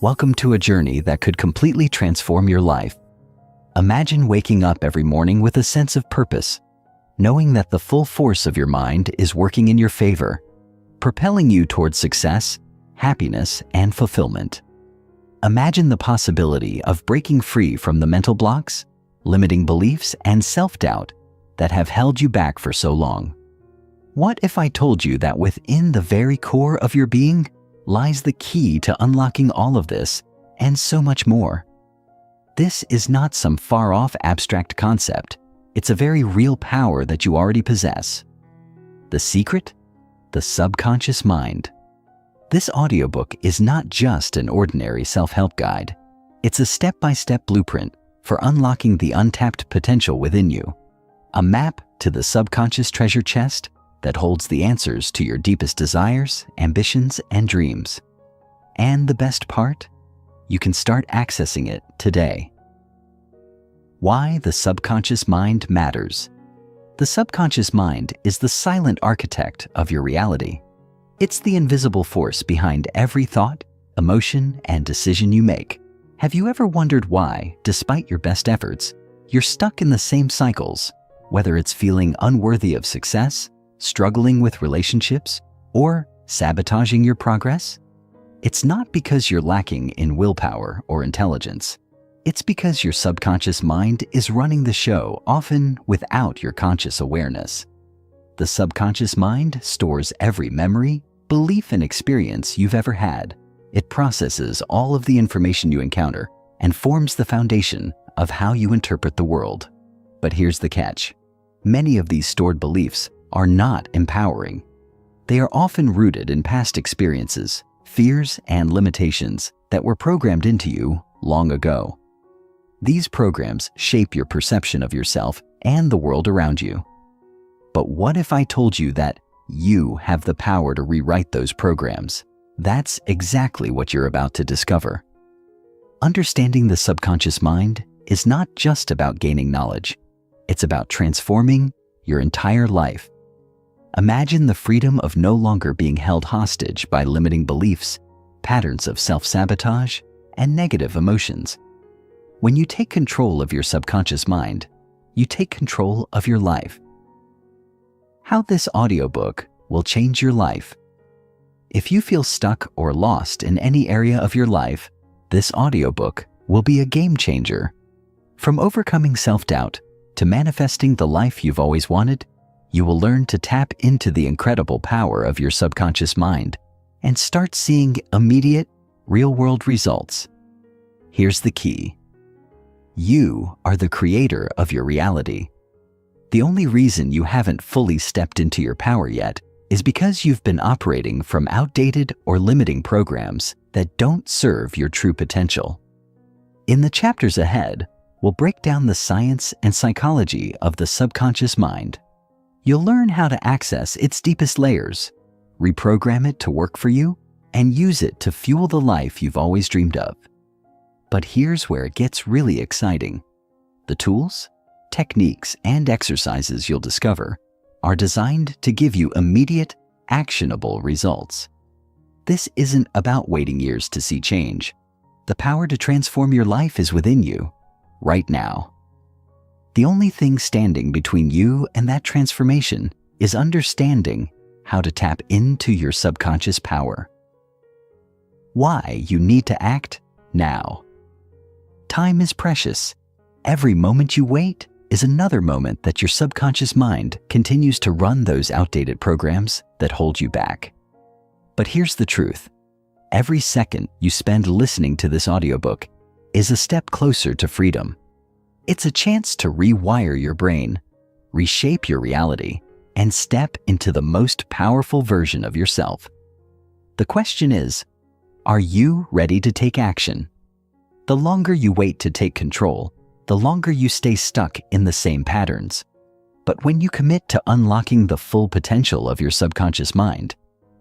Welcome to a journey that could completely transform your life. Imagine waking up every morning with a sense of purpose, knowing that the full force of your mind is working in your favor, propelling you towards success, happiness, and fulfillment. Imagine the possibility of breaking free from the mental blocks, limiting beliefs, and self-doubt that have held you back for so long. What if I told you that within the very core of your being lies the key to unlocking all of this and so much more? This is not some far-off abstract concept. It's a very real power that you already possess. The secret? The subconscious mind. This audiobook is not just an ordinary self-help guide. It's a step-by-step blueprint for unlocking the untapped potential within you. A map to the subconscious treasure chest that holds the answers to your deepest desires, ambitions, and dreams. And the best part? You can start accessing it today. Why the subconscious mind matters. The subconscious mind is the silent architect of your reality. It's the invisible force behind every thought, emotion, and decision you make. Have you ever wondered why, despite your best efforts, you're stuck in the same cycles, whether it's feeling unworthy of success, struggling with relationships, or sabotaging your progress? It's not because you're lacking in willpower or intelligence. It's because your subconscious mind is running the show, often without your conscious awareness. The subconscious mind stores every memory, belief, and experience you've ever had. It processes all of the information you encounter and forms the foundation of how you interpret the world. But here's the catch. Many of these stored beliefs are not empowering. They are often rooted in past experiences, fears, and limitations that were programmed into you long ago. These programs shape your perception of yourself and the world around you. But what if I told you that you have the power to rewrite those programs? That's exactly what you're about to discover. Understanding the subconscious mind is not just about gaining knowledge. It's about transforming your entire life. Imagine the freedom of no longer being held hostage by limiting beliefs, patterns of self-sabotage, and negative emotions. When you take control of your subconscious mind, you take control of your life. How this audiobook will change your life. If you feel stuck or lost in any area of your life, this audiobook will be a game changer. From overcoming self-doubt to manifesting the life you've always wanted, you will learn to tap into the incredible power of your subconscious mind and start seeing immediate, real-world results. Here's the key. You are the creator of your reality. The only reason you haven't fully stepped into your power yet is because you've been operating from outdated or limiting programs that don't serve your true potential. In the chapters ahead, we'll break down the science and psychology of the subconscious mind. You'll learn how to access its deepest layers, reprogram it to work for you, and use it to fuel the life you've always dreamed of. But here's where it gets really exciting. The tools, techniques, and exercises you'll discover are designed to give you immediate, actionable results. This isn't about waiting years to see change. The power to transform your life is within you, right now. The only thing standing between you and that transformation is understanding how to tap into your subconscious power. Why you need to act now. Time is precious. Every moment you wait is another moment that your subconscious mind continues to run those outdated programs that hold you back. But here's the truth. Every second you spend listening to this audiobook is a step closer to freedom. It's a chance to rewire your brain, reshape your reality, and step into the most powerful version of yourself. The question is, are you ready to take action? The longer you wait to take control, the longer you stay stuck in the same patterns. But when you commit to unlocking the full potential of your subconscious mind,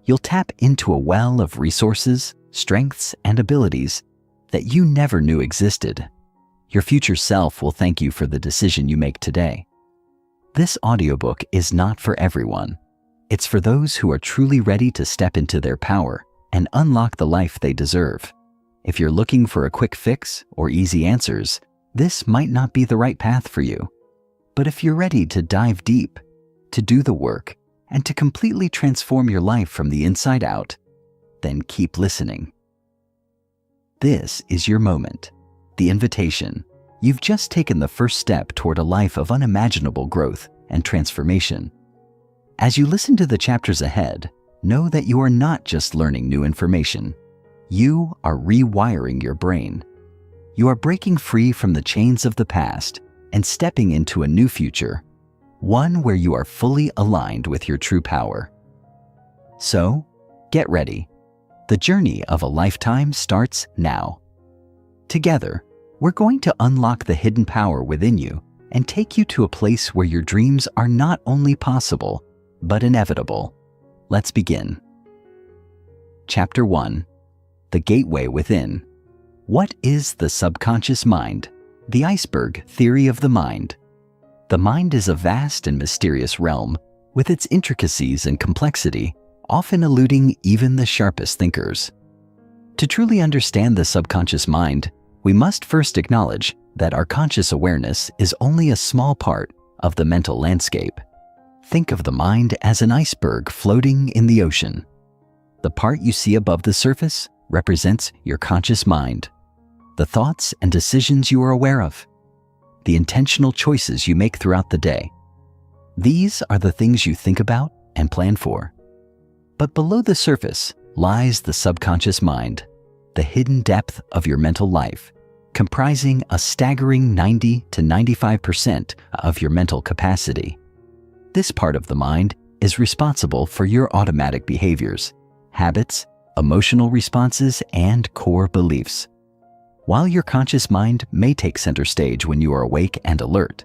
you'll tap into a well of resources, strengths, and abilities that you never knew existed. Your future self will thank you for the decision you make today. This audiobook is not for everyone. It's for those who are truly ready to step into their power and unlock the life they deserve. If you're looking for a quick fix or easy answers, this might not be the right path for you. But if you're ready to dive deep, to do the work, and to completely transform your life from the inside out, then keep listening. This is your moment, the invitation. You've just taken the first step toward a life of unimaginable growth and transformation. As you listen to the chapters ahead, know that you are not just learning new information. You are rewiring your brain. You are breaking free from the chains of the past and stepping into a new future, one where you are fully aligned with your true power. So, get ready. The journey of a lifetime starts now. Together, we're going to unlock the hidden power within you and take you to a place where your dreams are not only possible, but inevitable. Let's begin. Chapter 1. The Gateway Within. What is the subconscious mind? The iceberg theory of the mind. The mind is a vast and mysterious realm, with its intricacies and complexity often eluding even the sharpest thinkers. To truly understand the subconscious mind, we must first acknowledge that our conscious awareness is only a small part of the mental landscape. Think of the mind as an iceberg floating in the ocean. The part you see above the surface represents your conscious mind, the thoughts and decisions you are aware of, the intentional choices you make throughout the day. These are the things you think about and plan for. But below the surface lies the subconscious mind, the hidden depth of your mental life, comprising a staggering 90 to 95% of your mental capacity. This part of the mind is responsible for your automatic behaviors, habits, emotional responses, and core beliefs. While your conscious mind may take center stage when you are awake and alert,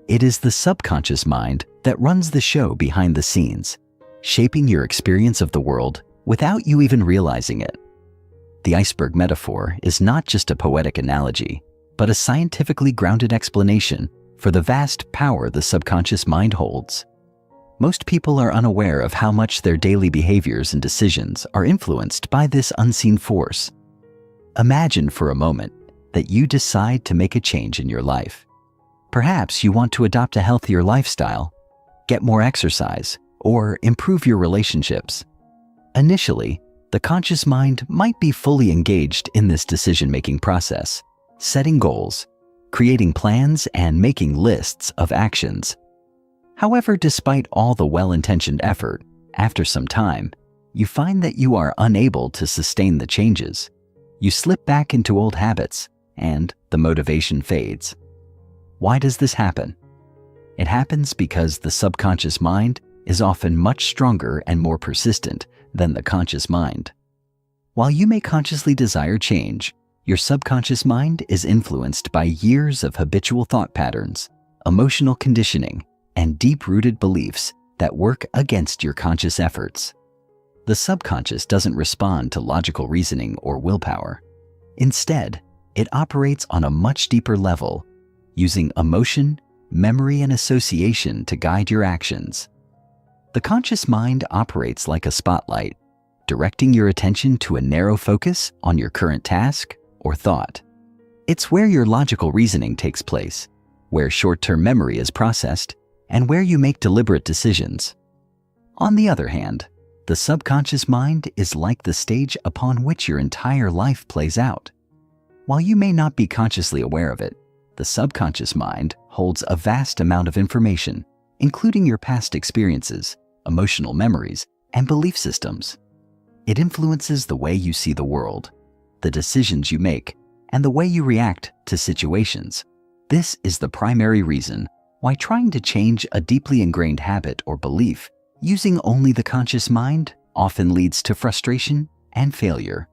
it is the subconscious mind that runs the show behind the scenes, shaping your experience of the world without you even realizing it. The iceberg metaphor is not just a poetic analogy, but a scientifically grounded explanation for the vast power the subconscious mind holds. Most people are unaware of how much their daily behaviors and decisions are influenced by this unseen force. Imagine for a moment that you decide to make a change in your life. Perhaps you want to adopt a healthier lifestyle, get more exercise, or improve your relationships. Initially, the conscious mind might be fully engaged in this decision-making process, setting goals, creating plans, and making lists of actions. However, despite all the well-intentioned effort, after some time, you find that you are unable to sustain the changes. You slip back into old habits, and the motivation fades. Why does this happen? It happens because the subconscious mind is often much stronger and more persistent than the conscious mind. While you may consciously desire change, your subconscious mind is influenced by years of habitual thought patterns, emotional conditioning, and deep-rooted beliefs that work against your conscious efforts. The subconscious doesn't respond to logical reasoning or willpower. Instead, it operates on a much deeper level, using emotion, memory, and association to guide your actions. The conscious mind operates like a spotlight, directing your attention to a narrow focus on your current task or thought. It's where your logical reasoning takes place, where short-term memory is processed, and where you make deliberate decisions. On the other hand, the subconscious mind is like the stage upon which your entire life plays out. While you may not be consciously aware of it, the subconscious mind holds a vast amount of information, including your past experiences, emotional memories, and belief systems. It influences the way you see the world, the decisions you make, and the way you react to situations. This is the primary reason why trying to change a deeply ingrained habit or belief using only the conscious mind often leads to frustration and failure.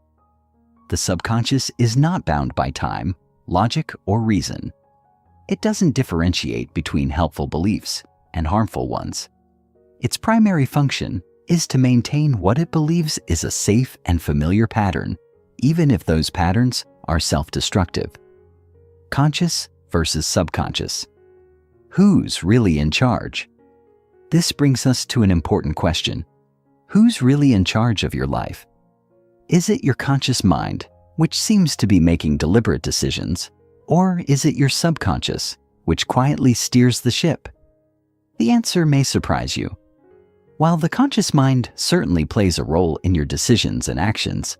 The subconscious is not bound by time, logic, or reason. It doesn't differentiate between helpful beliefs and harmful ones. Its primary function is to maintain what it believes is a safe and familiar pattern, even if those patterns are self-destructive. Conscious versus subconscious. Who's really in charge? This brings us to an important question. Who's really in charge of your life? Is it your conscious mind, which seems to be making deliberate decisions? Or is it your subconscious, which quietly steers the ship? The answer may surprise you. While the conscious mind certainly plays a role in your decisions and actions,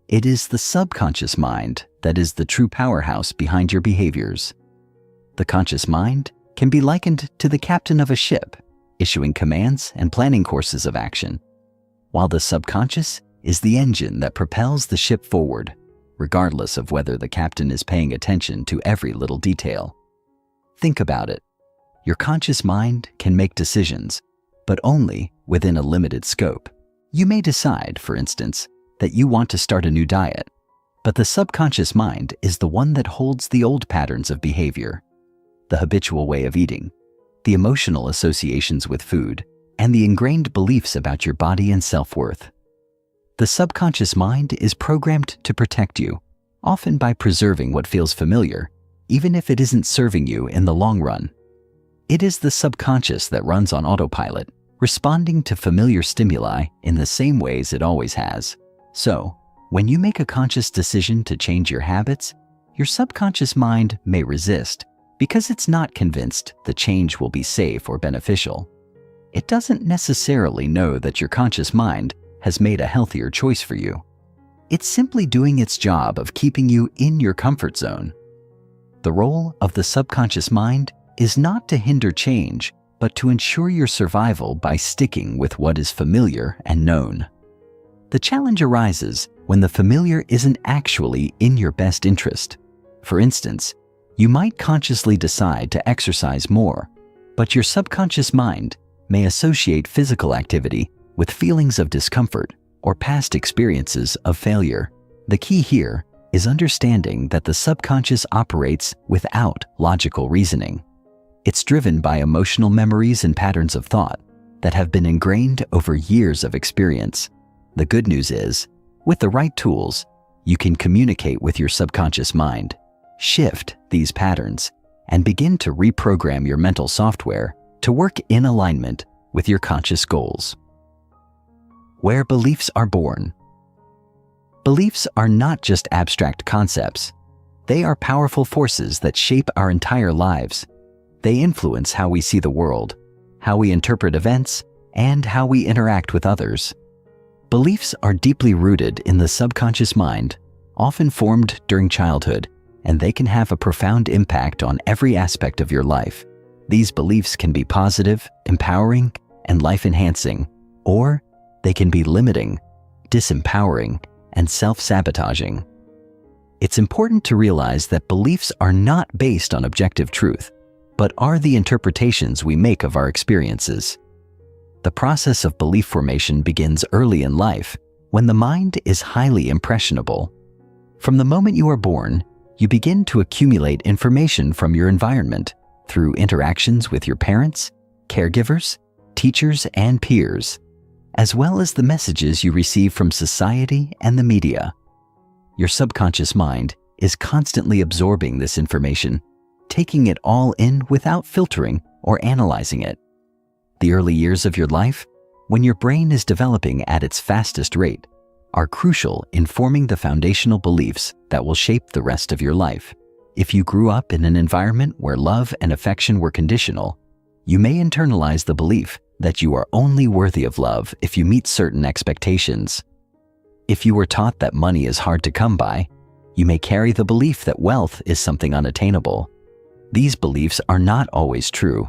it is the subconscious mind that is the true powerhouse behind your behaviors. The conscious mind can be likened to the captain of a ship, issuing commands and planning courses of action, while the subconscious is the engine that propels the ship forward, regardless of whether the captain is paying attention to every little detail. Think about it. Your conscious mind can make decisions, but only within a limited scope. You may decide, for instance, that you want to start a new diet, but the subconscious mind is the one that holds the old patterns of behavior, the habitual way of eating, the emotional associations with food, and the ingrained beliefs about your body and self-worth. The subconscious mind is programmed to protect you, often by preserving what feels familiar, even if it isn't serving you in the long run. It is the subconscious that runs on autopilot, responding to familiar stimuli in the same ways it always has. So, when you make a conscious decision to change your habits, your subconscious mind may resist because it's not convinced the change will be safe or beneficial. It doesn't necessarily know that your conscious mind has made a healthier choice for you. It's simply doing its job of keeping you in your comfort zone. The role of the subconscious mind is not to hinder change, but to ensure your survival by sticking with what is familiar and known. The challenge arises when the familiar isn't actually in your best interest. For instance, you might consciously decide to exercise more, but your subconscious mind may associate physical activity with feelings of discomfort or past experiences of failure. The key here is understanding that the subconscious operates without logical reasoning. It's driven by emotional memories and patterns of thought that have been ingrained over years of experience. The good news is, with the right tools, you can communicate with your subconscious mind, shift these patterns, and begin to reprogram your mental software to work in alignment with your conscious goals. Where beliefs are born. Beliefs are not just abstract concepts. They are powerful forces that shape our entire lives. They influence how we see the world, how we interpret events, and how we interact with others. Beliefs are deeply rooted in the subconscious mind, often formed during childhood, and they can have a profound impact on every aspect of your life. These beliefs can be positive, empowering, and life-enhancing, or they can be limiting, disempowering, and self-sabotaging. It's important to realize that beliefs are not based on objective truth, but are the interpretations we make of our experiences. The process of belief formation begins early in life, when the mind is highly impressionable. From the moment you are born, you begin to accumulate information from your environment through interactions with your parents, caregivers, teachers, and peers, as well as the messages you receive from society and the media. Your subconscious mind is constantly absorbing this information, taking it all in without filtering or analyzing it. The early years of your life, when your brain is developing at its fastest rate, are crucial in forming the foundational beliefs that will shape the rest of your life. If you grew up in an environment where love and affection were conditional, you may internalize the belief that you are only worthy of love if you meet certain expectations. If you were taught that money is hard to come by, you may carry the belief that wealth is something unattainable. These beliefs are not always true,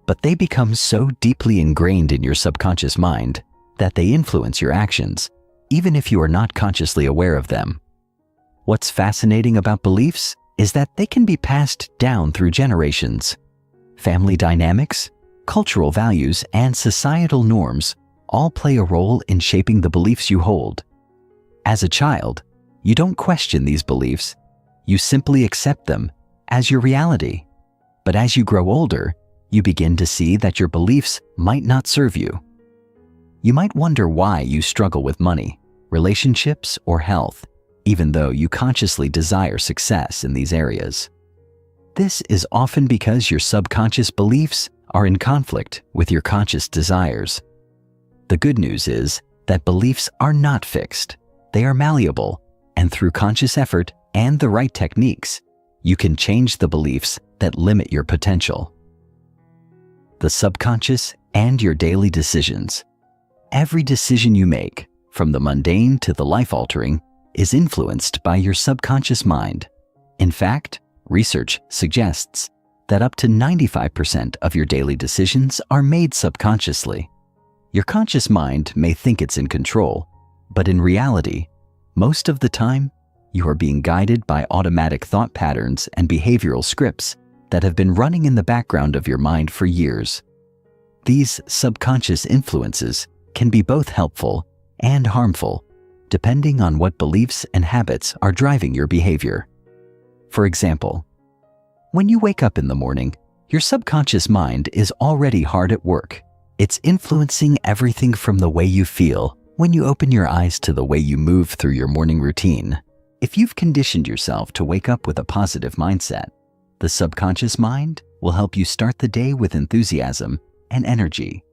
but they become so deeply ingrained in your subconscious mind that they influence your actions, even if you are not consciously aware of them. What's fascinating about beliefs is that they can be passed down through generations. Family dynamics, cultural values, and societal norms all play a role in shaping the beliefs you hold. As a child, you don't question these beliefs, you simply accept them as your reality. But as you grow older, you begin to see that your beliefs might not serve you. You might wonder why you struggle with money, relationships, or health, even though you consciously desire success in these areas. This is often because your subconscious beliefs are in conflict with your conscious desires. The good news is that beliefs are not fixed. They are malleable, And through conscious effort and the right techniques, you can change the beliefs that limit your potential. The subconscious and your daily decisions. Every decision you make, from the mundane to the life-altering, is influenced by your subconscious mind. In fact, research suggests that up to 95% of your daily decisions are made subconsciously. Your conscious mind may think it's in control, but in reality, most of the time, you are being guided by automatic thought patterns and behavioral scripts that have been running in the background of your mind for years. These subconscious influences can be both helpful and harmful, depending on what beliefs and habits are driving your behavior. For example, when you wake up in the morning, your subconscious mind is already hard at work. It's influencing everything from the way you feel when you open your eyes to the way you move through your morning routine. If you've conditioned yourself to wake up with a positive mindset, the subconscious mind will help you start the day with enthusiasm and energy.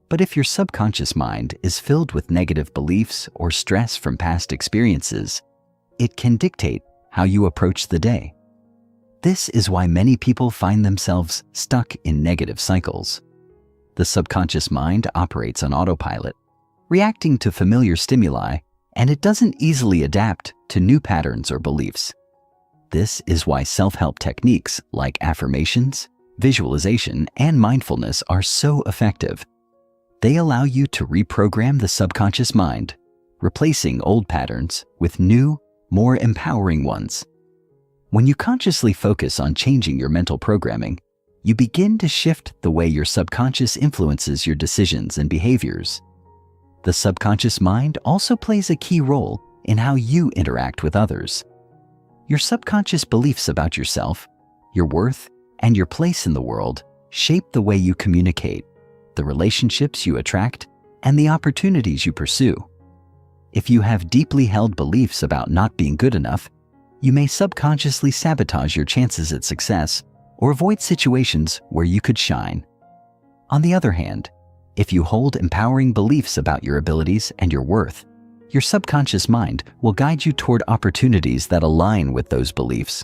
But if your subconscious mind is filled with negative beliefs or stress from past experiences, it can dictate how you approach the day. This is why many people find themselves stuck in negative cycles. The subconscious mind operates on autopilot, reacting to familiar stimuli, and it doesn't easily adapt to new patterns or beliefs. This is why self-help techniques like affirmations, visualization, and mindfulness are so effective. They allow you to reprogram the subconscious mind, replacing old patterns with new, more empowering ones. When you consciously focus on changing your mental programming, you begin to shift the way your subconscious influences your decisions and behaviors. The subconscious mind also plays a key role in how you interact with others. Your subconscious beliefs about yourself, your worth, and your place in the world shape the way you communicate, the relationships you attract, and the opportunities you pursue. If you have deeply held beliefs about not being good enough, you may subconsciously sabotage your chances at success or avoid situations where you could shine. On the other hand, if you hold empowering beliefs about your abilities and your worth, your subconscious mind will guide you toward opportunities that align with those beliefs.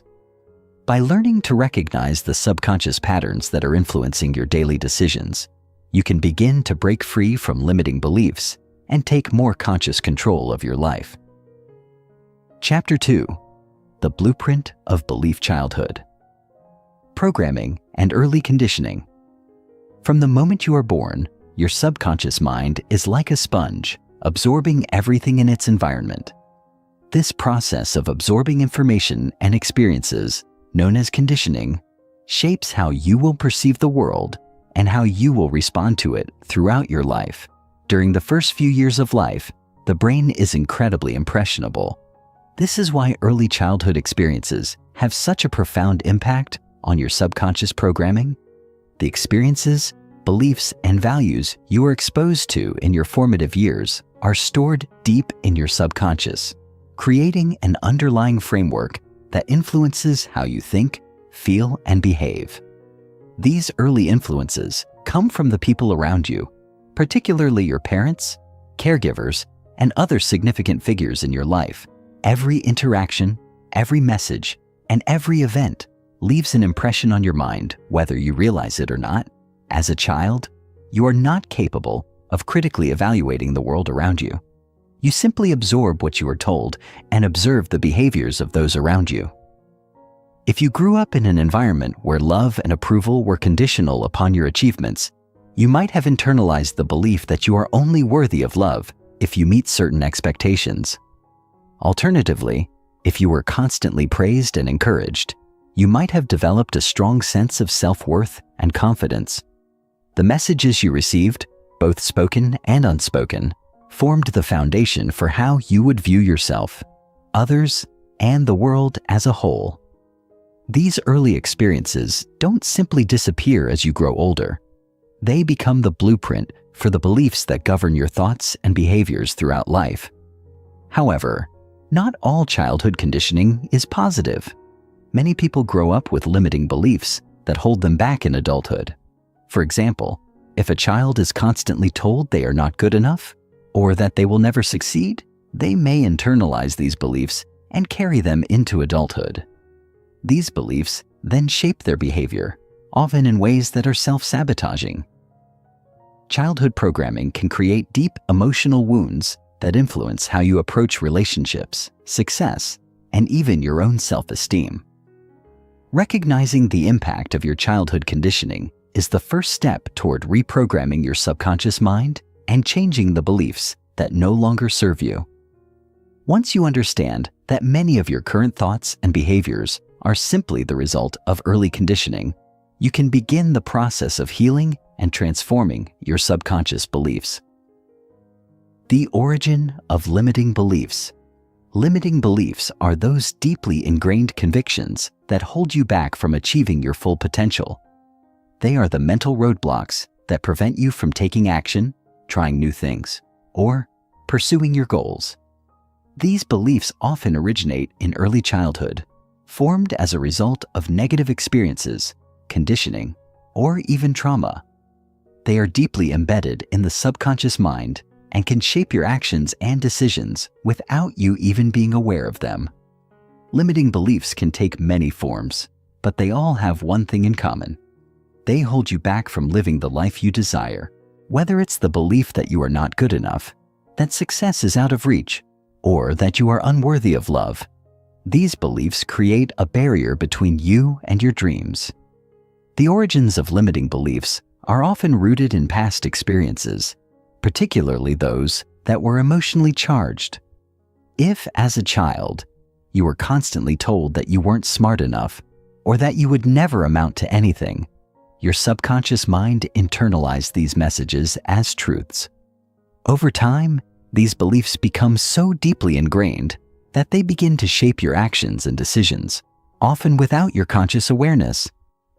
By learning to recognize the subconscious patterns that are influencing your daily decisions, you can begin to break free from limiting beliefs and take more conscious control of your life. Chapter 2: The Blueprint of Belief Childhood. Programming and Early Conditioning. From the moment you are born, your subconscious mind is like a sponge, absorbing everything in its environment. This process of absorbing information and experiences, known as conditioning, shapes how you will perceive the world and how you will respond to it throughout your life. During the first few years of life, the brain is incredibly impressionable. This is why early childhood experiences have such a profound impact on your subconscious programming. The experiences, beliefs, and values you are exposed to in your formative years are stored deep in your subconscious, creating an underlying framework that influences how you think, feel, and behave. These early influences come from the people around you, particularly your parents, caregivers, and other significant figures in your life. Every interaction, every message, and every event leaves an impression on your mind, whether you realize it or not. As a child, you are not capable of critically evaluating the world around you. You simply absorb what you are told and observe the behaviors of those around you. If you grew up in an environment where love and approval were conditional upon your achievements, you might have internalized the belief that you are only worthy of love if you meet certain expectations. Alternatively, if you were constantly praised and encouraged, you might have developed a strong sense of self-worth and confidence. The messages you received, both spoken and unspoken, formed the foundation for how you would view yourself, others, and the world as a whole. These early experiences don't simply disappear as you grow older. They become the blueprint for the beliefs that govern your thoughts and behaviors throughout life. However, not all childhood conditioning is positive. Many people grow up with limiting beliefs that hold them back in adulthood. For example, if a child is constantly told they are not good enough or that they will never succeed, they may internalize these beliefs and carry them into adulthood. These beliefs then shape their behavior, often in ways that are self-sabotaging. Childhood programming can create deep emotional wounds that influence how you approach relationships, success, and even your own self-esteem. Recognizing the impact of your childhood conditioning is the first step toward reprogramming your subconscious mind and changing the beliefs that no longer serve you. Once you understand that many of your current thoughts and behaviors are simply the result of early conditioning, you can begin the process of healing and transforming your subconscious beliefs. The origin of limiting beliefs. Limiting beliefs are those deeply ingrained convictions that hold you back from achieving your full potential. They are the mental roadblocks that prevent you from taking action, trying new things, or pursuing your goals. These beliefs often originate in early childhood, formed as a result of negative experiences, conditioning, or even trauma. They are deeply embedded in the subconscious mind and can shape your actions and decisions without you even being aware of them. Limiting beliefs can take many forms, but they all have one thing in common. They hold you back from living the life you desire, whether it's the belief that you are not good enough, that success is out of reach, or that you are unworthy of love. These beliefs create a barrier between you and your dreams. The origins of limiting beliefs are often rooted in past experiences, particularly those that were emotionally charged. If, as a child, you were constantly told that you weren't smart enough or that you would never amount to anything, your subconscious mind internalized these messages as truths. Over time, these beliefs become so deeply ingrained that they begin to shape your actions and decisions, often without your conscious awareness.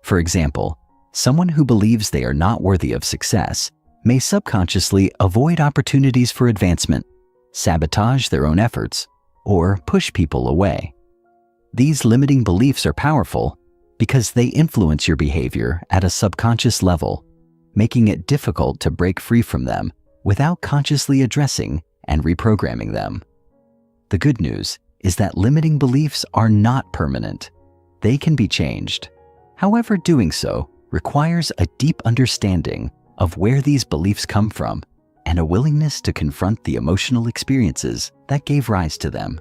For example, someone who believes they are not worthy of success may subconsciously avoid opportunities for advancement, sabotage their own efforts, or push people away. These limiting beliefs are powerful because they influence your behavior at a subconscious level, making it difficult to break free from them without consciously addressing and reprogramming them. The good news is that limiting beliefs are not permanent. They can be changed. However, doing so requires a deep understanding of where these beliefs come from and a willingness to confront the emotional experiences that gave rise to them.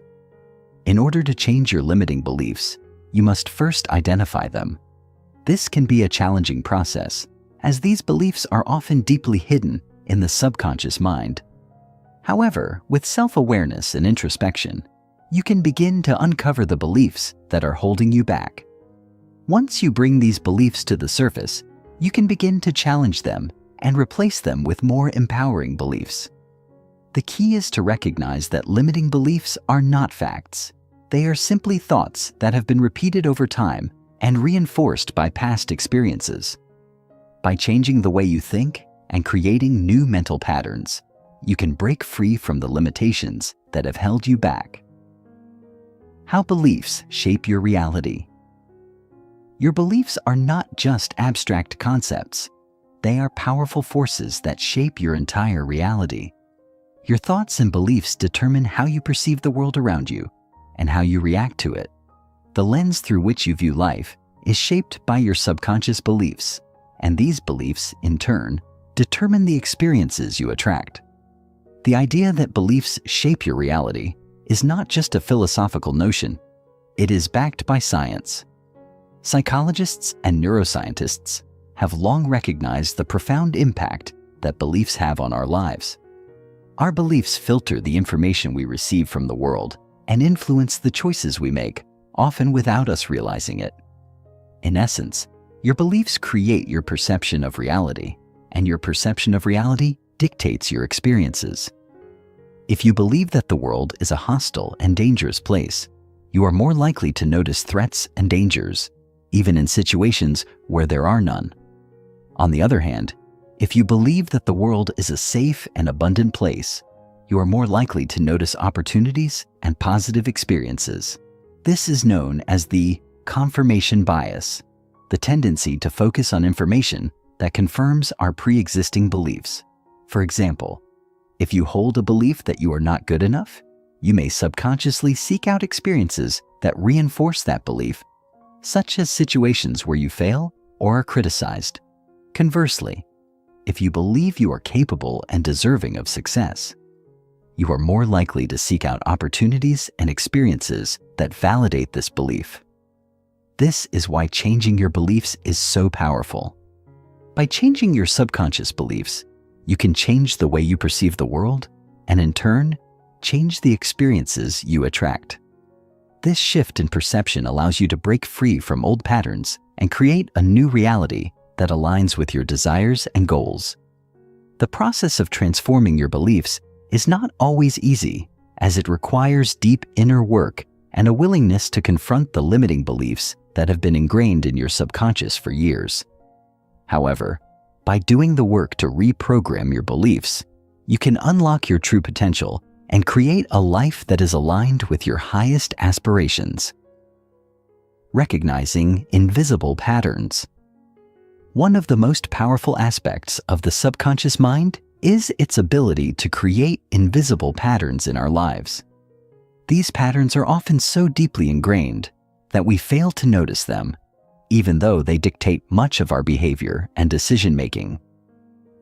In order to change your limiting beliefs, you must first identify them. This can be a challenging process, as these beliefs are often deeply hidden in the subconscious mind. However, with self-awareness and introspection, you can begin to uncover the beliefs that are holding you back. Once you bring these beliefs to the surface, you can begin to challenge them and replace them with more empowering beliefs. The key is to recognize that limiting beliefs are not facts. They are simply thoughts that have been repeated over time and reinforced by past experiences. By changing the way you think and creating new mental patterns, you can break free from the limitations that have held you back. How beliefs shape your reality. Your beliefs are not just abstract concepts. They are powerful forces that shape your entire reality. Your thoughts and beliefs determine how you perceive the world around you and how you react to it. The lens through which you view life is shaped by your subconscious beliefs, and these beliefs, in turn, determine the experiences you attract. The idea that beliefs shape your reality is not just a philosophical notion. It is backed by science. Psychologists and neuroscientists have long recognized the profound impact that beliefs have on our lives. Our beliefs filter the information we receive from the world and influence the choices we make, often without us realizing it. In essence, your beliefs create your perception of reality, and your perception of reality dictates your experiences. If you believe that the world is a hostile and dangerous place, you are more likely to notice threats and dangers, even in situations where there are none. On the other hand, if you believe that the world is a safe and abundant place, you are more likely to notice opportunities and positive experiences. This is known as the confirmation bias, the tendency to focus on information that confirms our pre-existing beliefs. For example, if you hold a belief that you are not good enough, you may subconsciously seek out experiences that reinforce that belief, such as situations where you fail or are criticized. Conversely, if you believe you are capable and deserving of success, you are more likely to seek out opportunities and experiences that validate this belief. This is why changing your beliefs is so powerful. By changing your subconscious beliefs, you can change the way you perceive the world and, in turn, change the experiences you attract. This shift in perception allows you to break free from old patterns and create a new reality that aligns with your desires and goals. The process of transforming your beliefs is not always easy, as it requires deep inner work and a willingness to confront the limiting beliefs that have been ingrained in your subconscious for years. However, by doing the work to reprogram your beliefs, you can unlock your true potential and create a life that is aligned with your highest aspirations. Recognizing invisible patterns. One of the most powerful aspects of the subconscious mind is its ability to create invisible patterns in our lives. These patterns are often so deeply ingrained that we fail to notice them, even though they dictate much of our behavior and decision-making.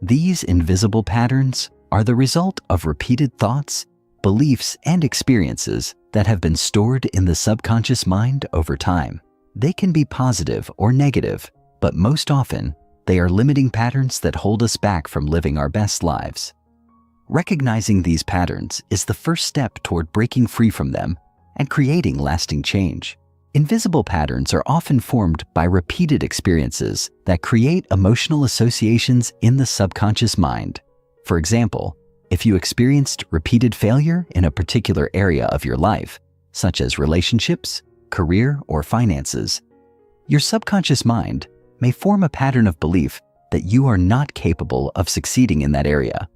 These invisible patterns are the result of repeated thoughts, beliefs, and experiences that have been stored in the subconscious mind over time. They can be positive or negative, but most often, they are limiting patterns that hold us back from living our best lives. Recognizing these patterns is the first step toward breaking free from them and creating lasting change. Invisible patterns are often formed by repeated experiences that create emotional associations in the subconscious mind. For example, if you experienced repeated failure in a particular area of your life, such as relationships, career, or finances, your subconscious mind may form a pattern of belief that you are not capable of succeeding in that area.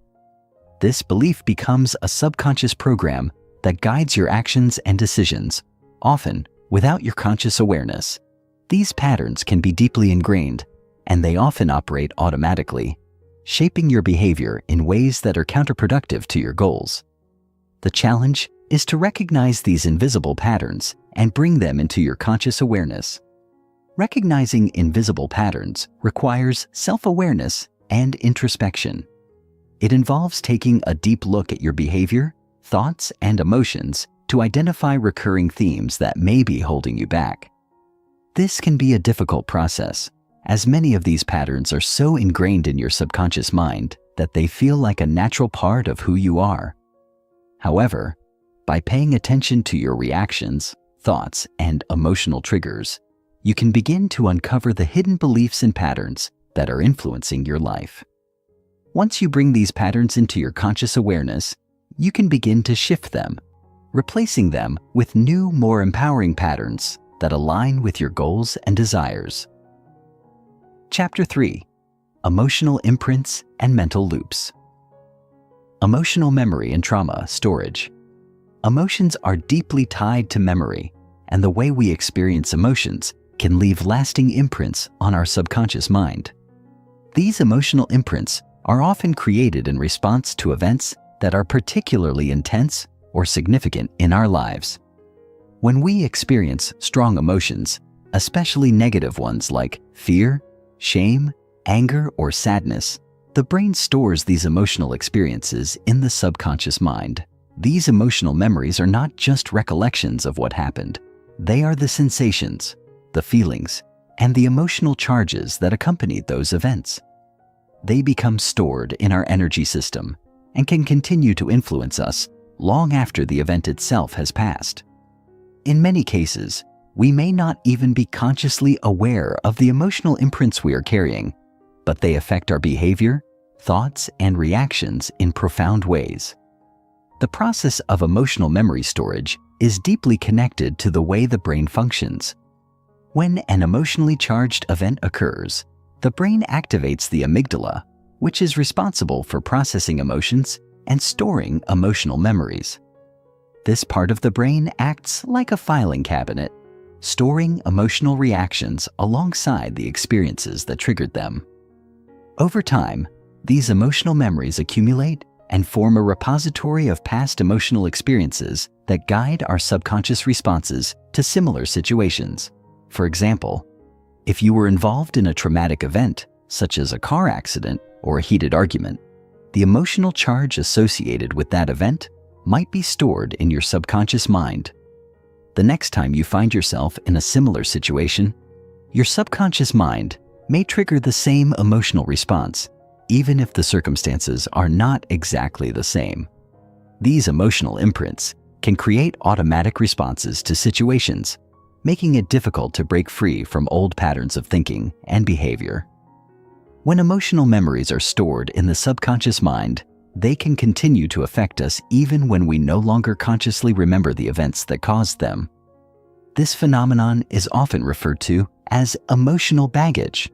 This belief becomes a subconscious program that guides your actions and decisions, often without your conscious awareness. These patterns can be deeply ingrained, and they often operate automatically, shaping your behavior in ways that are counterproductive to your goals. The challenge is to recognize these invisible patterns and bring them into your conscious awareness. Recognizing invisible patterns requires self-awareness and introspection. It involves taking a deep look at your behavior, thoughts, and emotions to identify recurring themes that may be holding you back. This can be a difficult process, as many of these patterns are so ingrained in your subconscious mind that they feel like a natural part of who you are. However, by paying attention to your reactions, thoughts, and emotional triggers, you can begin to uncover the hidden beliefs and patterns that are influencing your life. Once you bring these patterns into your conscious awareness, you can begin to shift them, replacing them with new, more empowering patterns that align with your goals and desires. Chapter 3: Emotional Imprints and Mental Loops. Emotional memory and trauma storage. Emotions are deeply tied to memory, and the way we experience emotions can leave lasting imprints on our subconscious mind. These emotional imprints are often created in response to events that are particularly intense or significant in our lives. When we experience strong emotions, especially negative ones like fear, shame, anger, or sadness, the brain stores these emotional experiences in the subconscious mind. These emotional memories are not just recollections of what happened. They are the sensations, the feelings, and the emotional charges that accompanied those events. They become stored in our energy system and can continue to influence us long after the event itself has passed. In many cases, we may not even be consciously aware of the emotional imprints we are carrying, but they affect our behavior, thoughts, and reactions in profound ways. The process of emotional memory storage is deeply connected to the way the brain functions. When an emotionally charged event occurs, the brain activates the amygdala, which is responsible for processing emotions and storing emotional memories. This part of the brain acts like a filing cabinet, storing emotional reactions alongside the experiences that triggered them. Over time, these emotional memories accumulate and form a repository of past emotional experiences that guide our subconscious responses to similar situations. For example, if you were involved in a traumatic event, such as a car accident or a heated argument, the emotional charge associated with that event might be stored in your subconscious mind. The next time you find yourself in a similar situation, your subconscious mind may trigger the same emotional response, even if the circumstances are not exactly the same. These emotional imprints can create automatic responses to situations, making it difficult to break free from old patterns of thinking and behavior. When emotional memories are stored in the subconscious mind, they can continue to affect us even when we no longer consciously remember the events that caused them. This phenomenon is often referred to as emotional baggage.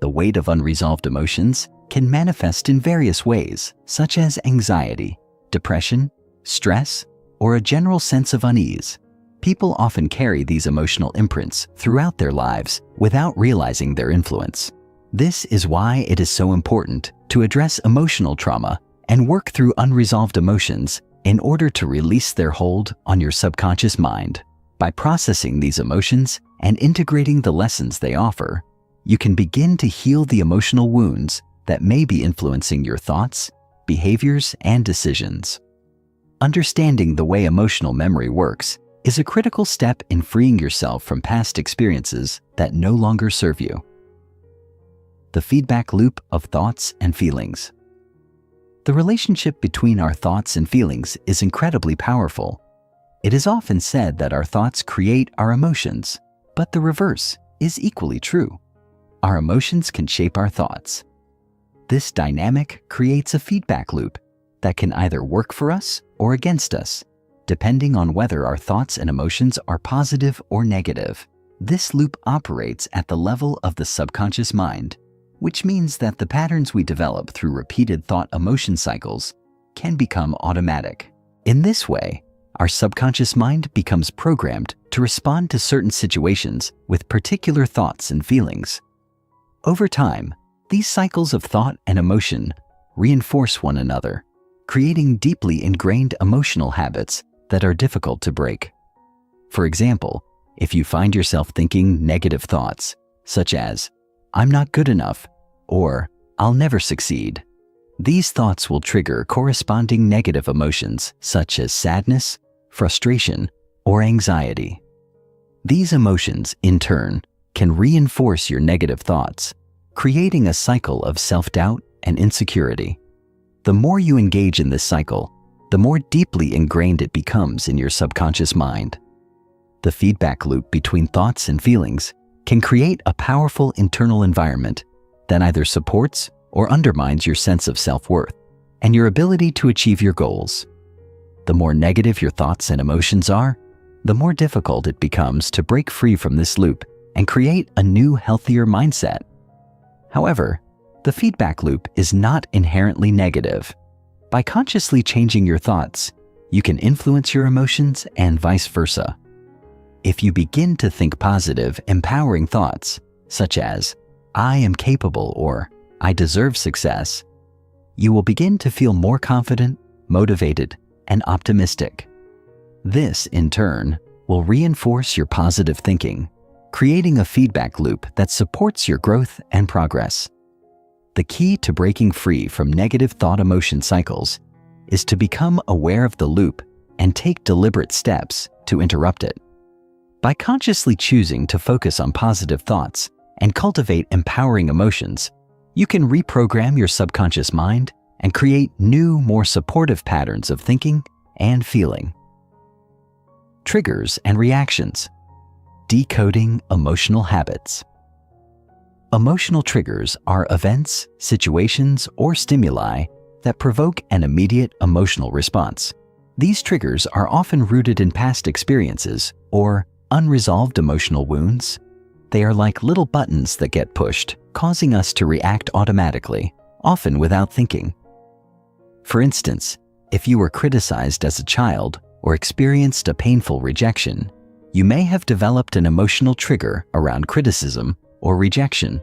The weight of unresolved emotions can manifest in various ways, such as anxiety, depression, stress, or a general sense of unease. People often carry these emotional imprints throughout their lives without realizing their influence. This is why it is so important to address emotional trauma and work through unresolved emotions in order to release their hold on your subconscious mind. By processing these emotions and integrating the lessons they offer, you can begin to heal the emotional wounds that may be influencing your thoughts, behaviors, and decisions. Understanding the way emotional memory works is a critical step in freeing yourself from past experiences that no longer serve you. The feedback loop of thoughts and feelings. The relationship between our thoughts and feelings is incredibly powerful. It is often said that our thoughts create our emotions, but the reverse is equally true. Our emotions can shape our thoughts. This dynamic creates a feedback loop that can either work for us or against us, depending on whether our thoughts and emotions are positive or negative. This loop operates at the level of the subconscious mind, which means that the patterns we develop through repeated thought-emotion cycles can become automatic. In this way, our subconscious mind becomes programmed to respond to certain situations with particular thoughts and feelings. Over time, these cycles of thought and emotion reinforce one another, creating deeply ingrained emotional habits that are difficult to break. For example, if you find yourself thinking negative thoughts, such as, "I'm not good enough," or "I'll never succeed," these thoughts will trigger corresponding negative emotions such as sadness, frustration, or anxiety. These emotions, in turn, can reinforce your negative thoughts, creating a cycle of self-doubt and insecurity. The more you engage in this cycle, the more deeply ingrained it becomes in your subconscious mind. The feedback loop between thoughts and feelings can create a powerful internal environment that either supports or undermines your sense of self-worth and your ability to achieve your goals. The more negative your thoughts and emotions are, the more difficult it becomes to break free from this loop and create a new, healthier mindset. However, the feedback loop is not inherently negative. By consciously changing your thoughts, you can influence your emotions and vice versa. If you begin to think positive, empowering thoughts, such as, "I am capable" or "I deserve success," you will begin to feel more confident, motivated, and optimistic. This, in turn, will reinforce your positive thinking, creating a feedback loop that supports your growth and progress. The key to breaking free from negative thought-emotion cycles is to become aware of the loop and take deliberate steps to interrupt it. By consciously choosing to focus on positive thoughts and cultivate empowering emotions, you can reprogram your subconscious mind and create new, more supportive patterns of thinking and feeling. Triggers and reactions. Decoding emotional habits. Emotional triggers are events, situations, or stimuli that provoke an immediate emotional response. These triggers are often rooted in past experiences or unresolved emotional wounds. They are like little buttons that get pushed, causing us to react automatically, often without thinking. For instance, if you were criticized as a child or experienced a painful rejection, you may have developed an emotional trigger around criticism or rejection.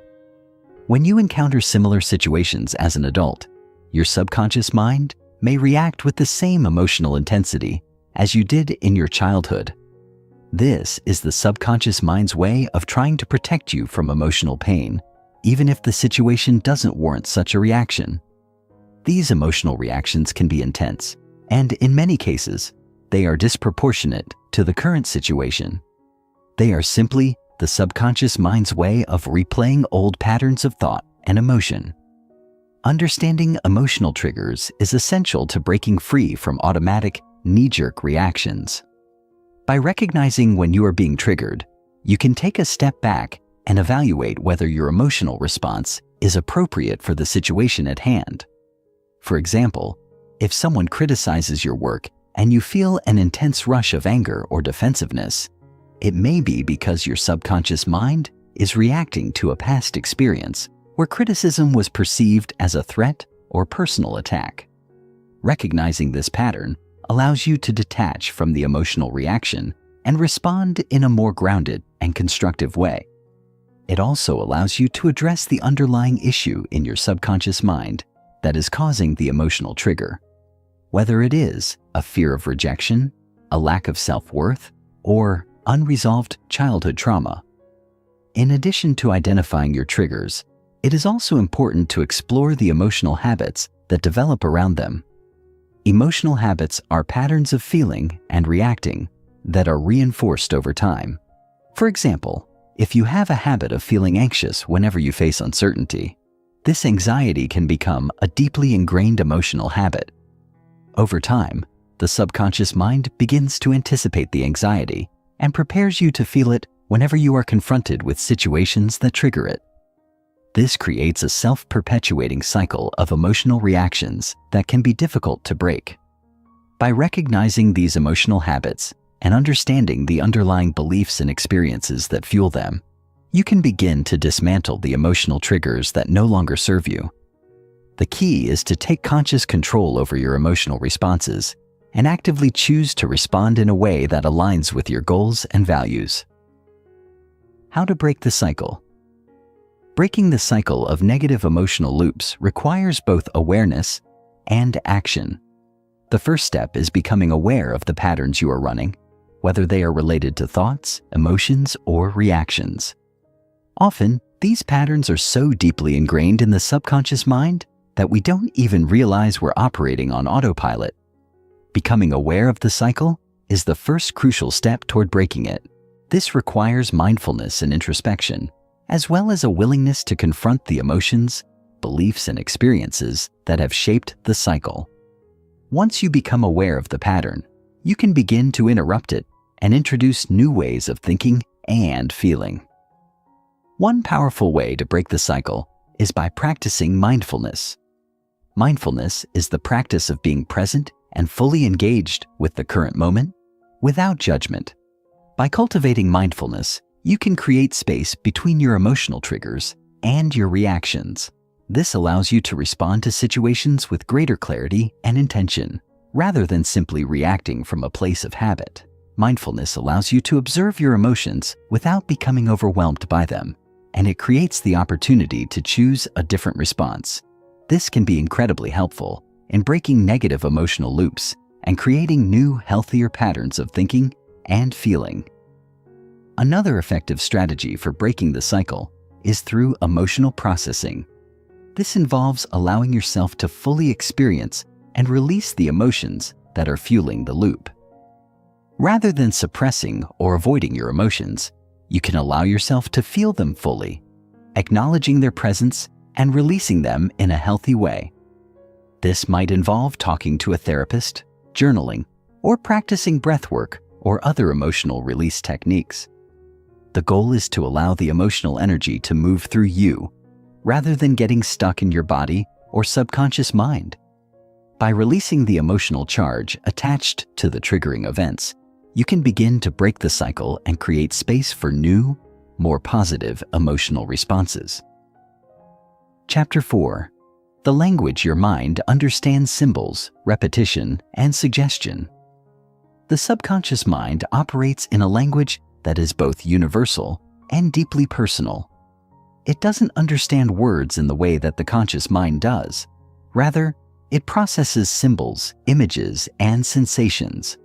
When you encounter similar situations as an adult, your subconscious mind may react with the same emotional intensity as you did in your childhood. This is the subconscious mind's way of trying to protect you from emotional pain, even if the situation doesn't warrant such a reaction. These emotional reactions can be intense, and in many cases, they are disproportionate to the current situation. They are simply the subconscious mind's way of replaying old patterns of thought and emotion. Understanding emotional triggers is essential to breaking free from automatic, knee-jerk reactions. By recognizing when you are being triggered, you can take a step back and evaluate whether your emotional response is appropriate for the situation at hand. For example, if someone criticizes your work and you feel an intense rush of anger or defensiveness, it may be because your subconscious mind is reacting to a past experience where criticism was perceived as a threat or personal attack. Recognizing this pattern allows you to detach from the emotional reaction and respond in a more grounded and constructive way. It also allows you to address the underlying issue in your subconscious mind that is causing the emotional trigger, whether it is a fear of rejection, a lack of self-worth, or unresolved childhood trauma. In addition to identifying your triggers, it is also important to explore the emotional habits that develop around them. Emotional habits are patterns of feeling and reacting that are reinforced over time. For example, if you have a habit of feeling anxious whenever you face uncertainty, this anxiety can become a deeply ingrained emotional habit. Over time, the subconscious mind begins to anticipate the anxiety and prepares you to feel it whenever you are confronted with situations that trigger it. This creates a self-perpetuating cycle of emotional reactions that can be difficult to break. By recognizing these emotional habits and understanding the underlying beliefs and experiences that fuel them, you can begin to dismantle the emotional triggers that no longer serve you. The key is to take conscious control over your emotional responses and actively choose to respond in a way that aligns with your goals and values. How to break the cycle? Breaking the cycle of negative emotional loops requires both awareness and action. The first step is becoming aware of the patterns you are running, whether they are related to thoughts, emotions, or reactions. Often, these patterns are so deeply ingrained in the subconscious mind that we don't even realize we're operating on autopilot. Becoming aware of the cycle is the first crucial step toward breaking it. This requires mindfulness and introspection, as well as a willingness to confront the emotions, beliefs, and experiences that have shaped the cycle. Once you become aware of the pattern, you can begin to interrupt it and introduce new ways of thinking and feeling. One powerful way to break the cycle is by practicing mindfulness. Mindfulness is the practice of being present and fully engaged with the current moment without judgment. By cultivating mindfulness, you can create space between your emotional triggers and your reactions. This allows you to respond to situations with greater clarity and intention, rather than simply reacting from a place of habit. Mindfulness allows you to observe your emotions without becoming overwhelmed by them, and it creates the opportunity to choose a different response. This can be incredibly helpful in breaking negative emotional loops and creating new, healthier patterns of thinking and feeling. Another effective strategy for breaking the cycle is through emotional processing. This involves allowing yourself to fully experience and release the emotions that are fueling the loop. Rather than suppressing or avoiding your emotions, you can allow yourself to feel them fully, acknowledging their presence and releasing them in a healthy way. This might involve talking to a therapist, journaling, or practicing breathwork or other emotional release techniques. The goal is to allow the emotional energy to move through you, rather than getting stuck in your body or subconscious mind. By releasing the emotional charge attached to the triggering events, you can begin to break the cycle and create space for new, more positive emotional responses. Chapter 4. The language your mind understands: symbols, repetition, and suggestion. The subconscious mind operates in a language that is both universal and deeply personal. It doesn't understand words in the way that the conscious mind does. Rather, It processes symbols, images, and sensations.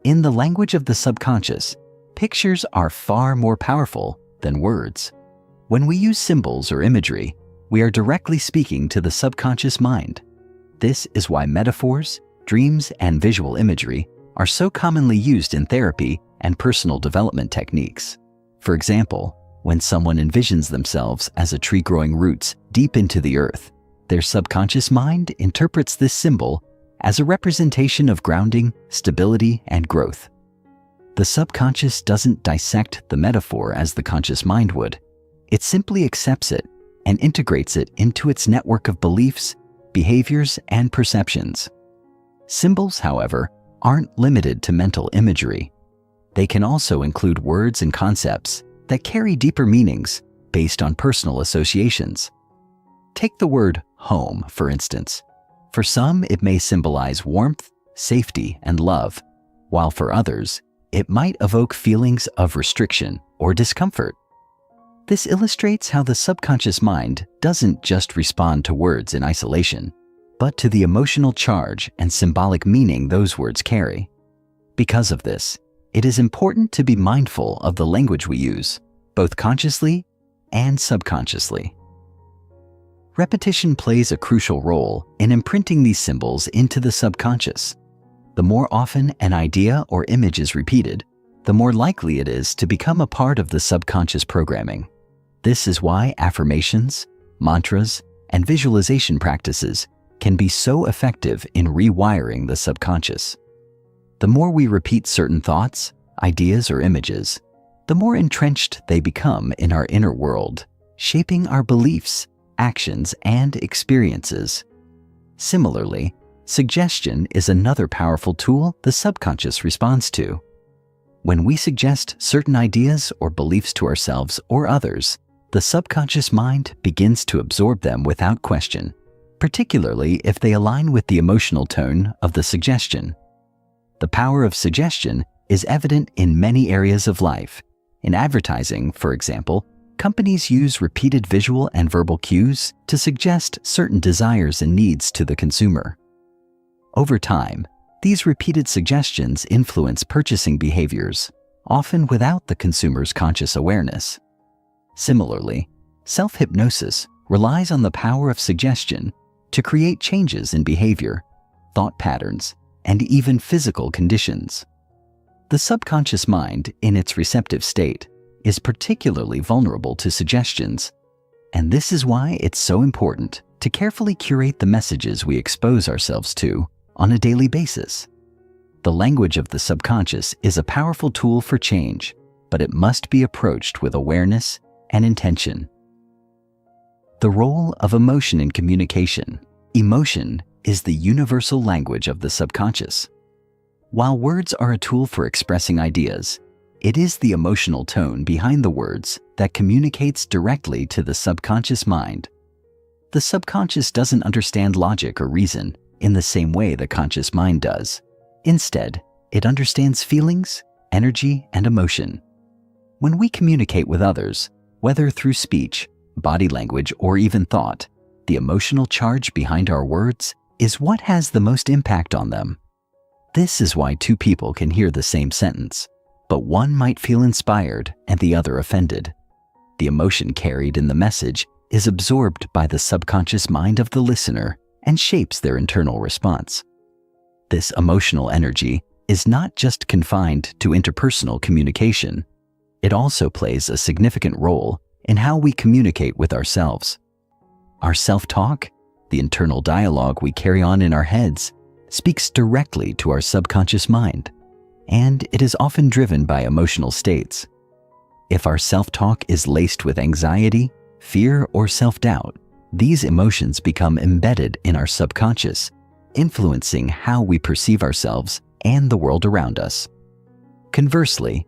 In the language of the subconscious, pictures are far more powerful than words. When we use symbols or imagery, we are directly speaking to the subconscious mind. This is why metaphors, dreams, and visual imagery are so commonly used in therapy and personal development techniques. For example, when someone envisions themselves as a tree growing roots deep into the earth, their subconscious mind interprets this symbol as a representation of grounding, stability, and growth. The subconscious doesn't dissect the metaphor as the conscious mind would. It simply accepts it and integrates it into its network of beliefs, behaviors, and perceptions. Symbols, however, aren't limited to mental imagery. They can also include words and concepts that carry deeper meanings based on personal associations. Take the word home, for instance. For some, it may symbolize warmth, safety, and love, while for others, it might evoke feelings of restriction or discomfort. This illustrates how the subconscious mind doesn't just respond to words in isolation, but to the emotional charge and symbolic meaning those words carry. Because of this, it is important to be mindful of the language we use, both consciously and subconsciously. Repetition plays a crucial role in imprinting these symbols into the subconscious. The more often an idea or image is repeated, the more likely it is to become a part of the subconscious programming. This is why affirmations, mantras, and visualization practices can be so effective in rewiring the subconscious. The more we repeat certain thoughts, ideas, or images, the more entrenched they become in our inner world, shaping our beliefs, actions, and experiences. Similarly, suggestion is another powerful tool the subconscious responds to. When we suggest certain ideas or beliefs to ourselves or others, the subconscious mind begins to absorb them without question, particularly if they align with the emotional tone of the suggestion. The power of suggestion is evident in many areas of life. In advertising, for example, companies use repeated visual and verbal cues to suggest certain desires and needs to the consumer. Over time, these repeated suggestions influence purchasing behaviors, often without the consumer's conscious awareness. Similarly, self-hypnosis relies on the power of suggestion to create changes in behavior, thought patterns, and even physical conditions. The subconscious mind, in its receptive state, is particularly vulnerable to suggestions, and this is why it's so important to carefully curate the messages we expose ourselves to on a daily basis. The language of the subconscious is a powerful tool for change, but it must be approached with awareness and intention. The role of emotion in communication. Emotion is the universal language of the subconscious. While words are a tool for expressing ideas, it is the emotional tone behind the words that communicates directly to the subconscious mind. The subconscious doesn't understand logic or reason in the same way the conscious mind does. Instead, it understands feelings, energy, and emotion. When we communicate with others, whether through speech, body language, or even thought, the emotional charge behind our words is what has the most impact on them. This is why two people can hear the same sentence, but one might feel inspired and the other offended. The emotion carried in the message is absorbed by the subconscious mind of the listener and shapes their internal response. This emotional energy is not just confined to interpersonal communication. It also plays a significant role in how we communicate with ourselves. Our self-talk, the internal dialogue we carry on in our heads, speaks directly to our subconscious mind, and it is often driven by emotional states. If our self-talk is laced with anxiety, fear, or self-doubt, these emotions become embedded in our subconscious, influencing how we perceive ourselves and the world around us. Conversely,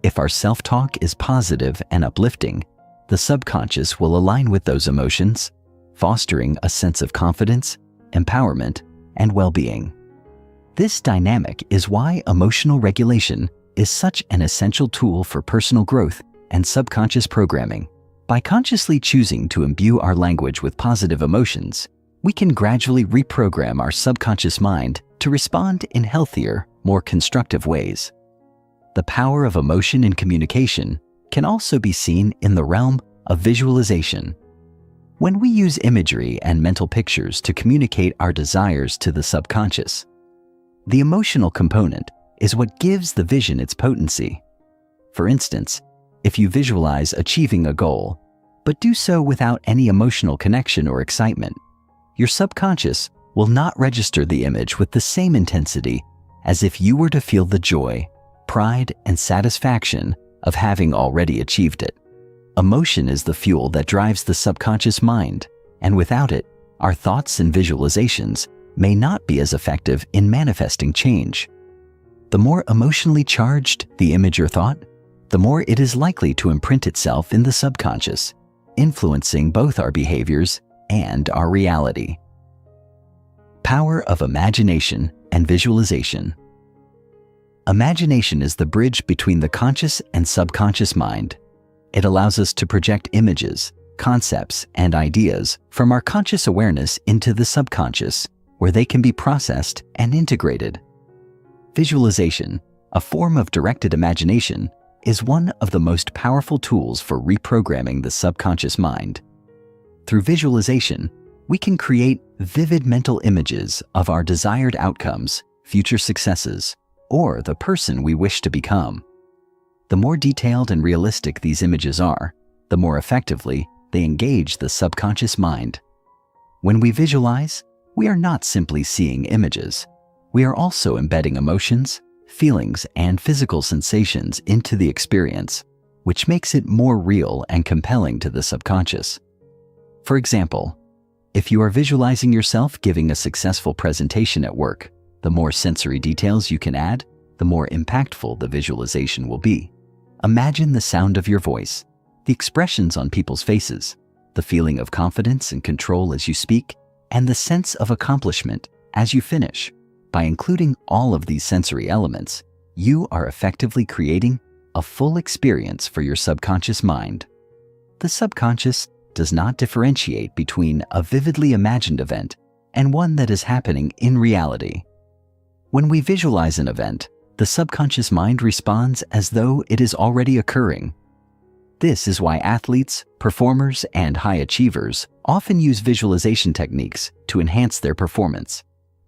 if our self-talk is positive and uplifting, the subconscious will align with those emotions, fostering a sense of confidence, empowerment, and well-being. This dynamic is why emotional regulation is such an essential tool for personal growth and subconscious programming. By consciously choosing to imbue our language with positive emotions, we can gradually reprogram our subconscious mind to respond in healthier, more constructive ways. The power of emotion in communication can also be seen in the realm of visualization. When we use imagery and mental pictures to communicate our desires to the subconscious, the emotional component is what gives the vision its potency. For instance, if you visualize achieving a goal, but do so without any emotional connection or excitement, your subconscious will not register the image with the same intensity as if you were to feel the joy, pride, and satisfaction of having already achieved it. Emotion is the fuel that drives the subconscious mind, and without it, our thoughts and visualizations may not be as effective in manifesting change. The more emotionally charged the image or thought, the more it is likely to imprint itself in the subconscious, influencing both our behaviors and our reality. Power of imagination and visualization. Imagination is the bridge between the conscious and subconscious mind. It allows us to project images, concepts, and ideas from our conscious awareness into the subconscious, where they can be processed and integrated. Visualization, a form of directed imagination, is one of the most powerful tools for reprogramming the subconscious mind. Through visualization, we can create vivid mental images of our desired outcomes, future successes, or the person we wish to become. The more detailed and realistic these images are, the more effectively they engage the subconscious mind. When we visualize, we are not simply seeing images. We are also embedding emotions, feelings, and physical sensations into the experience, which makes it more real and compelling to the subconscious. For example, if you are visualizing yourself giving a successful presentation at work, the more sensory details you can add, the more impactful the visualization will be. Imagine the sound of your voice, the expressions on people's faces, the feeling of confidence and control as you speak, and the sense of accomplishment as you finish. By including all of these sensory elements, you are effectively creating a full experience for your subconscious mind. The subconscious does not differentiate between a vividly imagined event and one that is happening in reality. When we visualize an event, the subconscious mind responds as though it is already occurring. This is why athletes, performers, and high achievers often use visualization techniques to enhance their performance.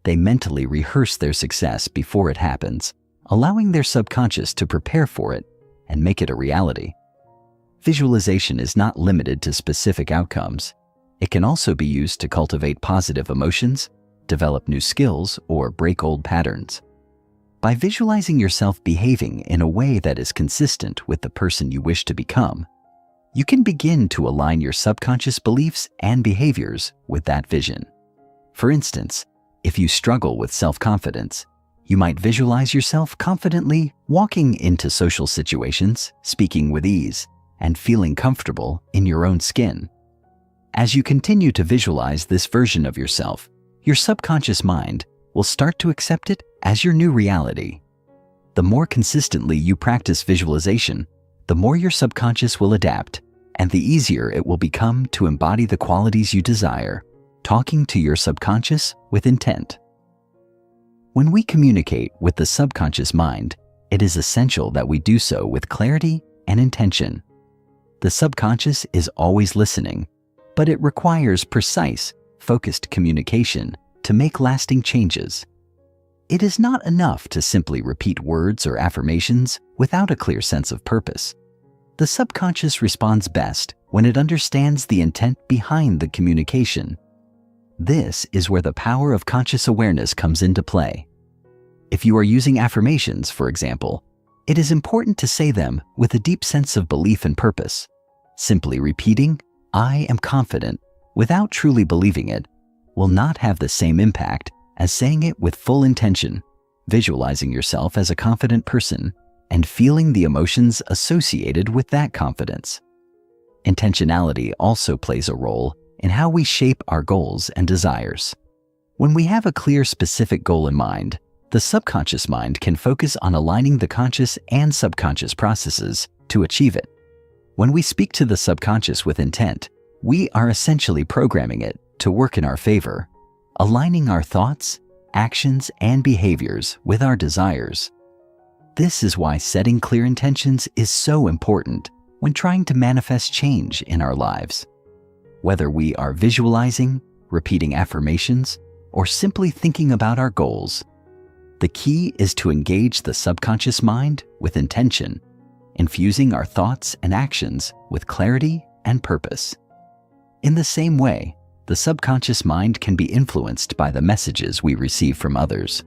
They mentally rehearse their success before it happens, allowing their subconscious to prepare for it and make it a reality. Visualization is not limited to specific outcomes. It can also be used to cultivate positive emotions, develop new skills, or break old patterns. By visualizing yourself behaving in a way that is consistent with the person you wish to become, you can begin to align your subconscious beliefs and behaviors with that vision. For instance, if you struggle with self-confidence, you might visualize yourself confidently walking into social situations, speaking with ease, and feeling comfortable in your own skin. As you continue to visualize this version of yourself, your subconscious mind will start to accept it as your new reality. The more consistently you practice visualization, the more your subconscious will adapt, and the easier it will become to embody the qualities you desire, talking to your subconscious with intent. When we communicate with the subconscious mind, it is essential that we do so with clarity and intention. The subconscious is always listening, but it requires precise, focused communication to make lasting changes. It is not enough to simply repeat words or affirmations without a clear sense of purpose. The subconscious responds best when it understands the intent behind the communication. This is where the power of conscious awareness comes into play. If you are using affirmations, for example, it is important to say them with a deep sense of belief and purpose. Simply repeating, "I am confident," without truly believing it, will not have the same impact as saying it with full intention, visualizing yourself as a confident person, and feeling the emotions associated with that confidence. Intentionality also plays a role in how we shape our goals and desires. When we have a clear, specific goal in mind, the subconscious mind can focus on aligning the conscious and subconscious processes to achieve it. When we speak to the subconscious with intent, we are essentially programming it to work in our favor, aligning our thoughts, actions, and behaviors with our desires. This is why setting clear intentions is so important when trying to manifest change in our lives. Whether we are visualizing, repeating affirmations, or simply thinking about our goals, the key is to engage the subconscious mind with intention, infusing our thoughts and actions with clarity and purpose. In the same way, the subconscious mind can be influenced by the messages we receive from others.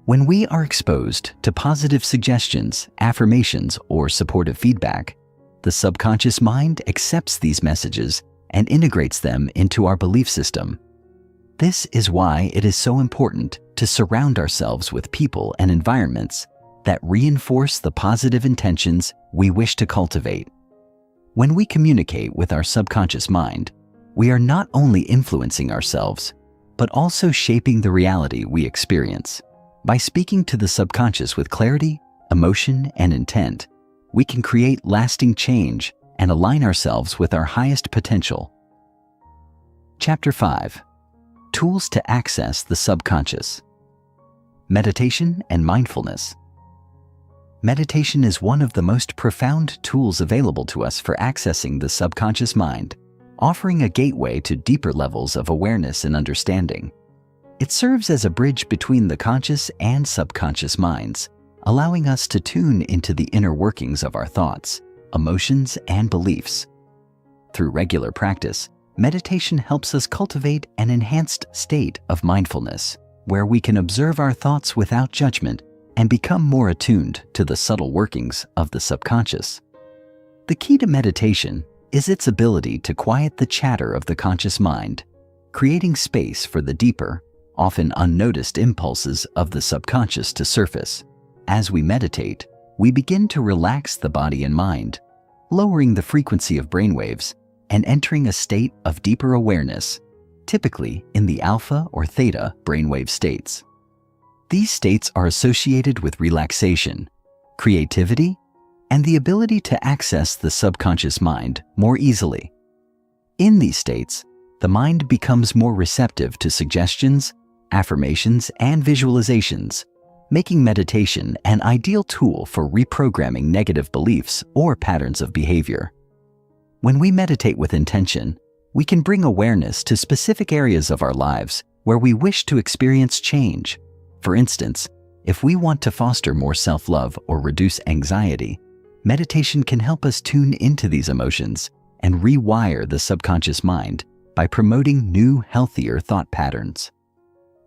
When we are exposed to positive suggestions, affirmations, or supportive feedback, the subconscious mind accepts these messages and integrates them into our belief system. This is why it is so important to surround ourselves with people and environments that reinforce the positive intentions we wish to cultivate. When we communicate with our subconscious mind, we are not only influencing ourselves, but also shaping the reality we experience. By speaking to the subconscious with clarity, emotion, and intent, we can create lasting change and align ourselves with our highest potential. Chapter 5. Tools to access the subconscious. Meditation and mindfulness. Meditation is one of the most profound tools available to us for accessing the subconscious mind, offering a gateway to deeper levels of awareness and understanding. It serves as a bridge between the conscious and subconscious minds, allowing us to tune into the inner workings of our thoughts, emotions, and beliefs. Through regular practice, meditation helps us cultivate an enhanced state of mindfulness, where we can observe our thoughts without judgment and become more attuned to the subtle workings of the subconscious. The key to meditation is its ability to quiet the chatter of the conscious mind, creating space for the deeper, often unnoticed impulses of the subconscious to surface. As we meditate, we begin to relax the body and mind, lowering the frequency of brainwaves and entering a state of deeper awareness, typically in the alpha or theta brainwave states. These states are associated with relaxation, creativity, and the ability to access the subconscious mind more easily. In these states, the mind becomes more receptive to suggestions, affirmations, and visualizations, making meditation an ideal tool for reprogramming negative beliefs or patterns of behavior. When we meditate with intention, we can bring awareness to specific areas of our lives where we wish to experience change. For instance, if we want to foster more self-love or reduce anxiety, meditation can help us tune into these emotions and rewire the subconscious mind by promoting new, healthier thought patterns.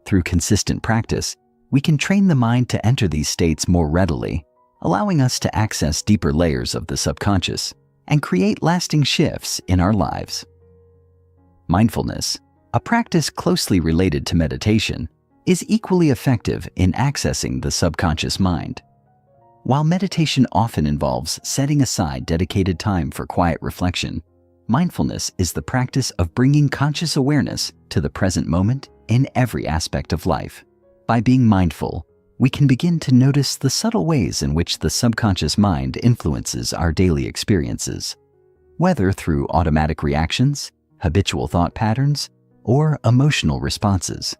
Through consistent practice, we can train the mind to enter these states more readily, allowing us to access deeper layers of the subconscious and create lasting shifts in our lives. Mindfulness, a practice closely related to meditation, is equally effective in accessing the subconscious mind. While meditation often involves setting aside dedicated time for quiet reflection, mindfulness is the practice of bringing conscious awareness to the present moment in every aspect of life. By being mindful, we can begin to notice the subtle ways in which the subconscious mind influences our daily experiences, whether through automatic reactions, habitual thought patterns, or emotional responses.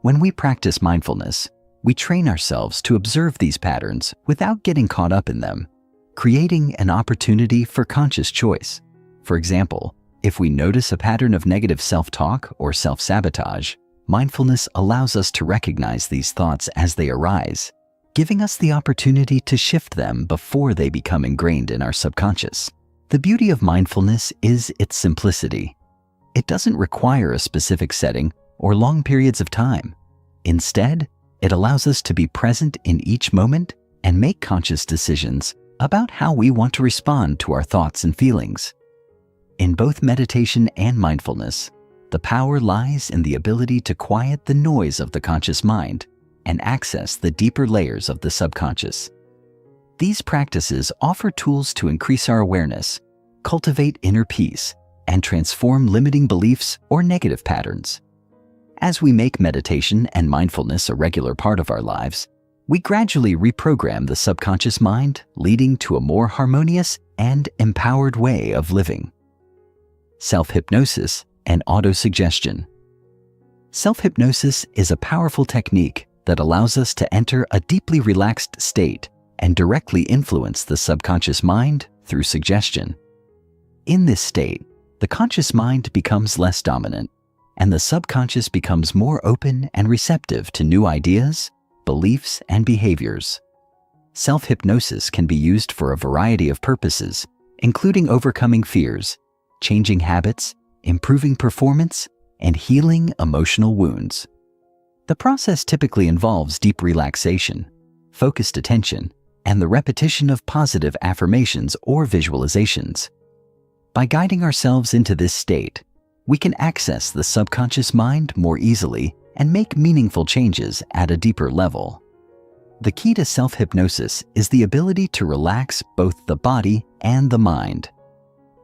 When we practice mindfulness, we train ourselves to observe these patterns without getting caught up in them, creating an opportunity for conscious choice. For example, if we notice a pattern of negative self-talk or self-sabotage, mindfulness allows us to recognize these thoughts as they arise, giving us the opportunity to shift them before they become ingrained in our subconscious. The beauty of mindfulness is its simplicity. It doesn't require a specific setting or long periods of time. Instead, it allows us to be present in each moment and make conscious decisions about how we want to respond to our thoughts and feelings. In both meditation and mindfulness, the power lies in the ability to quiet the noise of the conscious mind and access the deeper layers of the subconscious. These practices offer tools to increase our awareness, cultivate inner peace, and transform limiting beliefs or negative patterns. As we make meditation and mindfulness a regular part of our lives, we gradually reprogram the subconscious mind, leading to a more harmonious and empowered way of living. Self-hypnosis and autosuggestion. Self-hypnosis is a powerful technique that allows us to enter a deeply relaxed state and directly influence the subconscious mind through suggestion. In this state, the conscious mind becomes less dominant, and the subconscious becomes more open and receptive to new ideas, beliefs, and behaviors. Self-hypnosis can be used for a variety of purposes, including overcoming fears, changing habits, improving performance, and healing emotional wounds. The process typically involves deep relaxation, focused attention, and the repetition of positive affirmations or visualizations. By guiding ourselves into this state, we can access the subconscious mind more easily and make meaningful changes at a deeper level. The key to self-hypnosis is the ability to relax both the body and the mind.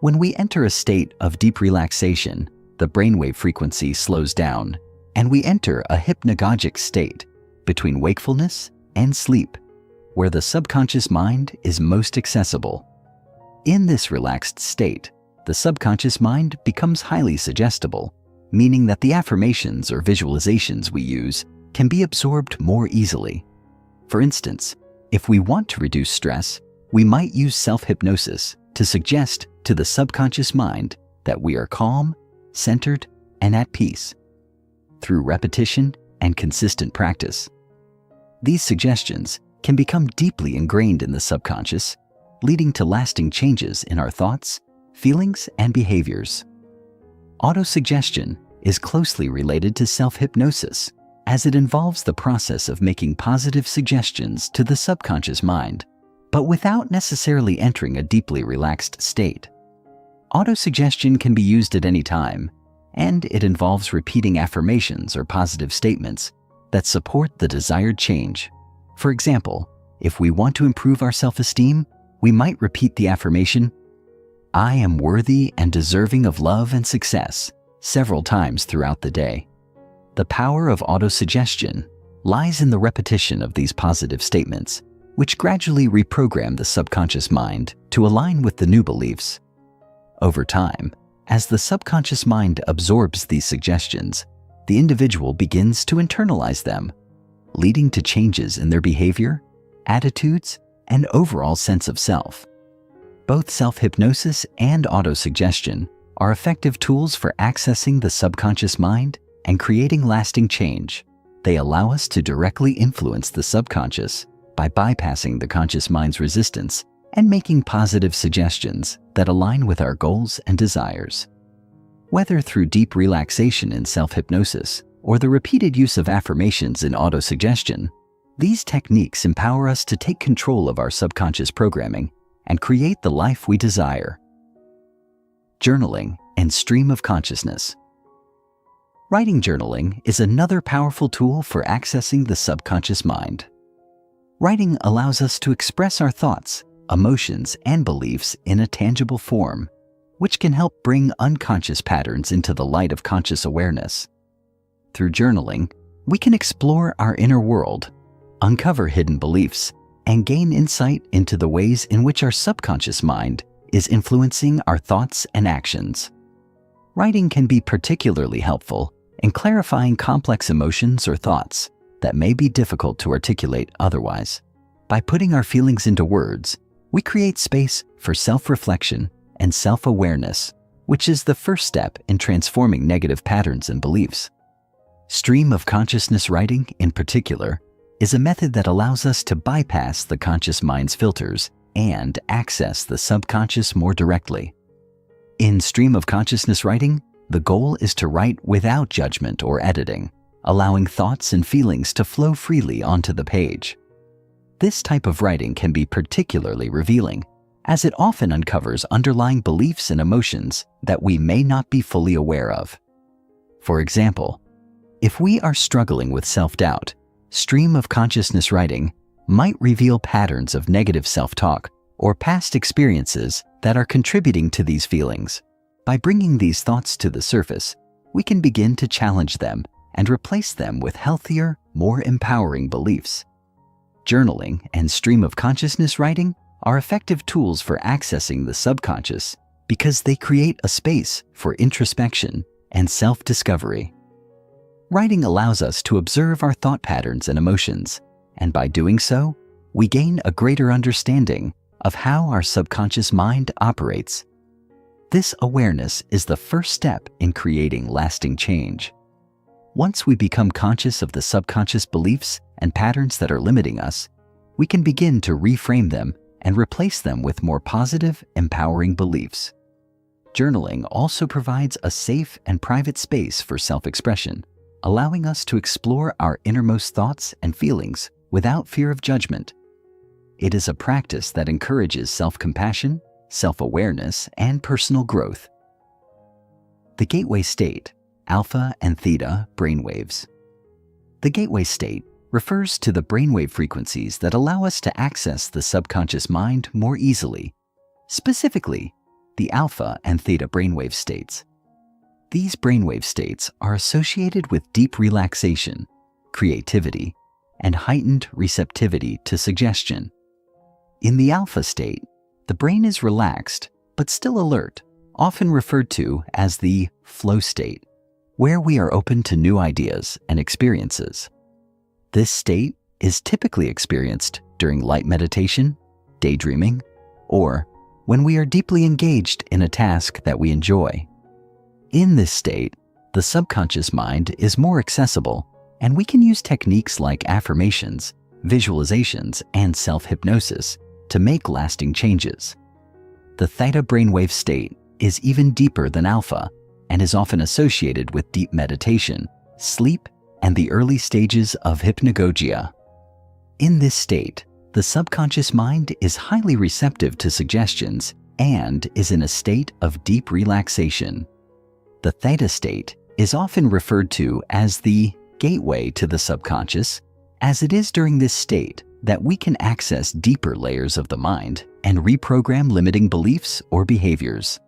When we enter a state of deep relaxation, the brainwave frequency slows down, and we enter a hypnagogic state between wakefulness and sleep, where the subconscious mind is most accessible. In this relaxed state, the subconscious mind becomes highly suggestible, meaning that the affirmations or visualizations we use can be absorbed more easily. For instance, if we want to reduce stress, we might use self-hypnosis to suggest to the subconscious mind that we are calm, centered, and at peace. Through repetition and consistent practice, these suggestions can become deeply ingrained in the subconscious, leading to lasting changes in our thoughts, feelings, and behaviors. Autosuggestion is closely related to self-hypnosis, as it involves the process of making positive suggestions to the subconscious mind, but without necessarily entering a deeply relaxed state. Autosuggestion can be used at any time, and it involves repeating affirmations or positive statements that support the desired change. For example, if we want to improve our self-esteem, we might repeat the affirmation, "I am worthy and deserving of love and success," several times throughout the day. The power of autosuggestion lies in the repetition of these positive statements, which gradually reprogram the subconscious mind to align with the new beliefs. Over time, as the subconscious mind absorbs these suggestions, the individual begins to internalize them, leading to changes in their behavior, attitudes, and overall sense of self. Both self-hypnosis and autosuggestion are effective tools for accessing the subconscious mind and creating lasting change. They allow us to directly influence the subconscious by bypassing the conscious mind's resistance and making positive suggestions that align with our goals and desires. Whether through deep relaxation in self-hypnosis or the repeated use of affirmations in autosuggestion, these techniques empower us to take control of our subconscious programming and create the life we desire. Journaling and stream of consciousness. Writing journaling is another powerful tool for accessing the subconscious mind. Writing allows us to express our thoughts, emotions, and beliefs in a tangible form, which can help bring unconscious patterns into the light of conscious awareness. Through journaling, we can explore our inner world, uncover hidden beliefs, and gain insight into the ways in which our subconscious mind is influencing our thoughts and actions. Writing can be particularly helpful in clarifying complex emotions or thoughts that may be difficult to articulate otherwise. By putting our feelings into words, we create space for self-reflection and self-awareness, which is the first step in transforming negative patterns and beliefs. Stream of consciousness writing, in particular, is a method that allows us to bypass the conscious mind's filters and access the subconscious more directly. In stream of consciousness writing, the goal is to write without judgment or editing, allowing thoughts and feelings to flow freely onto the page. This type of writing can be particularly revealing, as it often uncovers underlying beliefs and emotions that we may not be fully aware of. For example, if we are struggling with self-doubt, stream of consciousness writing might reveal patterns of negative self-talk or past experiences that are contributing to these feelings. By bringing these thoughts to the surface, we can begin to challenge them and replace them with healthier, more empowering beliefs. Journaling and stream of consciousness writing are effective tools for accessing the subconscious because they create a space for introspection and self-discovery. Writing allows us to observe our thought patterns and emotions, and by doing so, we gain a greater understanding of how our subconscious mind operates. This awareness is the first step in creating lasting change. Once we become conscious of the subconscious beliefs and patterns that are limiting us, we can begin to reframe them and replace them with more positive, empowering beliefs. Journaling also provides a safe and private space for self-expression, allowing us to explore our innermost thoughts and feelings without fear of judgment. It is a practice that encourages self-compassion, self-awareness, and personal growth. The gateway state, alpha and theta brainwaves. The gateway state refers to the brainwave frequencies that allow us to access the subconscious mind more easily, specifically the alpha and theta brainwave states. These brainwave states are associated with deep relaxation, creativity, and heightened receptivity to suggestion. In the alpha state, the brain is relaxed but still alert, often referred to as the flow state, where we are open to new ideas and experiences. This state is typically experienced during light meditation, daydreaming, or when we are deeply engaged in a task that we enjoy. In this state, the subconscious mind is more accessible, and we can use techniques like affirmations, visualizations, and self-hypnosis to make lasting changes. The theta brainwave state is even deeper than alpha and is often associated with deep meditation, sleep, and the early stages of hypnagogia. In this state, the subconscious mind is highly receptive to suggestions and is in a state of deep relaxation. The theta state is often referred to as the gateway to the subconscious, as it is during this state that we can access deeper layers of the mind and reprogram limiting beliefs or behaviors.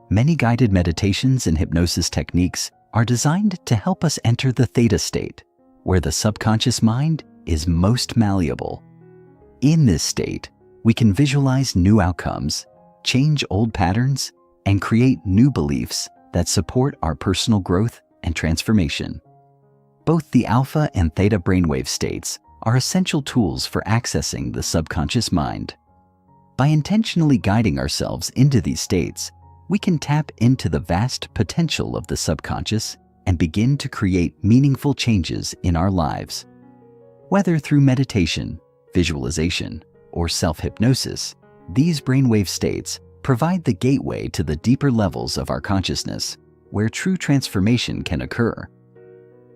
Many guided meditations and hypnosis techniques are designed to help us enter the theta state, where the subconscious mind is most malleable. In this state, we can visualize new outcomes, change old patterns, and create new beliefs that support our personal growth and transformation. Both the alpha and theta brainwave states are essential tools for accessing the subconscious mind. By intentionally guiding ourselves into these states, we can tap into the vast potential of the subconscious and begin to create meaningful changes in our lives. Whether through meditation, visualization, or self-hypnosis, these brainwave states provide the gateway to the deeper levels of our consciousness, where true transformation can occur.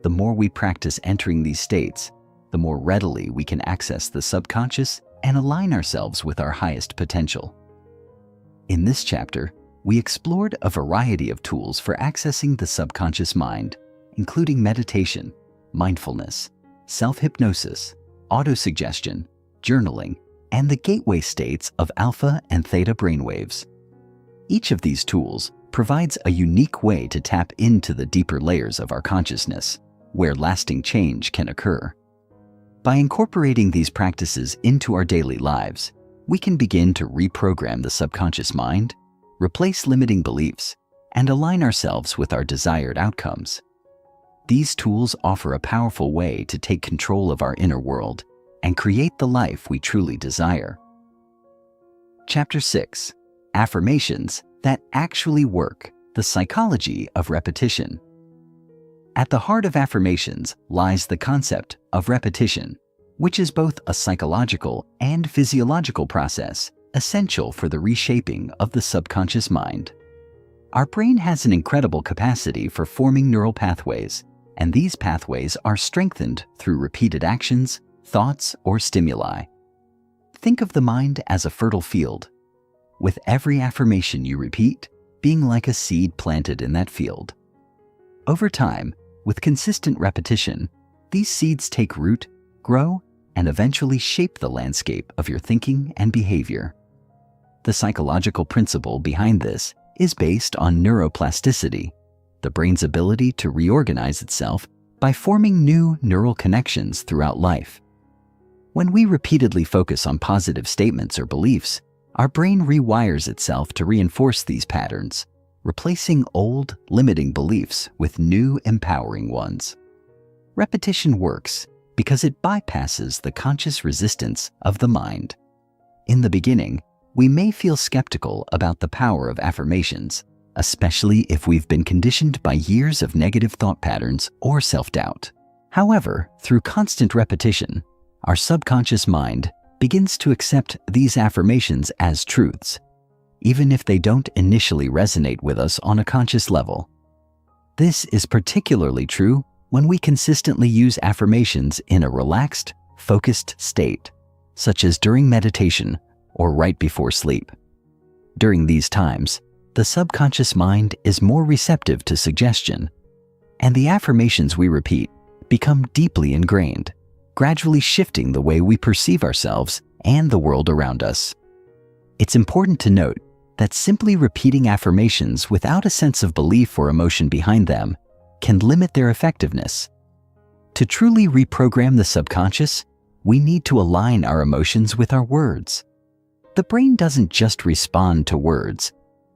The more we practice entering these states, the more readily we can access the subconscious and align ourselves with our highest potential. In this chapter, we explored a variety of tools for accessing the subconscious mind, including meditation, mindfulness, self-hypnosis, autosuggestion, journaling, and the gateway states of alpha and theta brainwaves. Each of these tools provides a unique way to tap into the deeper layers of our consciousness, where lasting change can occur. By incorporating these practices into our daily lives, we can begin to reprogram the subconscious mind, replace limiting beliefs, and align ourselves with our desired outcomes. These tools offer a powerful way to take control of our inner world and create the life we truly desire. Chapter 6: Affirmations that actually work, the psychology of repetition. At the heart of affirmations lies the concept of repetition, which is both a psychological and physiological process essential for the reshaping of the subconscious mind. Our brain has an incredible capacity for forming neural pathways, and these pathways are strengthened through repeated actions, thoughts, or stimuli. Think of the mind as a fertile field, with every affirmation you repeat being like a seed planted in that field. Over time, with consistent repetition, these seeds take root, grow, and eventually shape the landscape of your thinking and behavior. The psychological principle behind this is based on neuroplasticity, the brain's ability to reorganize itself by forming new neural connections throughout life. When we repeatedly focus on positive statements or beliefs, our brain rewires itself to reinforce these patterns, replacing old, limiting beliefs with new, empowering ones. Repetition works because it bypasses the conscious resistance of the mind. In the beginning, we may feel skeptical about the power of affirmations, especially if we've been conditioned by years of negative thought patterns or self-doubt. However, through constant repetition, our subconscious mind begins to accept these affirmations as truths, even if they don't initially resonate with us on a conscious level. This is particularly true when we consistently use affirmations in a relaxed, focused state, such as during meditation or right before sleep. During these times, the subconscious mind is more receptive to suggestion, and the affirmations we repeat become deeply ingrained, gradually shifting the way we perceive ourselves and the world around us. It's important to note that simply repeating affirmations without a sense of belief or emotion behind them can limit their effectiveness. To truly reprogram the subconscious, we need to align our emotions with our words. The brain doesn't just respond to words,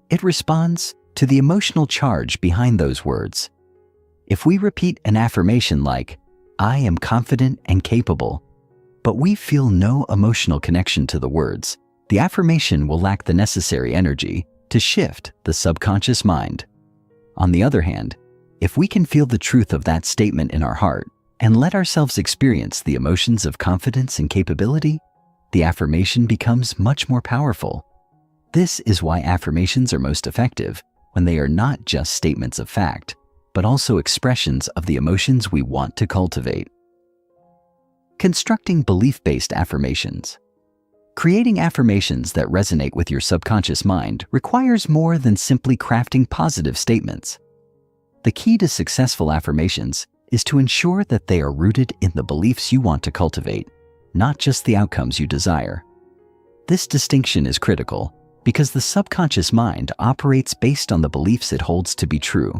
it responds to the emotional charge behind those words. If we repeat an affirmation like, "I am confident and capable," but we feel no emotional connection to the words, the affirmation will lack the necessary energy to shift the subconscious mind. On the other hand, if we can feel the truth of that statement in our heart and let ourselves experience the emotions of confidence and capability, the affirmation becomes much more powerful. This is why affirmations are most effective when they are not just statements of fact, but also expressions of the emotions we want to cultivate. Constructing belief-based affirmations. Creating affirmations that resonate with your subconscious mind requires more than simply crafting positive statements. The key to successful affirmations is to ensure that they are rooted in the beliefs you want to cultivate, not just the outcomes you desire. This distinction is critical because the subconscious mind operates based on the beliefs it holds to be true,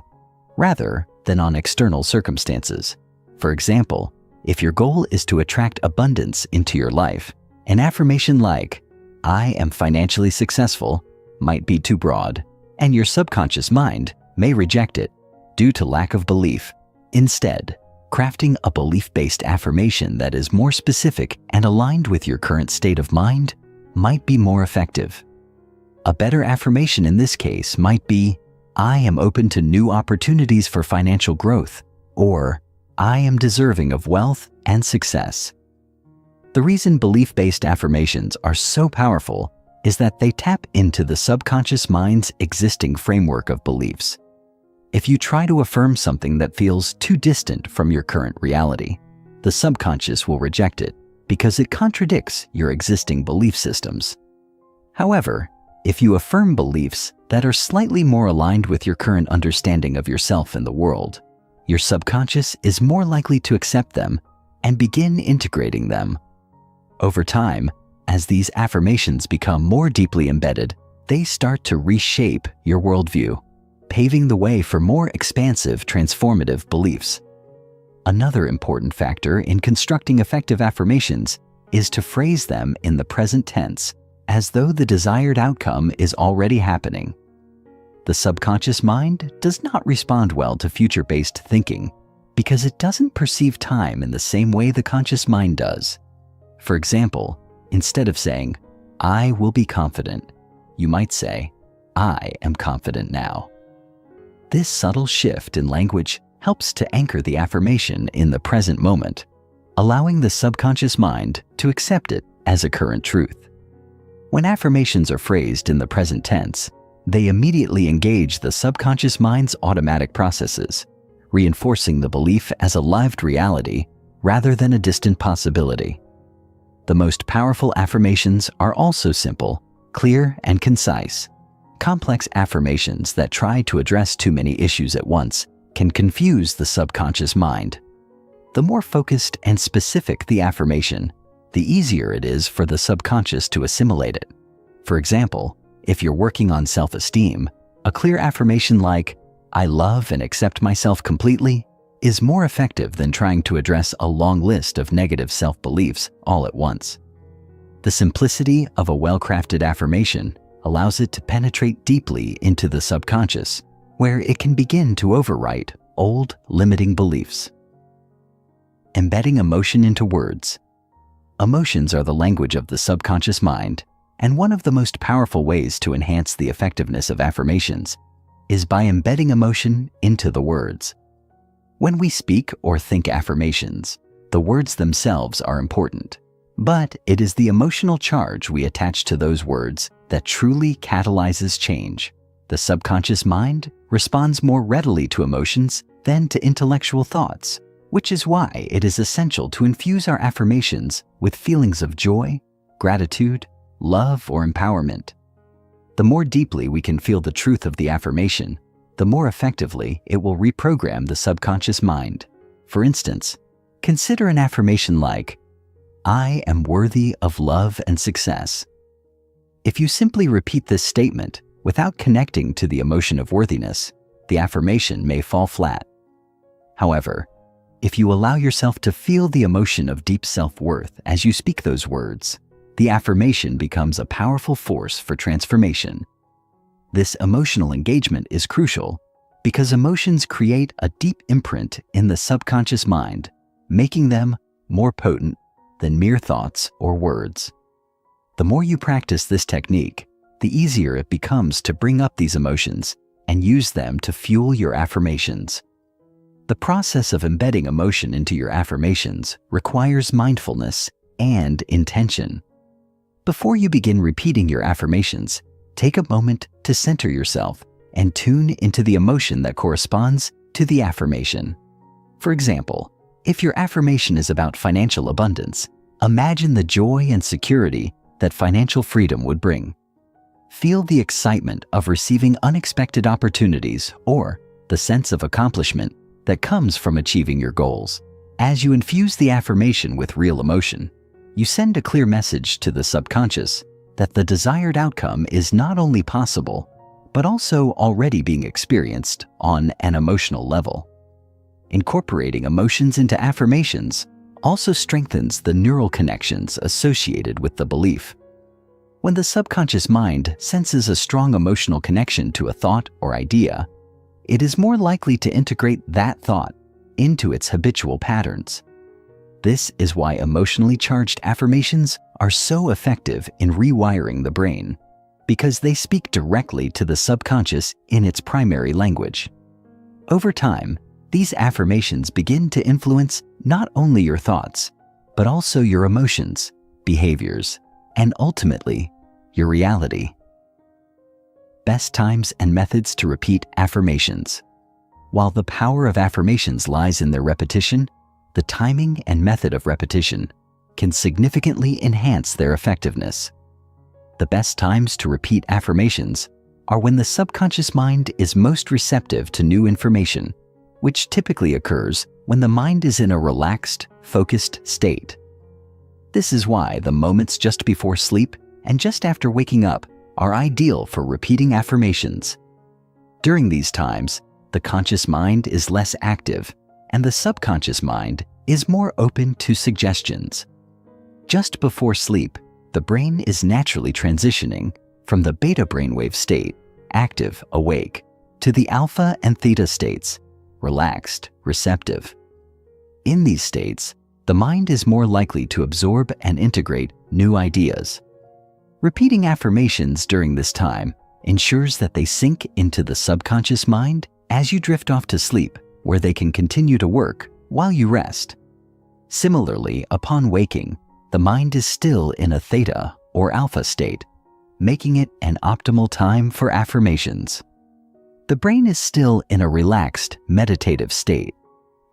rather than on external circumstances. For example, if your goal is to attract abundance into your life, an affirmation like, "I am financially successful," might be too broad, and your subconscious mind may reject it due to lack of belief. Instead, crafting a belief-based affirmation that is more specific and aligned with your current state of mind might be more effective. A better affirmation in this case might be, "I am open to new opportunities for financial growth," or "I am deserving of wealth and success." The reason belief-based affirmations are so powerful is that they tap into the subconscious mind's existing framework of beliefs. If you try to affirm something that feels too distant from your current reality, the subconscious will reject it because it contradicts your existing belief systems. However, if you affirm beliefs that are slightly more aligned with your current understanding of yourself and the world, your subconscious is more likely to accept them and begin integrating them. Over time, as these affirmations become more deeply embedded, they start to reshape your worldview, paving the way for more expansive, transformative beliefs. Another important factor in constructing effective affirmations is to phrase them in the present tense, as though the desired outcome is already happening. The subconscious mind does not respond well to future-based thinking because it doesn't perceive time in the same way the conscious mind does. For example, instead of saying, "I will be confident," you might say, "I am confident now." This subtle shift in language helps to anchor the affirmation in the present moment, allowing the subconscious mind to accept it as a current truth. When affirmations are phrased in the present tense, they immediately engage the subconscious mind's automatic processes, reinforcing the belief as a lived reality rather than a distant possibility. The most powerful affirmations are also simple, clear, and concise. Complex affirmations that try to address too many issues at once can confuse the subconscious mind. The more focused and specific the affirmation, the easier it is for the subconscious to assimilate it. For example, if you're working on self-esteem, a clear affirmation like, "I love and accept myself completely," is more effective than trying to address a long list of negative self-beliefs all at once. The simplicity of a well-crafted affirmation allows it to penetrate deeply into the subconscious, where it can begin to overwrite old, limiting beliefs. Embedding emotion into words. Emotions are the language of the subconscious mind, and one of the most powerful ways to enhance the effectiveness of affirmations is by embedding emotion into the words. When we speak or think affirmations, the words themselves are important, but it is the emotional charge we attach to those words that truly catalyzes change. The subconscious mind responds more readily to emotions than to intellectual thoughts, which is why it is essential to infuse our affirmations with feelings of joy, gratitude, love, or empowerment. The more deeply we can feel the truth of the affirmation, the more effectively it will reprogram the subconscious mind. For instance, consider an affirmation like, "I am worthy of love and success." If you simply repeat this statement without connecting to the emotion of worthiness, the affirmation may fall flat. However, if you allow yourself to feel the emotion of deep self-worth as you speak those words, the affirmation becomes a powerful force for transformation. This emotional engagement is crucial because emotions create a deep imprint in the subconscious mind, making them more potent than mere thoughts or words. The more you practice this technique, the easier it becomes to bring up these emotions and use them to fuel your affirmations. The process of embedding emotion into your affirmations requires mindfulness and intention. Before you begin repeating your affirmations, take a moment to center yourself and tune into the emotion that corresponds to the affirmation. For example, if your affirmation is about financial abundance, imagine the joy and security that financial freedom would bring. Feel the excitement of receiving unexpected opportunities or the sense of accomplishment that comes from achieving your goals. As you infuse the affirmation with real emotion, you send a clear message to the subconscious that the desired outcome is not only possible, but also already being experienced on an emotional level. Incorporating emotions into affirmations also strengthens the neural connections associated with the belief. When the subconscious mind senses a strong emotional connection to a thought or idea, it is more likely to integrate that thought into its habitual patterns. This is why emotionally charged affirmations are so effective in rewiring the brain, because they speak directly to the subconscious in its primary language. Over time, these affirmations begin to influence not only your thoughts, but also your emotions, behaviors, and ultimately, your reality. Best times and methods to repeat affirmations. While the power of affirmations lies in their repetition, the timing and method of repetition can significantly enhance their effectiveness. The best times to repeat affirmations are when the subconscious mind is most receptive to new information, which typically occurs when the mind is in a relaxed, focused state. This is why the moments just before sleep and just after waking up are ideal for repeating affirmations. During these times, the conscious mind is less active and the subconscious mind is more open to suggestions. Just before sleep, the brain is naturally transitioning from the beta brainwave state, active, awake, to the alpha and theta states, relaxed, receptive. In these states, the mind is more likely to absorb and integrate new ideas. Repeating affirmations during this time ensures that they sink into the subconscious mind as you drift off to sleep, where they can continue to work while you rest. Similarly, upon waking, the mind is still in a theta or alpha state, making it an optimal time for affirmations. The brain is still in a relaxed, meditative state,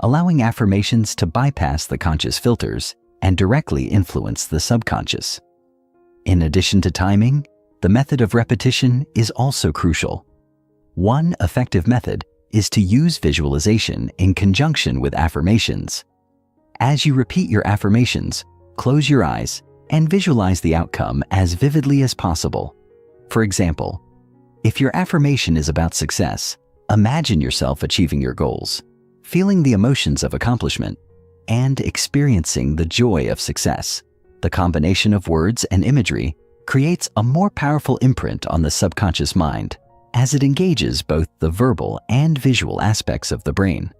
allowing affirmations to bypass the conscious filters and directly influence the subconscious. In addition to timing, the method of repetition is also crucial. One effective method is to use visualization in conjunction with affirmations. As you repeat your affirmations, close your eyes and visualize the outcome as vividly as possible. For example, if your affirmation is about success, imagine yourself achieving your goals, feeling the emotions of accomplishment, and experiencing the joy of success. The combination of words and imagery creates a more powerful imprint on the subconscious mind, as it engages both the verbal and visual aspects of the brain.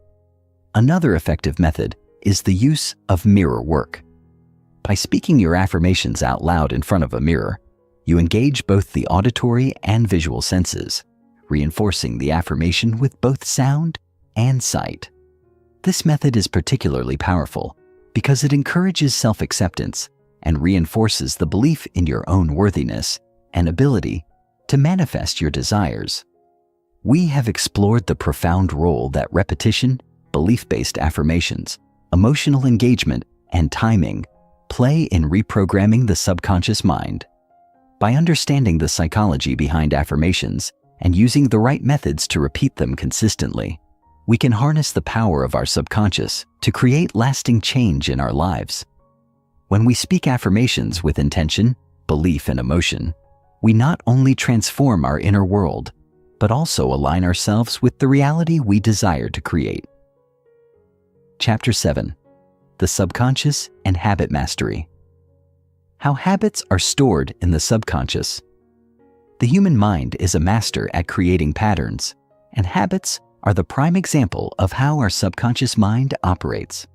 Another effective method is the use of mirror work. By speaking your affirmations out loud in front of a mirror, you engage both the auditory and visual senses, reinforcing the affirmation with both sound and sight. This method is particularly powerful because it encourages self-acceptance and reinforces the belief in your own worthiness and ability to manifest your desires. We have explored the profound role that repetition, belief-based affirmations, emotional engagement, and timing play in reprogramming the subconscious mind. By understanding the psychology behind affirmations and using the right methods to repeat them consistently, we can harness the power of our subconscious to create lasting change in our lives. When we speak affirmations with intention, belief, and emotion, we not only transform our inner world, but also align ourselves with the reality we desire to create. Chapter 7. The Subconscious and Habit Mastery. How habits are stored in the subconscious. The human mind is a master at creating patterns, and habits are the prime example of how our subconscious mind operates.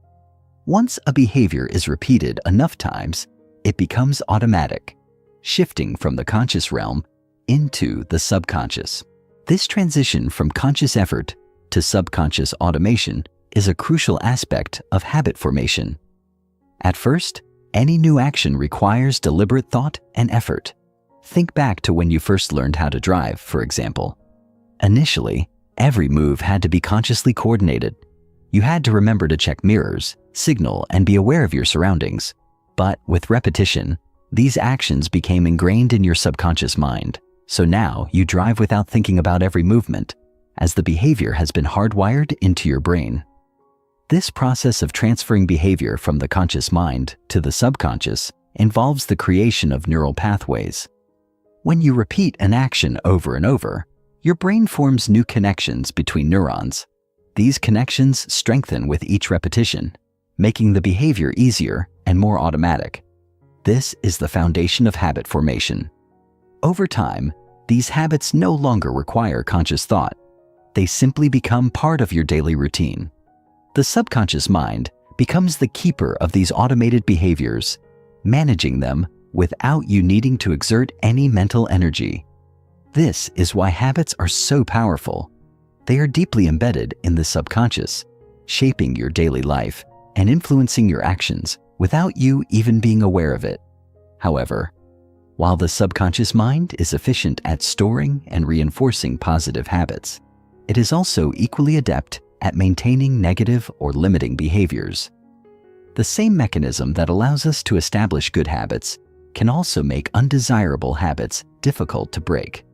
Once a behavior is repeated enough times, it becomes automatic, shifting from the conscious realm into the subconscious. This transition from conscious effort to subconscious automation is a crucial aspect of habit formation. At first, any new action requires deliberate thought and effort. Think back to when you first learned how to drive, for example. Initially, every move had to be consciously coordinated. You had to remember to check mirrors, signal, and be aware of your surroundings. But with repetition, these actions became ingrained in your subconscious mind. So now you drive without thinking about every movement, as the behavior has been hardwired into your brain. This process of transferring behavior from the conscious mind to the subconscious involves the creation of neural pathways. When you repeat an action over and over, your brain forms new connections between neurons. These connections strengthen with each repetition, making the behavior easier and more automatic. This is the foundation of habit formation. Over time, these habits no longer require conscious thought. They simply become part of your daily routine. The subconscious mind becomes the keeper of these automated behaviors, managing them without you needing to exert any mental energy. This is why habits are so powerful. They are deeply embedded in the subconscious, shaping your daily life and influencing your actions without you even being aware of it. However, while the subconscious mind is efficient at storing and reinforcing positive habits, it is also equally adept at maintaining negative or limiting behaviors. The same mechanism that allows us to establish good habits can also make undesirable habits difficult to break.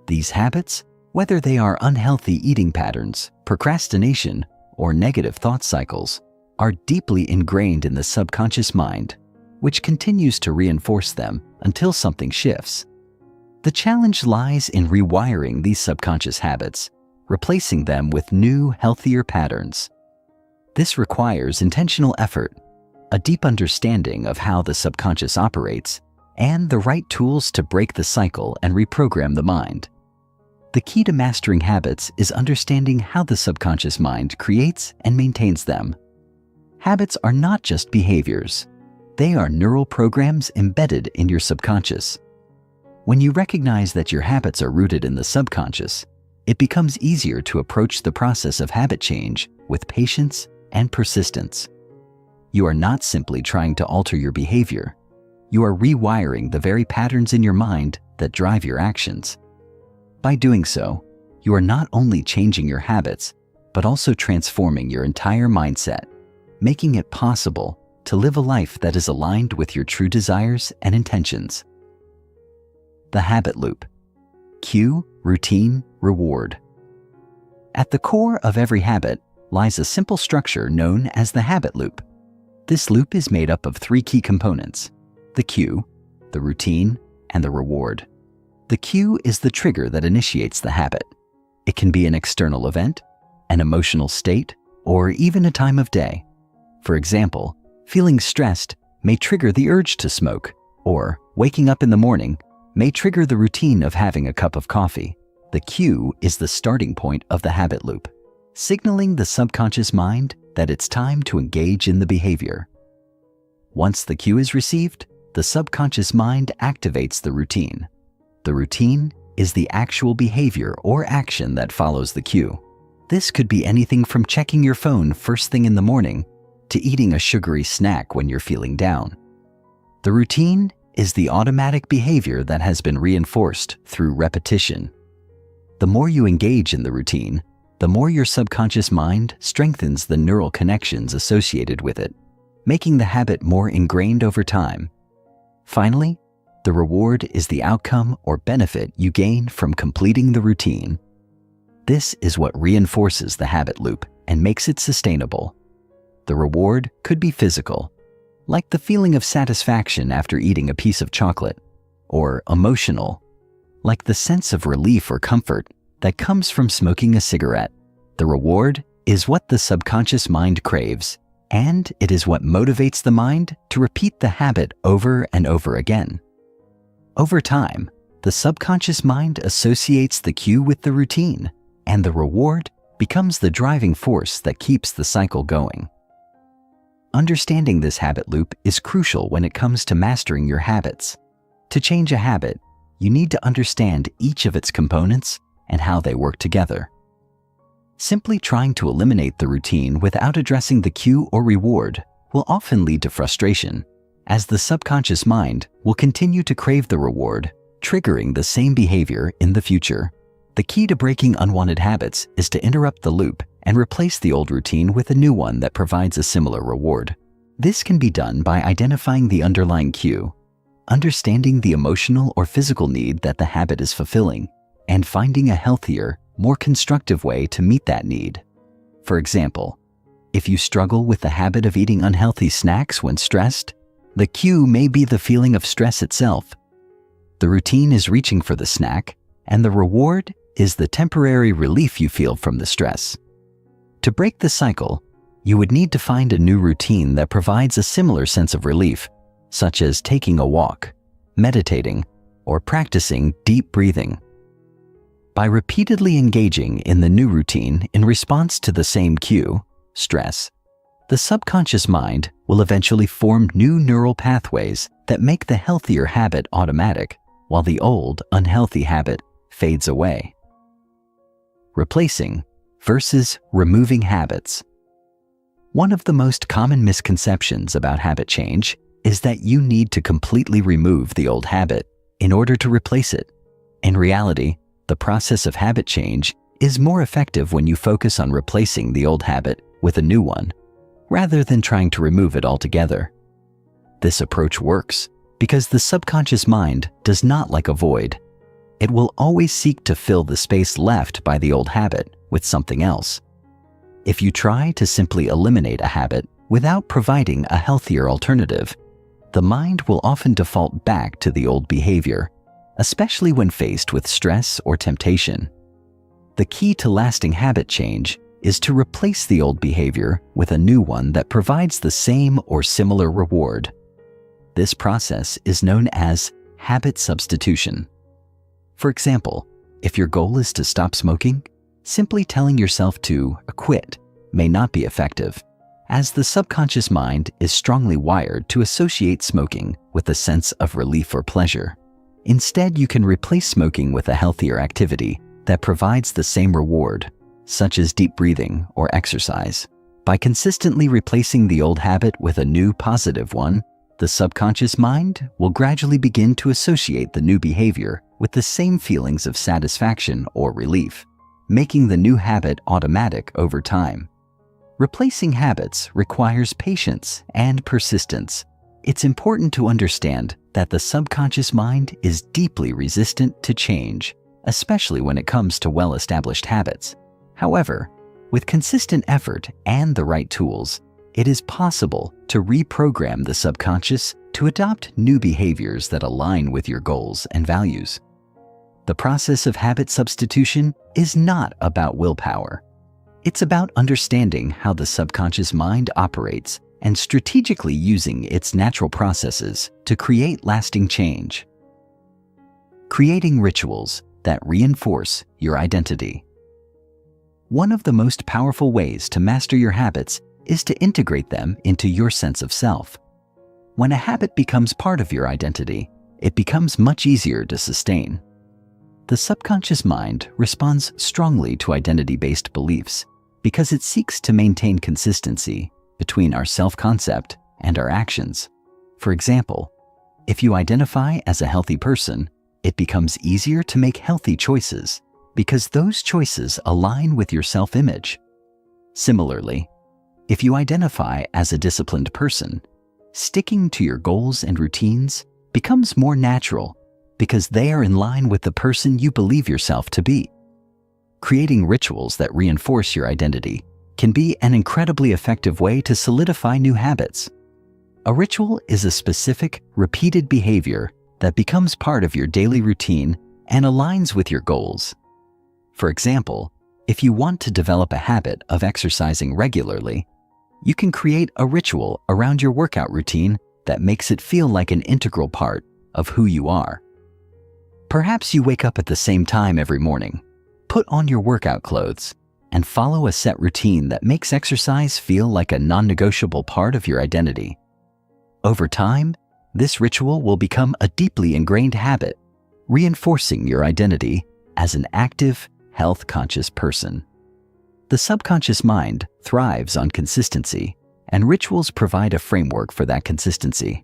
These habits, whether they are unhealthy eating patterns, procrastination, or negative thought cycles, are deeply ingrained in the subconscious mind, which continues to reinforce them until something shifts. The challenge lies in rewiring these subconscious habits, replacing them with new, healthier patterns. This requires intentional effort, a deep understanding of how the subconscious operates, and the right tools to break the cycle and reprogram the mind. The key to mastering habits is understanding how the subconscious mind creates and maintains them. Habits are not just behaviors. They are neural programs embedded in your subconscious. When you recognize that your habits are rooted in the subconscious, it becomes easier to approach the process of habit change with patience and persistence. You are not simply trying to alter your behavior. You are rewiring the very patterns in your mind that drive your actions. By doing so, you are not only changing your habits, but also transforming your entire mindset, making it possible to live a life that is aligned with your true desires and intentions. The habit loop. Cue, routine, reward. At the core of every habit lies a simple structure known as the habit loop. This loop is made up of three key components: the cue, the routine, and the reward. The cue is the trigger that initiates the habit. It can be an external event, an emotional state, or even a time of day. For example, feeling stressed may trigger the urge to smoke, or waking up in the morning, may trigger the routine of having a cup of coffee. The cue is the starting point of the habit loop, signaling the subconscious mind that it's time to engage in the behavior. Once the cue is received, the subconscious mind activates the routine. The routine is the actual behavior or action that follows the cue. This could be anything from checking your phone first thing in the morning to eating a sugary snack when you're feeling down. The routine is the automatic behavior that has been reinforced through repetition. The more you engage in the routine, the more your subconscious mind strengthens the neural connections associated with it, making the habit more ingrained over time. Finally, the reward is the outcome or benefit you gain from completing the routine. This is what reinforces the habit loop and makes it sustainable. The reward could be physical, like the feeling of satisfaction after eating a piece of chocolate, or emotional, like the sense of relief or comfort that comes from smoking a cigarette. The reward is what the subconscious mind craves, and it is what motivates the mind to repeat the habit over and over again. Over time, the subconscious mind associates the cue with the routine, and the reward becomes the driving force that keeps the cycle going. Understanding this habit loop is crucial when it comes to mastering your habits. To change a habit, you need to understand each of its components and how they work together. Simply trying to eliminate the routine without addressing the cue or reward will often lead to frustration, as the subconscious mind will continue to crave the reward, triggering the same behavior in the future. The key to breaking unwanted habits is to interrupt the loop and replace the old routine with a new one that provides a similar reward. This can be done by identifying the underlying cue, understanding the emotional or physical need that the habit is fulfilling, and finding a healthier, more constructive way to meet that need. For example, if you struggle with the habit of eating unhealthy snacks when stressed, the cue may be the feeling of stress itself. The routine is reaching for the snack, and the reward is the temporary relief you feel from the stress. To break the cycle, you would need to find a new routine that provides a similar sense of relief, such as taking a walk, meditating, or practicing deep breathing. By repeatedly engaging in the new routine in response to the same cue, stress, the subconscious mind will eventually form new neural pathways that make the healthier habit automatic, while the old, unhealthy habit fades away. Replacing versus removing habits. One of the most common misconceptions about habit change is that you need to completely remove the old habit in order to replace it. In reality, the process of habit change is more effective when you focus on replacing the old habit with a new one, rather than trying to remove it altogether. This approach works because the subconscious mind does not like a void. It will always seek to fill the space left by the old habit with something else. If you try to simply eliminate a habit without providing a healthier alternative, the mind will often default back to the old behavior, especially when faced with stress or temptation. The key to lasting habit change is to replace the old behavior with a new one that provides the same or similar reward. This process is known as habit substitution. For example, if your goal is to stop smoking, simply telling yourself to quit may not be effective, as the subconscious mind is strongly wired to associate smoking with a sense of relief or pleasure. Instead, you can replace smoking with a healthier activity that provides the same reward, such as deep breathing or exercise. By consistently replacing the old habit with a new positive one, the subconscious mind will gradually begin to associate the new behavior with the same feelings of satisfaction or relief, making the new habit automatic over time. Replacing habits requires patience and persistence. It's important to understand that the subconscious mind is deeply resistant to change, especially when it comes to well-established habits. However, with consistent effort and the right tools, it is possible to reprogram the subconscious to adopt new behaviors that align with your goals and values. The process of habit substitution is not about willpower. It's about understanding how the subconscious mind operates and strategically using its natural processes to create lasting change. Creating rituals that reinforce your identity. One of the most powerful ways to master your habits is to integrate them into your sense of self. When a habit becomes part of your identity, it becomes much easier to sustain. The subconscious mind responds strongly to identity-based beliefs because it seeks to maintain consistency between our self-concept and our actions. For example, if you identify as a healthy person, it becomes easier to make healthy choices because those choices align with your self-image. Similarly, if you identify as a disciplined person, sticking to your goals and routines becomes more natural because they are in line with the person you believe yourself to be. Creating rituals that reinforce your identity can be an incredibly effective way to solidify new habits. A ritual is a specific, repeated behavior that becomes part of your daily routine and aligns with your goals. For example, if you want to develop a habit of exercising regularly, you can create a ritual around your workout routine that makes it feel like an integral part of who you are. Perhaps you wake up at the same time every morning, put on your workout clothes, and follow a set routine that makes exercise feel like a non-negotiable part of your identity. Over time, this ritual will become a deeply ingrained habit, reinforcing your identity as an active, health-conscious person. The subconscious mind thrives on consistency, and rituals provide a framework for that consistency.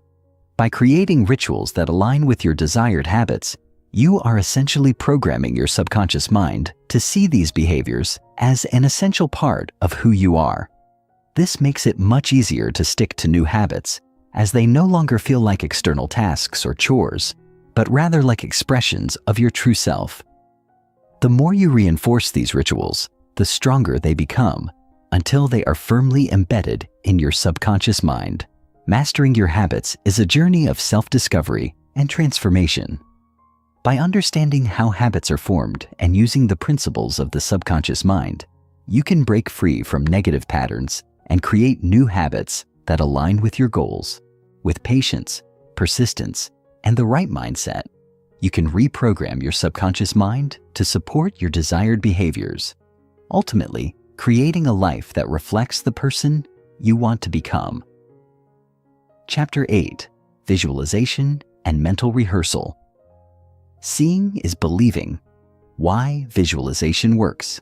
By creating rituals that align with your desired habits, you are essentially programming your subconscious mind to see these behaviors as an essential part of who you are. This makes it much easier to stick to new habits, as they no longer feel like external tasks or chores, but rather like expressions of your true self. The more you reinforce these rituals, the stronger they become, until they are firmly embedded in your subconscious mind. Mastering your habits is a journey of self-discovery and transformation. By understanding how habits are formed and using the principles of the subconscious mind, you can break free from negative patterns and create new habits that align with your goals. With patience, persistence, and the right mindset, you can reprogram your subconscious mind to support your desired behaviors, ultimately creating a life that reflects the person you want to become. Chapter 8: Visualization and Mental Rehearsal. Seeing is believing. Why visualization works.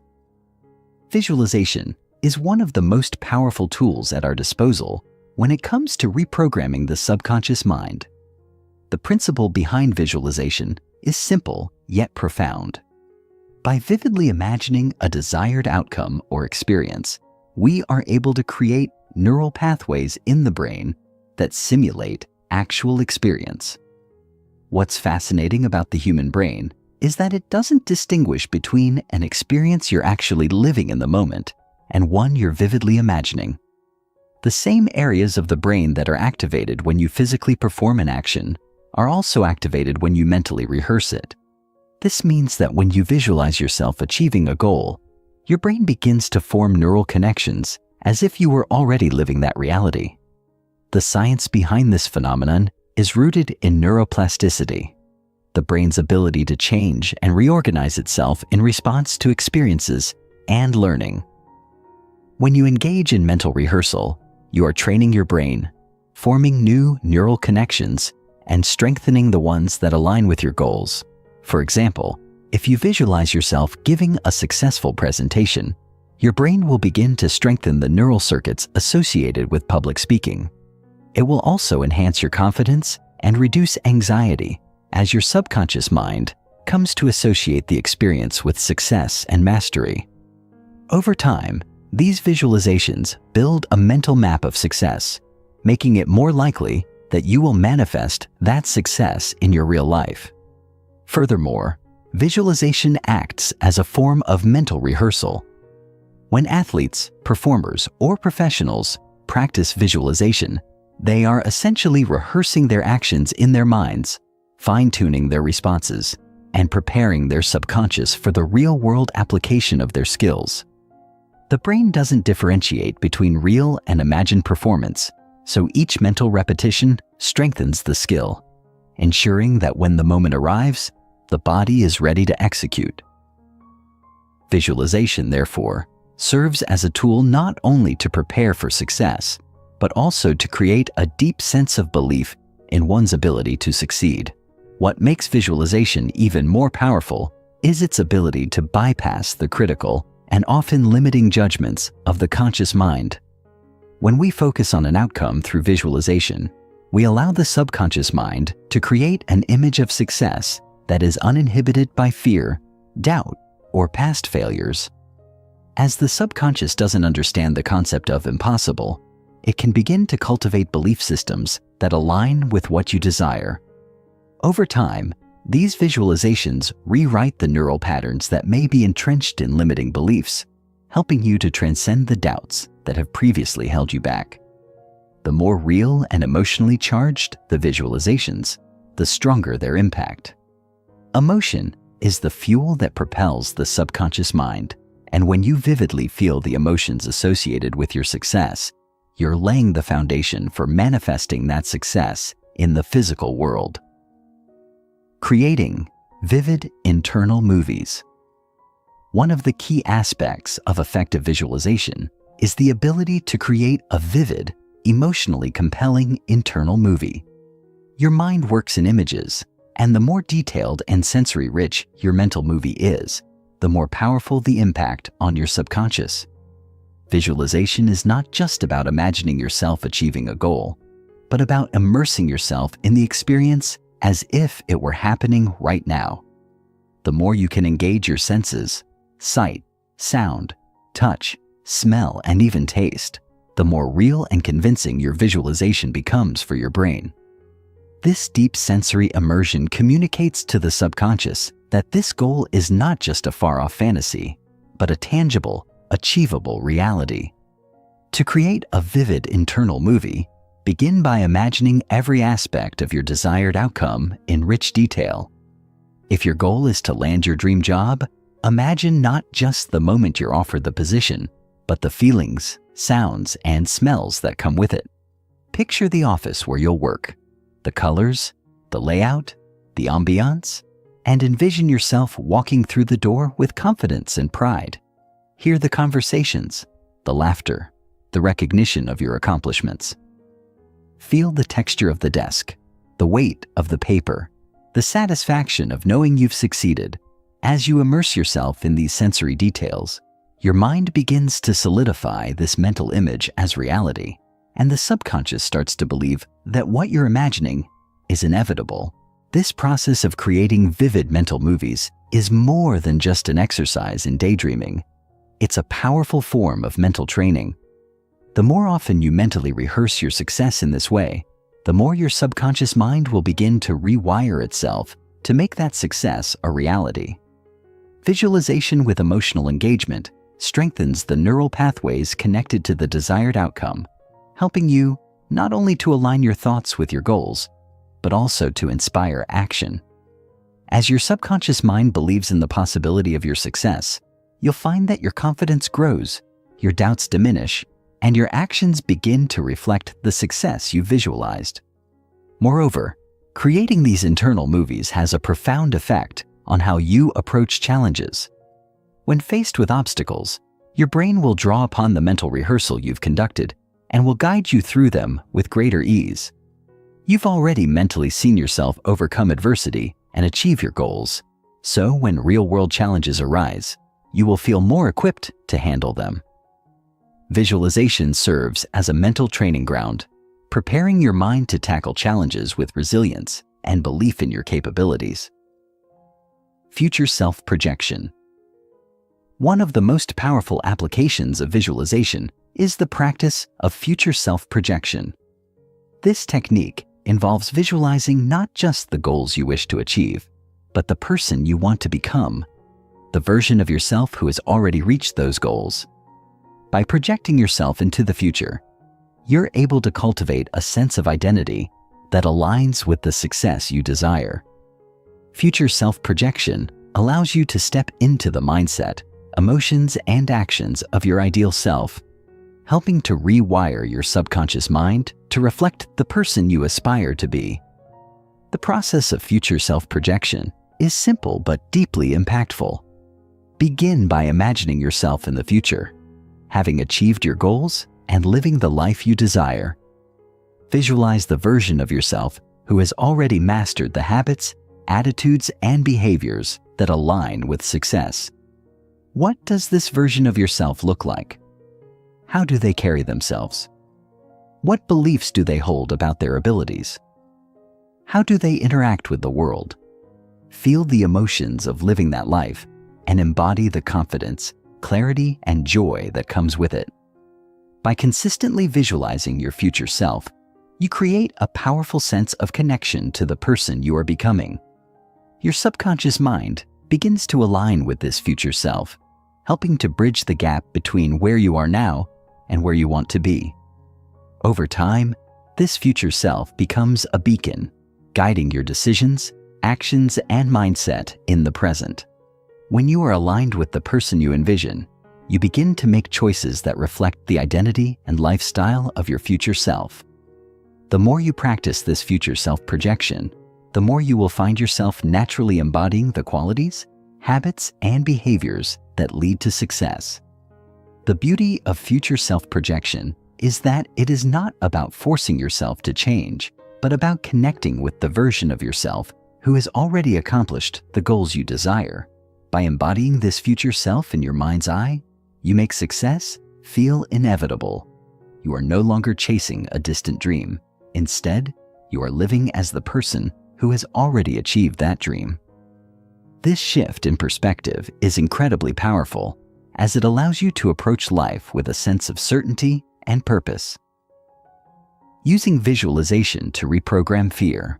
Visualization is one of the most powerful tools at our disposal when it comes to reprogramming the subconscious mind. The principle behind visualization is simple yet profound. By vividly imagining a desired outcome or experience, we are able to create neural pathways in the brain that simulate actual experience. What's fascinating about the human brain is that it doesn't distinguish between an experience you're actually living in the moment and one you're vividly imagining. The same areas of the brain that are activated when you physically perform an action are also activated when you mentally rehearse it. This means that when you visualize yourself achieving a goal, your brain begins to form neural connections as if you were already living that reality. The science behind this phenomenon is rooted in neuroplasticity, the brain's ability to change and reorganize itself in response to experiences and learning. When you engage in mental rehearsal, you are training your brain, forming new neural connections, and strengthening the ones that align with your goals. For example, if you visualize yourself giving a successful presentation, your brain will begin to strengthen the neural circuits associated with public speaking. It will also enhance your confidence and reduce anxiety as your subconscious mind comes to associate the experience with success and mastery. Over time, these visualizations build a mental map of success, making it more likely that you will manifest that success in your real life. Furthermore, visualization acts as a form of mental rehearsal. When athletes, performers, or professionals practice visualization, they are essentially rehearsing their actions in their minds, fine-tuning their responses, and preparing their subconscious for the real-world application of their skills. The brain doesn't differentiate between real and imagined performance So each mental repetition strengthens the skill, ensuring that when the moment arrives, the body is ready to execute. Visualization, therefore, serves as a tool not only to prepare for success, but also to create a deep sense of belief in one's ability to succeed. What makes visualization even more powerful is its ability to bypass the critical and often limiting judgments of the conscious mind. When we focus on an outcome through visualization, we allow the subconscious mind to create an image of success that is uninhibited by fear, doubt, or past failures. As the subconscious doesn't understand the concept of impossible, it can begin to cultivate belief systems that align with what you desire. Over time, these visualizations rewrite the neural patterns that may be entrenched in limiting beliefs, helping you to transcend the doubts that have previously held you back. The more real and emotionally charged the visualizations, the stronger their impact. Emotion is the fuel that propels the subconscious mind, and when you vividly feel the emotions associated with your success, you're laying the foundation for manifesting that success in the physical world. Creating vivid internal movies. One of the key aspects of effective visualization is the ability to create a vivid, emotionally compelling internal movie. Your mind works in images, and the more detailed and sensory-rich your mental movie is, the more powerful the impact on your subconscious. Visualization is not just about imagining yourself achieving a goal, but about immersing yourself in the experience as if it were happening right now. The more you can engage your senses, sight, sound, touch, smell, and even taste, the more real and convincing your visualization becomes for your brain. This deep sensory immersion communicates to the subconscious that this goal is not just a far-off fantasy, but a tangible, achievable reality. To create a vivid internal movie, begin by imagining every aspect of your desired outcome in rich detail. If your goal is to land your dream job, imagine not just the moment you're offered the position, but the feelings, sounds, and smells that come with it. Picture the office where you'll work, the colors, the layout, the ambiance, and envision yourself walking through the door with confidence and pride. Hear the conversations, the laughter, the recognition of your accomplishments. Feel the texture of the desk, the weight of the paper, the satisfaction of knowing you've succeeded. As you immerse yourself in these sensory details, your mind begins to solidify this mental image as reality, and the subconscious starts to believe that what you're imagining is inevitable. This process of creating vivid mental movies is more than just an exercise in daydreaming. It's a powerful form of mental training. The more often you mentally rehearse your success in this way, the more your subconscious mind will begin to rewire itself to make that success a reality. Visualization with emotional engagement strengthens the neural pathways connected to the desired outcome, helping you not only to align your thoughts with your goals, but also to inspire action. As your subconscious mind believes in the possibility of your success, you'll find that your confidence grows, your doubts diminish, and your actions begin to reflect the success you visualized. Moreover, creating these internal movies has a profound effect on how you approach challenges. When faced with obstacles, your brain will draw upon the mental rehearsal you've conducted and will guide you through them with greater ease. You've already mentally seen yourself overcome adversity and achieve your goals, so when real-world challenges arise, you will feel more equipped to handle them. Visualization serves as a mental training ground, preparing your mind to tackle challenges with resilience and belief in your capabilities. Future self-projection. One of the most powerful applications of visualization is the practice of future self-projection. This technique involves visualizing not just the goals you wish to achieve, but the person you want to become, the version of yourself who has already reached those goals. By projecting yourself into the future, you're able to cultivate a sense of identity that aligns with the success you desire. Future self-projection allows you to step into the mindset, emotions, and actions of your ideal self. helping to rewire your subconscious mind to reflect the person you aspire to be. The process of future self-projection is simple but deeply impactful. Begin by imagining yourself in the future, having achieved your goals and living the life you desire. Visualize the version of yourself who has already mastered the habits, attitudes, and behaviors that align with success. What does this version of yourself look like? How do they carry themselves? What beliefs do they hold about their abilities? How do they interact with the world? Feel the emotions of living that life and embody the confidence, clarity, and joy that comes with it. By consistently visualizing your future self, you create a powerful sense of connection to the person you are becoming. Your subconscious mind begins to align with this future self, helping to bridge the gap between where you are now and where you want to be. Over time, this future self becomes a beacon, guiding your decisions, actions, and mindset in the present. When you are aligned with the person you envision, you begin to make choices that reflect the identity and lifestyle of your future self. The more you practice this future self-projection, the more you will find yourself naturally embodying the qualities, habits, and behaviors that lead to success. The beauty of future self-projection is that it is not about forcing yourself to change, but about connecting with the version of yourself who has already accomplished the goals you desire. By embodying this future self in your mind's eye, you make success feel inevitable. You are no longer chasing a distant dream. Instead, you are living as the person who has already achieved that dream. This shift in perspective is incredibly powerful, as it allows you to approach life with a sense of certainty and purpose. Using visualization to reprogram fear.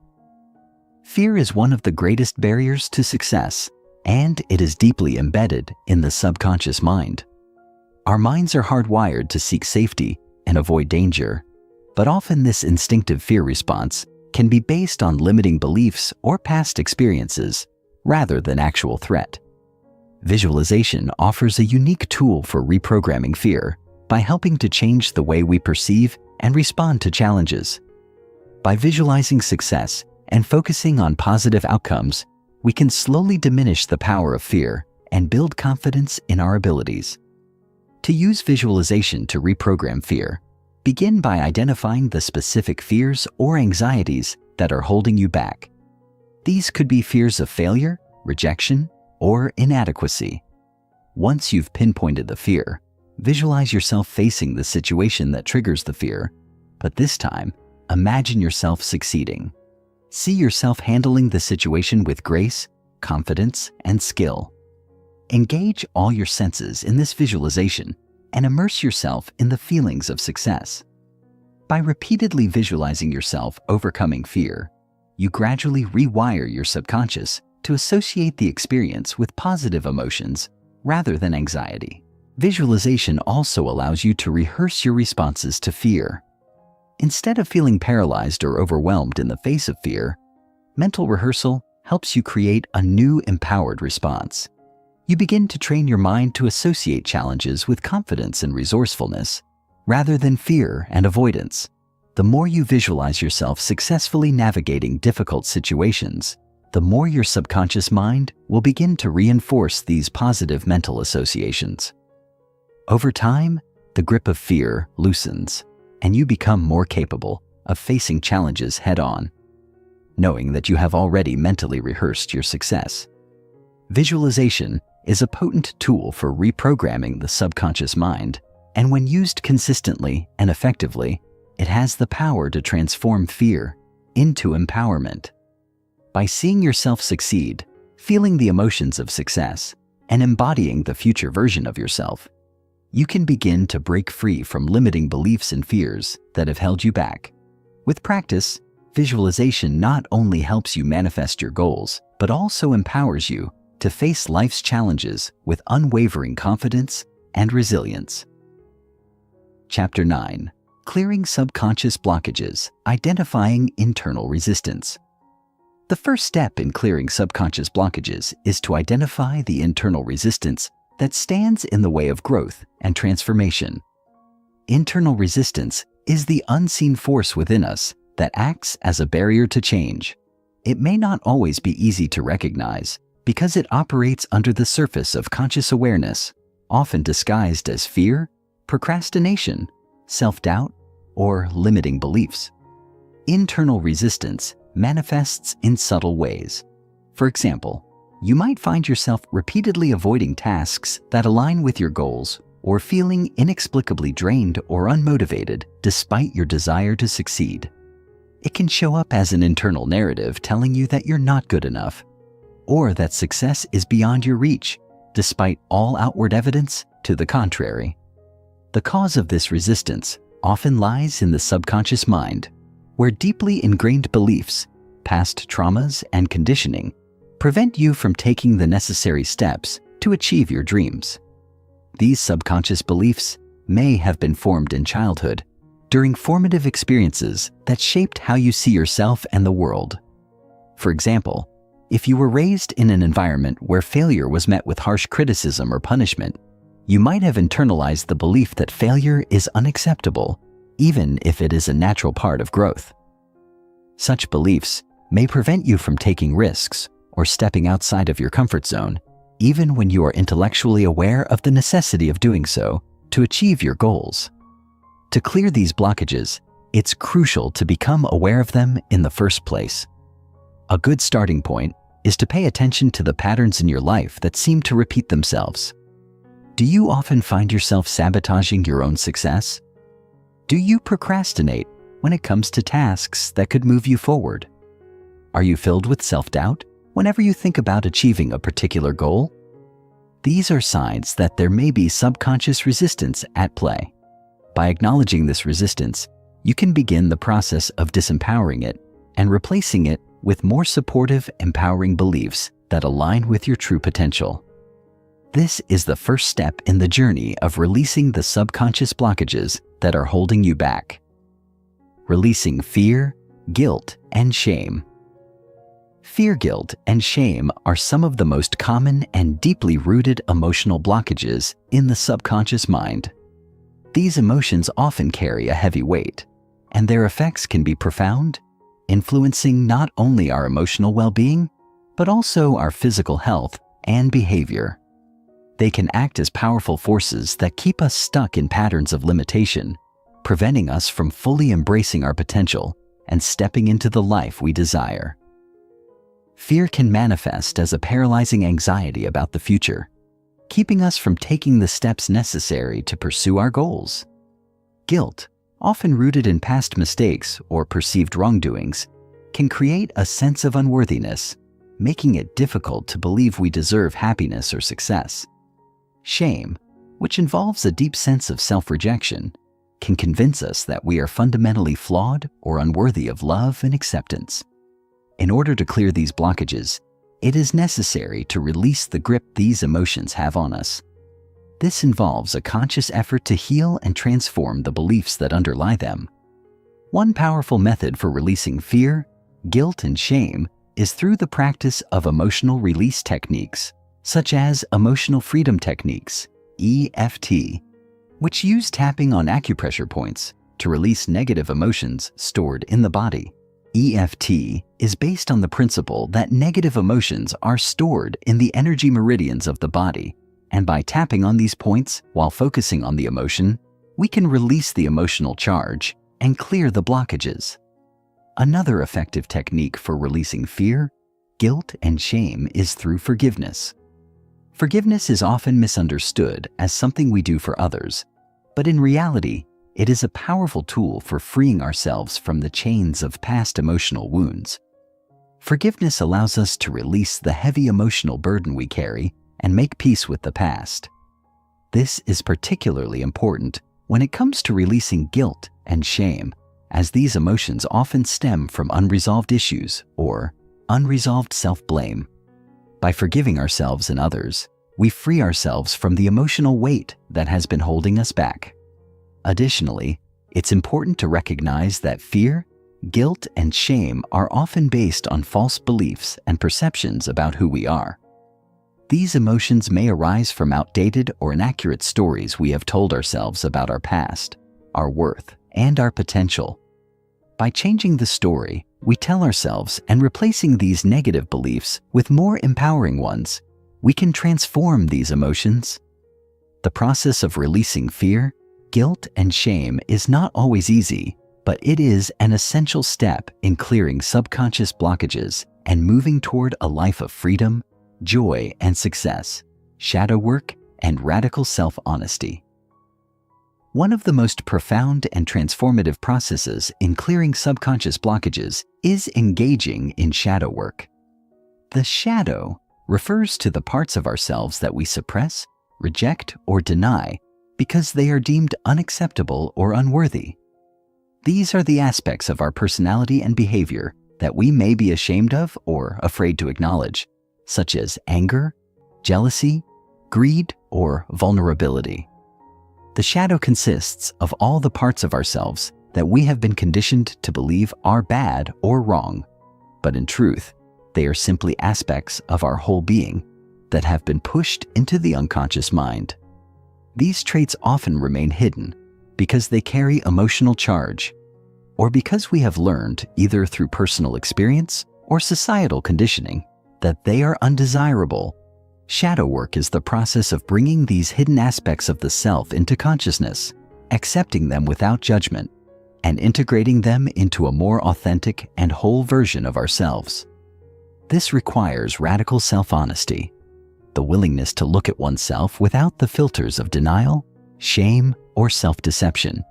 Fear is one of the greatest barriers to success, and it is deeply embedded in the subconscious mind. Our minds are hardwired to seek safety and avoid danger, but often this instinctive fear response can be based on limiting beliefs or past experiences rather than actual threat. Visualization offers a unique tool for reprogramming fear by helping to change the way we perceive and respond to challenges. By visualizing success and focusing on positive outcomes, we can slowly diminish the power of fear and build confidence in our abilities. To use visualization to reprogram fear, begin by identifying the specific fears or anxieties that are holding you back. These could be fears of failure, rejection, or inadequacy. Once you've pinpointed the fear, visualize yourself facing the situation that triggers the fear, but this time, imagine yourself succeeding. See yourself handling the situation with grace, confidence, and skill. Engage all your senses in this visualization and immerse yourself in the feelings of success. By repeatedly visualizing yourself overcoming fear, you gradually rewire your subconscious to associate the experience with positive emotions rather than anxiety. Visualization also allows you to rehearse your responses to fear. Instead of feeling paralyzed or overwhelmed in the face of fear, mental rehearsal helps you create a new empowered response. You begin to train your mind to associate challenges with confidence and resourcefulness, rather than fear and avoidance. The more you visualize yourself successfully navigating difficult situations, the more your subconscious mind will begin to reinforce these positive mental associations. Over time, the grip of fear loosens, and you become more capable of facing challenges head-on, knowing that you have already mentally rehearsed your success. Visualization is a potent tool for reprogramming the subconscious mind, and when used consistently and effectively, it has the power to transform fear into empowerment. By seeing yourself succeed, feeling the emotions of success, and embodying the future version of yourself, you can begin to break free from limiting beliefs and fears that have held you back. With practice, visualization not only helps you manifest your goals, but also empowers you to face life's challenges with unwavering confidence and resilience. Chapter 9. Clearing Subconscious Blockages, Identifying Internal Resistance. The first step in clearing subconscious blockages is to identify the internal resistance that stands in the way of growth and transformation. Internal resistance is the unseen force within us that acts as a barrier to change. It may not always be easy to recognize because it operates under the surface of conscious awareness, often disguised as fear, procrastination, self-doubt, or limiting beliefs. Internal resistance manifests in subtle ways. For example, you might find yourself repeatedly avoiding tasks that align with your goals or feeling inexplicably drained or unmotivated despite your desire to succeed. It can show up as an internal narrative telling you that you're not good enough, or that success is beyond your reach, despite all outward evidence to the contrary. The cause of this resistance often lies in the subconscious mind, where deeply ingrained beliefs, past traumas, and conditioning prevent you from taking the necessary steps to achieve your dreams. These subconscious beliefs may have been formed in childhood, during formative experiences that shaped how you see yourself and the world. For example, if you were raised in an environment where failure was met with harsh criticism or punishment, you might have internalized the belief that failure is unacceptable, even if it is a natural part of growth. Such beliefs may prevent you from taking risks or stepping outside of your comfort zone, even when you are intellectually aware of the necessity of doing so to achieve your goals. To clear these blockages, it's crucial to become aware of them in the first place. A good starting point is to pay attention to the patterns in your life that seem to repeat themselves. Do you often find yourself sabotaging your own success? Do you procrastinate when it comes to tasks that could move you forward? Are you filled with self-doubt whenever you think about achieving a particular goal? These are signs that there may be subconscious resistance at play. By acknowledging this resistance, you can begin the process of disempowering it and replacing it with more supportive, empowering beliefs that align with your true potential. This is the first step in the journey of releasing the subconscious blockages that are holding you back. Releasing fear, guilt, and shame. Fear, guilt, and shame are some of the most common and deeply rooted emotional blockages in the subconscious mind. These emotions often carry a heavy weight, and their effects can be profound, influencing not only our emotional well-being, but also our physical health and behavior. They can act as powerful forces that keep us stuck in patterns of limitation, preventing us from fully embracing our potential and stepping into the life we desire. Fear can manifest as a paralyzing anxiety about the future, keeping us from taking the steps necessary to pursue our goals. Guilt, often rooted in past mistakes or perceived wrongdoings, can create a sense of unworthiness, making it difficult to believe we deserve happiness or success. Shame, which involves a deep sense of self-rejection, can convince us that we are fundamentally flawed or unworthy of love and acceptance. In order to clear these blockages, it is necessary to release the grip these emotions have on us. This involves a conscious effort to heal and transform the beliefs that underlie them. One powerful method for releasing fear, guilt, and shame is through the practice of emotional release techniques, such as emotional freedom techniques, EFT, which use tapping on acupressure points to release negative emotions stored in the body. EFT is based on the principle that negative emotions are stored in the energy meridians of the body, and by tapping on these points while focusing on the emotion, we can release the emotional charge and clear the blockages. Another effective technique for releasing fear, guilt, and shame is through forgiveness. Forgiveness is often misunderstood as something we do for others, but in reality, it is a powerful tool for freeing ourselves from the chains of past emotional wounds. Forgiveness allows us to release the heavy emotional burden we carry and make peace with the past. This is particularly important when it comes to releasing guilt and shame, as these emotions often stem from unresolved issues or unresolved self-blame. By forgiving ourselves and others, we free ourselves from the emotional weight that has been holding us back. Additionally, it's important to recognize that fear, guilt, and shame are often based on false beliefs and perceptions about who we are. These emotions may arise from outdated or inaccurate stories we have told ourselves about our past, our worth, and our potential. By changing the story we tell ourselves and replacing these negative beliefs with more empowering ones, we can transform these emotions. The process of releasing fear, guilt, and shame is not always easy, but it is an essential step in clearing subconscious blockages and moving toward a life of freedom, joy, and success, shadow work, and radical self-honesty. One of the most profound and transformative processes in clearing subconscious blockages is engaging in shadow work. The shadow refers to the parts of ourselves that we suppress, reject, or deny because they are deemed unacceptable or unworthy. These are the aspects of our personality and behavior that we may be ashamed of or afraid to acknowledge, such as anger, jealousy, greed, or vulnerability. The shadow consists of all the parts of ourselves that we have been conditioned to believe are bad or wrong, but in truth, they are simply aspects of our whole being that have been pushed into the unconscious mind. These traits often remain hidden because they carry emotional charge, or because we have learned, either through personal experience or societal conditioning, that they are undesirable. Shadow work is the process of bringing these hidden aspects of the self into consciousness, accepting them without judgment, and integrating them into a more authentic and whole version of ourselves. This requires radical self-honesty, the willingness to look at oneself without the filters of denial, shame, or self-deception.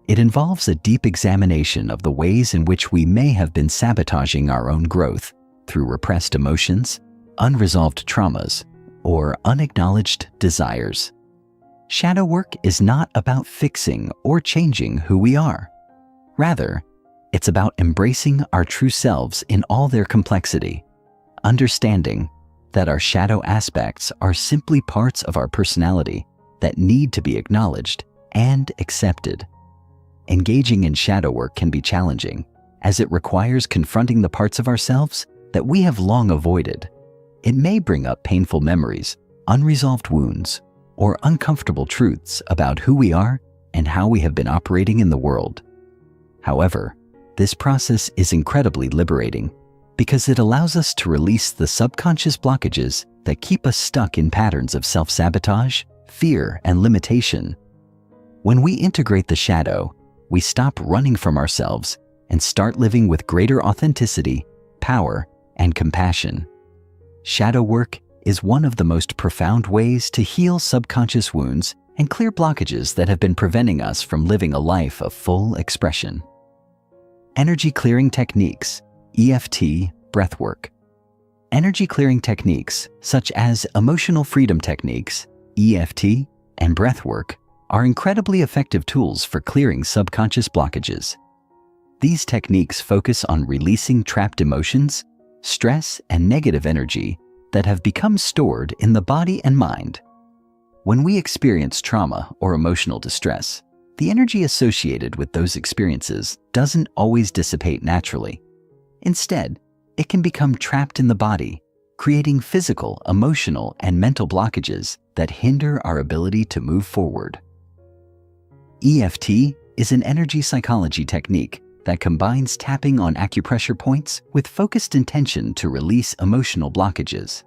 It involves a deep examination of the ways in which we may have been sabotaging our own growth through repressed emotions, unresolved traumas, or unacknowledged desires. Shadow work is not about fixing or changing who we are. Rather, it's about embracing our true selves in all their complexity, understanding that our shadow aspects are simply parts of our personality that need to be acknowledged and accepted. Engaging in shadow work can be challenging, as it requires confronting the parts of ourselves that we have long avoided. It may bring up painful memories, unresolved wounds, or uncomfortable truths about who we are and how we have been operating in the world. However, this process is incredibly liberating because it allows us to release the subconscious blockages that keep us stuck in patterns of self-sabotage, fear, and limitation. When we integrate the shadow, we stop running from ourselves and start living with greater authenticity, power, and compassion. Shadow work is one of the most profound ways to heal subconscious wounds and clear blockages that have been preventing us from living a life of full expression. Energy clearing techniques, EFT, breathwork. Energy clearing techniques, such as emotional freedom techniques, EFT, and breathwork, are incredibly effective tools for clearing subconscious blockages. These techniques focus on releasing trapped emotions, stress, and negative energy that have become stored in the body and mind. When we experience trauma or emotional distress, the energy associated with those experiences doesn't always dissipate naturally. Instead, it can become trapped in the body, creating physical, emotional, and mental blockages that hinder our ability to move forward. EFT is an energy psychology technique that combines tapping on acupressure points with focused intention to release emotional blockages.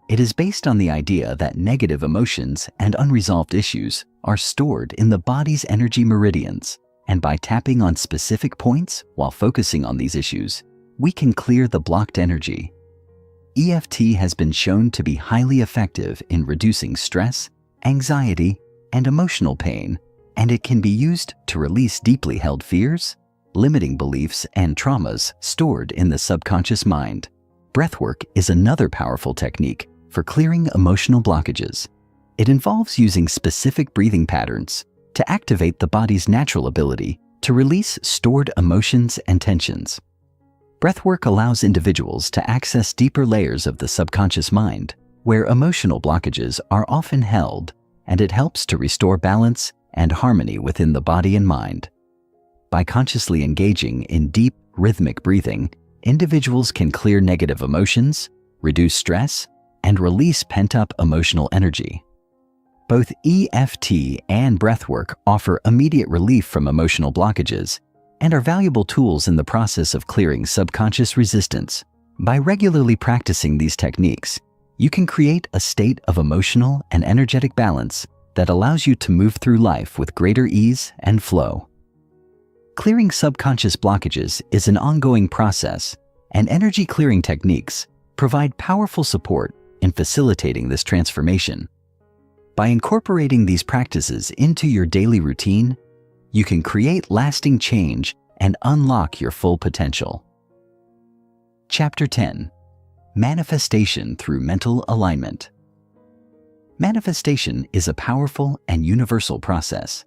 It is based on the idea that negative emotions and unresolved issues are stored in the body's energy meridians, and by tapping on specific points while focusing on these issues, we can clear the blocked energy. EFT has been shown to be highly effective in reducing stress, anxiety, and emotional pain, and it can be used to release deeply held fears, limiting beliefs, and traumas stored in the subconscious mind. Breathwork is another powerful technique for clearing emotional blockages. It involves using specific breathing patterns to activate the body's natural ability to release stored emotions and tensions. Breathwork allows individuals to access deeper layers of the subconscious mind, where emotional blockages are often held, and it helps to restore balance and harmony within the body and mind. By consciously engaging in deep, rhythmic breathing, individuals can clear negative emotions, reduce stress, and release pent-up emotional energy. Both EFT and breathwork offer immediate relief from emotional blockages and are valuable tools in the process of clearing subconscious resistance. By regularly practicing these techniques, you can create a state of emotional and energetic balance that allows you to move through life with greater ease and flow. Clearing subconscious blockages is an ongoing process, and energy clearing techniques provide powerful support in facilitating this transformation. By incorporating these practices into your daily routine, you can create lasting change and unlock your full potential. Chapter 10. Manifestation through mental alignment. Manifestation is a powerful and universal process.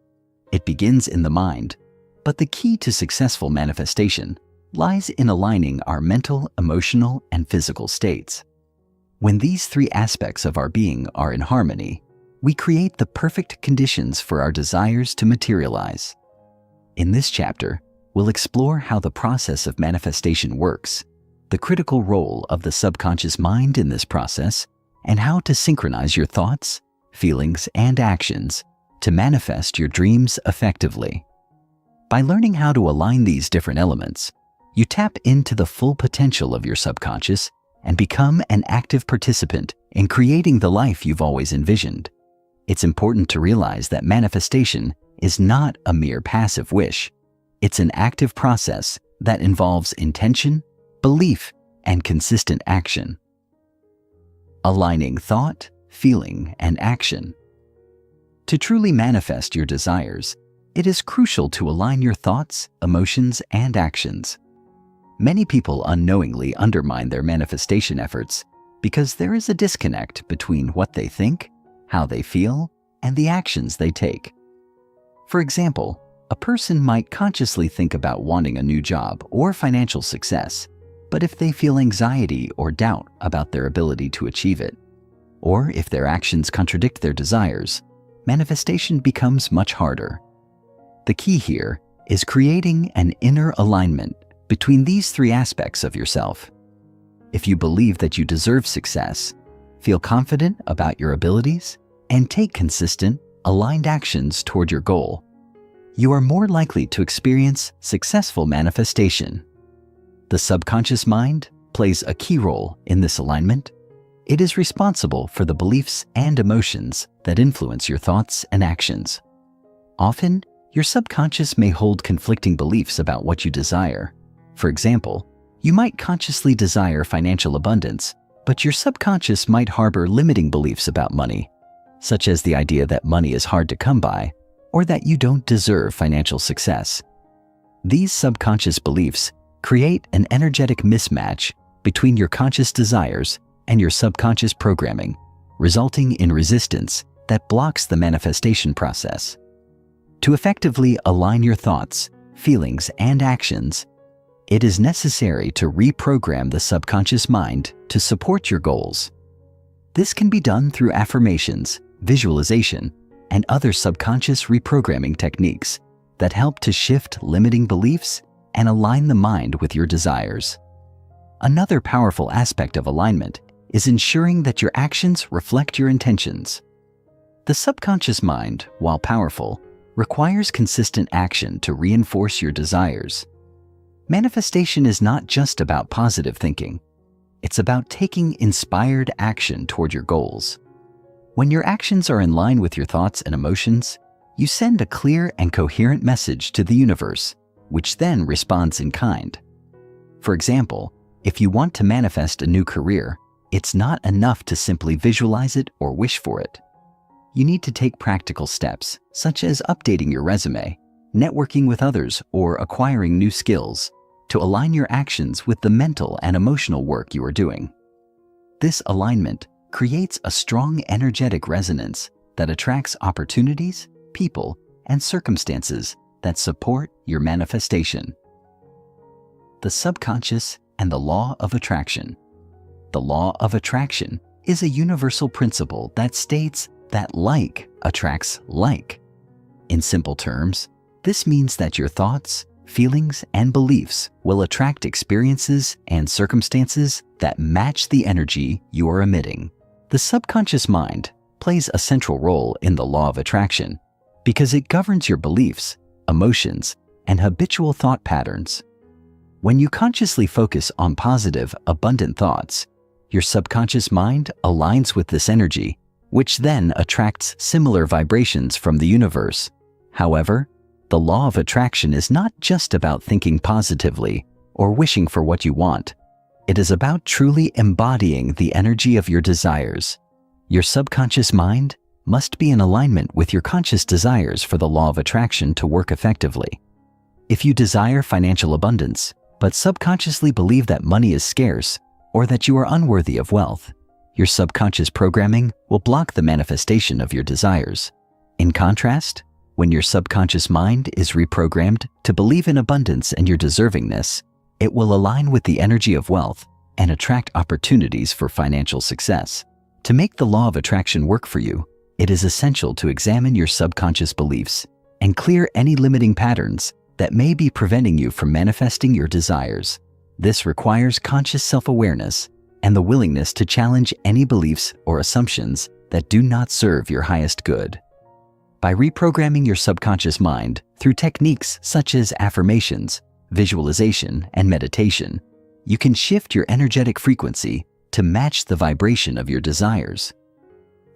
It begins in the mind, but the key to successful manifestation lies in aligning our mental, emotional, and physical states. When these three aspects of our being are in harmony, we create the perfect conditions for our desires to materialize. In this chapter, we'll explore how the process of manifestation works, the critical role of the subconscious mind in this process, and how to synchronize your thoughts, feelings, and actions to manifest your dreams effectively. By learning how to align these different elements, you tap into the full potential of your subconscious and become an active participant in creating the life you've always envisioned. It's important to realize that manifestation is not a mere passive wish. It's an active process that involves intention, belief, and consistent action. Aligning thought, feeling, and action. To truly manifest your desires, it is crucial to align your thoughts, emotions, and actions. Many people unknowingly undermine their manifestation efforts because there is a disconnect between what they think, how they feel, and the actions they take. For example, a person might consciously think about wanting a new job or financial success, but if they feel anxiety or doubt about their ability to achieve it, or if their actions contradict their desires, manifestation becomes much harder. The key here is creating an inner alignment between these three aspects of yourself. If you believe that you deserve success, feel confident about your abilities, and take consistent, aligned actions toward your goal, you are more likely to experience successful manifestation. The subconscious mind plays a key role in this alignment. It is responsible for the beliefs and emotions that influence your thoughts and actions. Often, your subconscious may hold conflicting beliefs about what you desire. For example, you might consciously desire financial abundance, but your subconscious might harbor limiting beliefs about money, such as the idea that money is hard to come by or that you don't deserve financial success. These subconscious beliefs create an energetic mismatch between your conscious desires and your subconscious programming, resulting in resistance that blocks the manifestation process. To effectively align your thoughts, feelings, and actions, it is necessary to reprogram the subconscious mind to support your goals. This can be done through affirmations, visualization, and other subconscious reprogramming techniques that help to shift limiting beliefs and align the mind with your desires. Another powerful aspect of alignment is ensuring that your actions reflect your intentions. The subconscious mind, while powerful, requires consistent action to reinforce your desires. Manifestation is not just about positive thinking. It's about taking inspired action toward your goals. When your actions are in line with your thoughts and emotions, you send a clear and coherent message to the universe, which then responds in kind. For example, if you want to manifest a new career, it's not enough to simply visualize it or wish for it. You need to take practical steps, such as updating your resume, networking with others, or acquiring new skills, to align your actions with the mental and emotional work you are doing. This alignment creates a strong energetic resonance that attracts opportunities, people, and circumstances that support your manifestation. The subconscious and the law of attraction. The law of attraction is a universal principle that states that like attracts like. In simple terms, this means that your thoughts, feelings, and beliefs will attract experiences and circumstances that match the energy you are emitting. The subconscious mind plays a central role in the law of attraction because it governs your beliefs, emotions, and habitual thought patterns. When you consciously focus on positive, abundant thoughts, your subconscious mind aligns with this energy, which then attracts similar vibrations from the universe. However, the law of attraction is not just about thinking positively or wishing for what you want. It is about truly embodying the energy of your desires. Your subconscious mind must be in alignment with your conscious desires for the law of attraction to work effectively. If you desire financial abundance, but subconsciously believe that money is scarce or that you are unworthy of wealth, your subconscious programming will block the manifestation of your desires. In contrast, when your subconscious mind is reprogrammed to believe in abundance and your deservingness, it will align with the energy of wealth and attract opportunities for financial success. To make the law of attraction work for you, it is essential to examine your subconscious beliefs and clear any limiting patterns that may be preventing you from manifesting your desires. This requires conscious self-awareness and the willingness to challenge any beliefs or assumptions that do not serve your highest good. By reprogramming your subconscious mind through techniques such as affirmations, visualization, and meditation, you can shift your energetic frequency to match the vibration of your desires.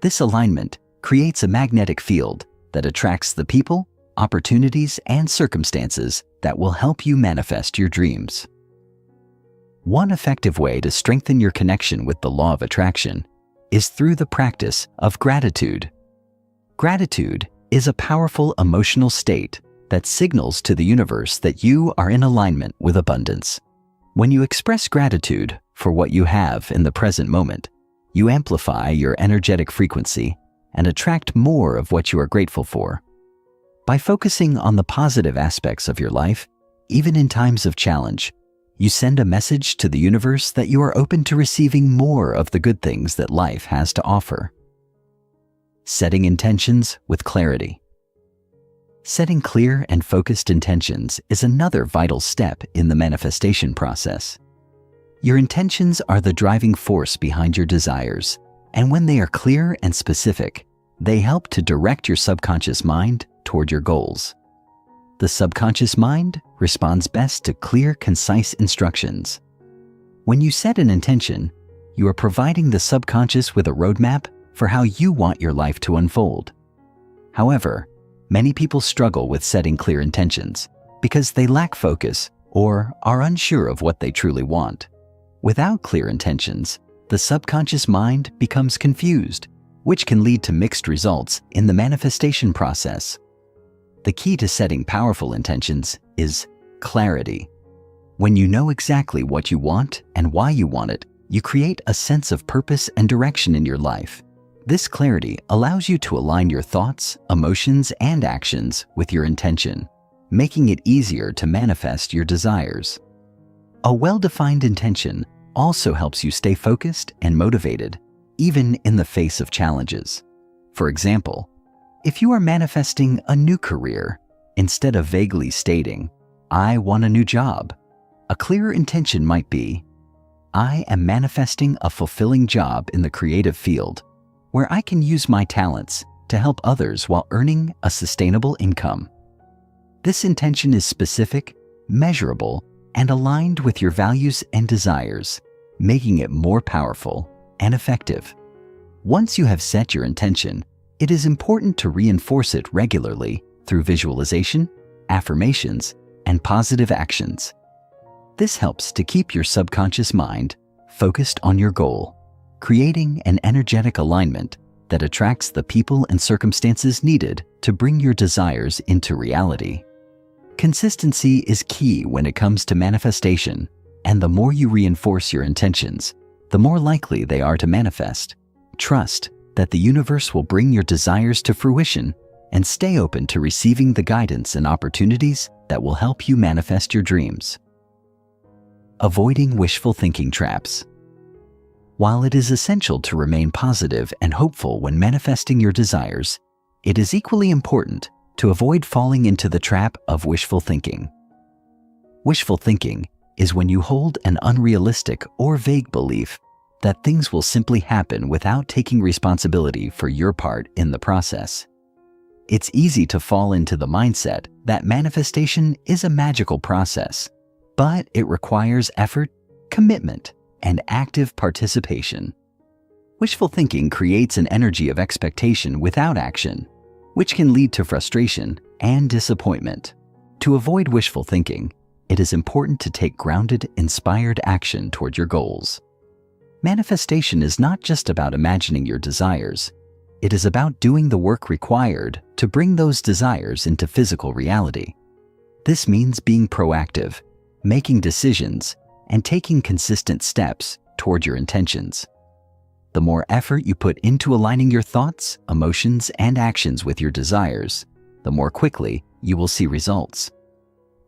This alignment creates a magnetic field that attracts the people, opportunities, and circumstances that will help you manifest your dreams. One effective way to strengthen your connection with the law of attraction is through the practice of gratitude. Gratitude is a powerful emotional state that signals to the universe that you are in alignment with abundance. When you express gratitude for what you have in the present moment, you amplify your energetic frequency and attract more of what you are grateful for. By focusing on the positive aspects of your life, even in times of challenge, you send a message to the universe that you are open to receiving more of the good things that life has to offer. Setting intentions with clarity. Setting clear and focused intentions is another vital step in the manifestation process. Your intentions are the driving force behind your desires, and when they are clear and specific, they help to direct your subconscious mind toward your goals. The subconscious mind responds best to clear, concise instructions. When you set an intention, you are providing the subconscious with a roadmap for how you want your life to unfold. However, many people struggle with setting clear intentions because they lack focus or are unsure of what they truly want. Without clear intentions, the subconscious mind becomes confused, which can lead to mixed results in the manifestation process. The key to setting powerful intentions is clarity. When you know exactly what you want and why you want it, you create a sense of purpose and direction in your life. This clarity allows you to align your thoughts, emotions, and actions with your intention, making it easier to manifest your desires. A well-defined intention also helps you stay focused and motivated, even in the face of challenges. For example, if you are manifesting a new career, instead of vaguely stating, "I want a new job," a clearer intention might be, "I am manifesting a fulfilling job in the creative field, where I can use my talents to help others while earning a sustainable income." This intention is specific, measurable, and aligned with your values and desires, making it more powerful and effective. Once you have set your intention, it is important to reinforce it regularly through visualization, affirmations, and positive actions. This helps to keep your subconscious mind focused on your goal, creating an energetic alignment that attracts the people and circumstances needed to bring your desires into reality. Consistency is key when it comes to manifestation, and the more you reinforce your intentions, the more likely they are to manifest. Trust that the universe will bring your desires to fruition, and stay open to receiving the guidance and opportunities that will help you manifest your dreams. Avoiding wishful thinking traps. While it is essential to remain positive and hopeful when manifesting your desires, it is equally important to avoid falling into the trap of wishful thinking. Wishful thinking is when you hold an unrealistic or vague belief that things will simply happen without taking responsibility for your part in the process. It's easy to fall into the mindset that manifestation is a magical process, but it requires effort, commitment, and active participation. Wishful thinking creates an energy of expectation without action, which can lead to frustration and disappointment. To avoid wishful thinking, it is important to take grounded, inspired action toward your goals. Manifestation is not just about imagining your desires. It is about doing the work required to bring those desires into physical reality. This means being proactive, making decisions, and taking consistent steps toward your intentions. The more effort you put into aligning your thoughts, emotions, and actions with your desires, the more quickly you will see results.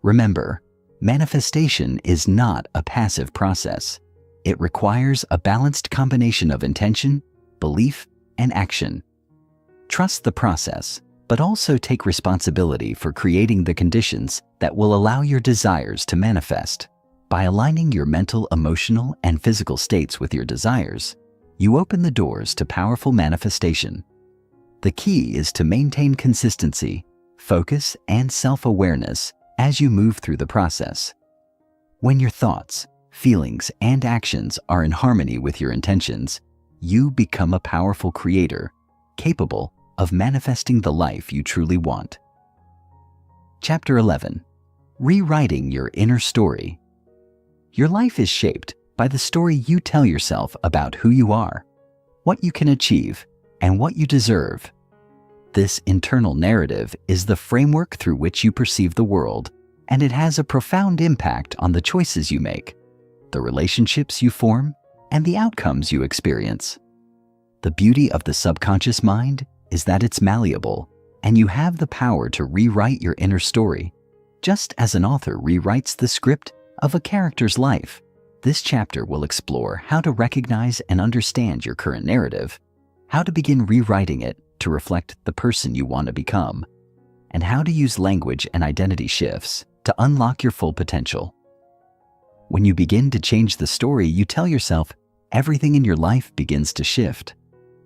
Remember, manifestation is not a passive process. It requires a balanced combination of intention, belief, and action. Trust the process, but also take responsibility for creating the conditions that will allow your desires to manifest. By aligning your mental, emotional, and physical states with your desires, you open the doors to powerful manifestation. The key is to maintain consistency, focus, and self-awareness as you move through the process. When your thoughts, feelings, and actions are in harmony with your intentions, you become a powerful creator, capable of manifesting the life you truly want. Chapter 11. Rewriting your inner story. Your life is shaped by the story you tell yourself about who you are, what you can achieve, and what you deserve. This internal narrative is the framework through which you perceive the world, and it has a profound impact on the choices you make, the relationships you form, and the outcomes you experience. The beauty of the subconscious mind is that it's malleable, and you have the power to rewrite your inner story, just as an author rewrites the script of a character's life. This chapter will explore how to recognize and understand your current narrative, how to begin rewriting it to reflect the person you want to become, and how to use language and identity shifts to unlock your full potential. When you begin to change the story you tell yourself, everything in your life begins to shift.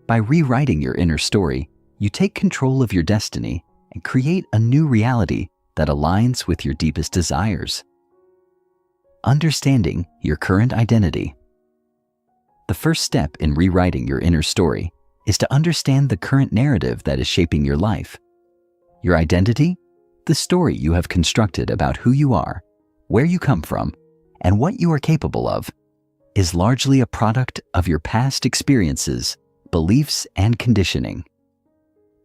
By rewriting your inner story, you take control of your destiny and create a new reality that aligns with your deepest desires. Understanding your current identity. The first step in rewriting your inner story is to understand the current narrative that is shaping your life. Your identity, the story you have constructed about who you are, where you come from, and what you are capable of, is largely a product of your past experiences, beliefs, and conditioning.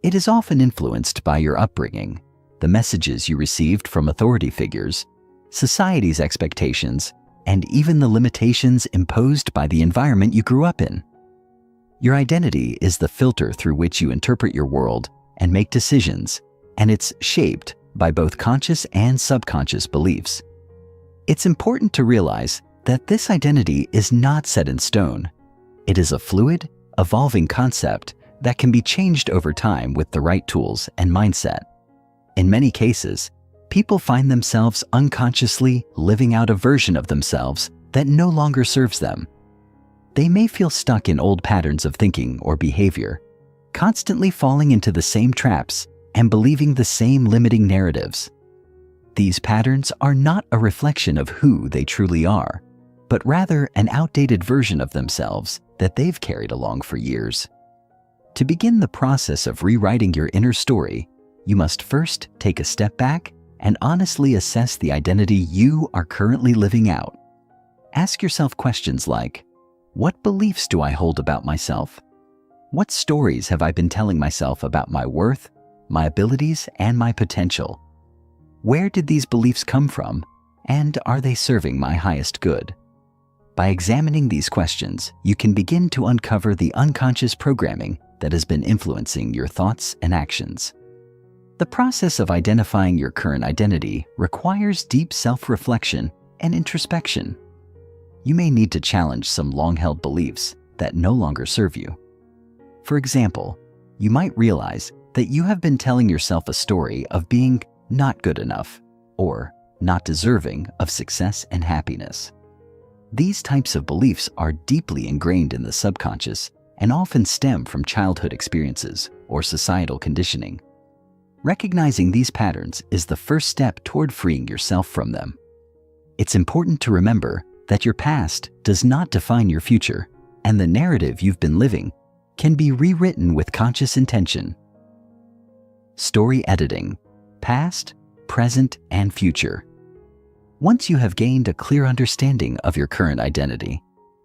It is often influenced by your upbringing, the messages you received from authority figures, society's expectations, and even the limitations imposed by the environment you grew up in. Your identity is the filter through which you interpret your world and make decisions, and it's shaped by both conscious and subconscious beliefs. It's important to realize that this identity is not set in stone. It is a fluid, evolving concept that can be changed over time with the right tools and mindset. In many cases, people find themselves unconsciously living out a version of themselves that no longer serves them. They may feel stuck in old patterns of thinking or behavior, constantly falling into the same traps and believing the same limiting narratives. These patterns are not a reflection of who they truly are, but rather an outdated version of themselves that they've carried along for years. To begin the process of rewriting your inner story, you must first take a step back and honestly assess the identity you are currently living out. Ask yourself questions like, what beliefs do I hold about myself? What stories have I been telling myself about my worth, my abilities, and my potential? Where did these beliefs come from, and are they serving my highest good? By examining these questions, you can begin to uncover the unconscious programming that has been influencing your thoughts and actions. The process of identifying your current identity requires deep self-reflection and introspection. You may need to challenge some long-held beliefs that no longer serve you. For example, you might realize that you have been telling yourself a story of being not good enough or not deserving of success and happiness. These types of beliefs are deeply ingrained in the subconscious and often stem from childhood experiences or societal conditioning. Recognizing these patterns is the first step toward freeing yourself from them. It's important to remember that your past does not define your future, and the narrative you've been living can be rewritten with conscious intention. Story editing: past, present, and future. Once you have gained a clear understanding of your current identity,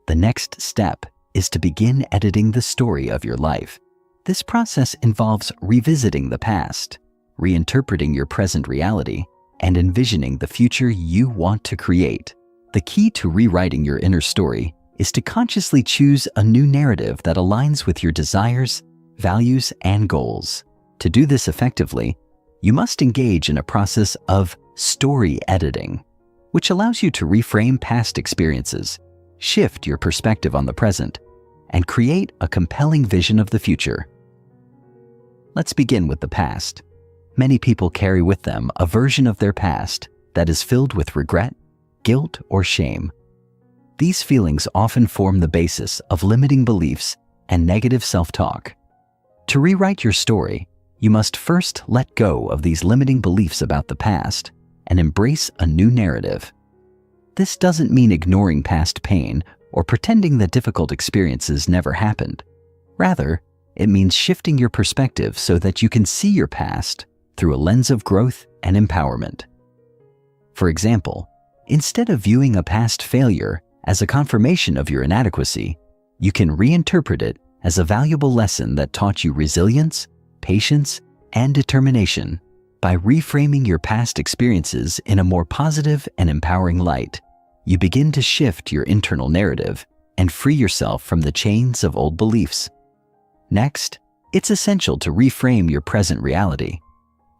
the next step is to begin editing the story of your life. This process involves revisiting the past, reinterpreting your present reality, and envisioning the future you want to create. The key to rewriting your inner story is to consciously choose a new narrative that aligns with your desires, values, and goals. To do this effectively, you must engage in a process of story editing, which allows you to reframe past experiences, shift your perspective on the present, and create a compelling vision of the future. Let's begin with the past. Many people carry with them a version of their past that is filled with regret, guilt, or shame. These feelings often form the basis of limiting beliefs and negative self-talk. To rewrite your story, you must first let go of these limiting beliefs about the past and embrace a new narrative. This doesn't mean ignoring past pain or pretending that difficult experiences never happened. Rather, it means shifting your perspective so that you can see your past through a lens of growth and empowerment. For example, instead of viewing a past failure as a confirmation of your inadequacy, you can reinterpret it as a valuable lesson that taught you resilience, patience, and determination. By reframing your past experiences in a more positive and empowering light, you begin to shift your internal narrative and free yourself from the chains of old beliefs. Next, it's essential to reframe your present reality.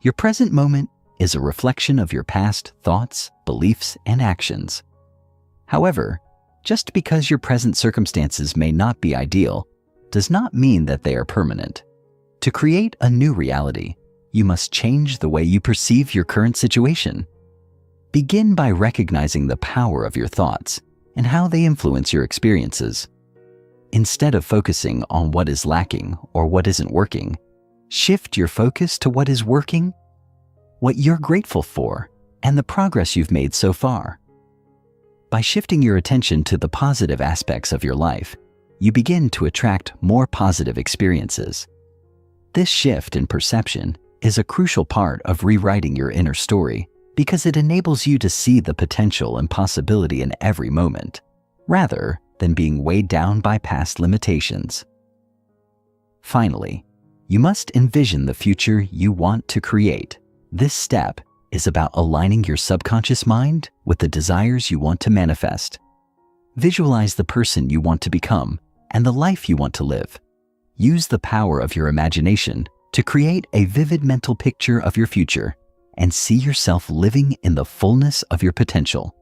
Your present moment is a reflection of your past thoughts, beliefs, and actions. However, just because your present circumstances may not be ideal does not mean that they are permanent. To create a new reality, you must change the way you perceive your current situation. Begin by recognizing the power of your thoughts and how they influence your experiences. Instead of focusing on what is lacking or what isn't working, shift your focus to what is working, what you're grateful for, and the progress you've made so far. By shifting your attention to the positive aspects of your life, you begin to attract more positive experiences. This shift in perception is a crucial part of rewriting your inner story because it enables you to see the potential and possibility in every moment, rather than being weighed down by past limitations. Finally, you must envision the future you want to create. This step is about aligning your subconscious mind with the desires you want to manifest. Visualize the person you want to become and the life you want to live. Use the power of your imagination to create a vivid mental picture of your future and see yourself living in the fullness of your potential.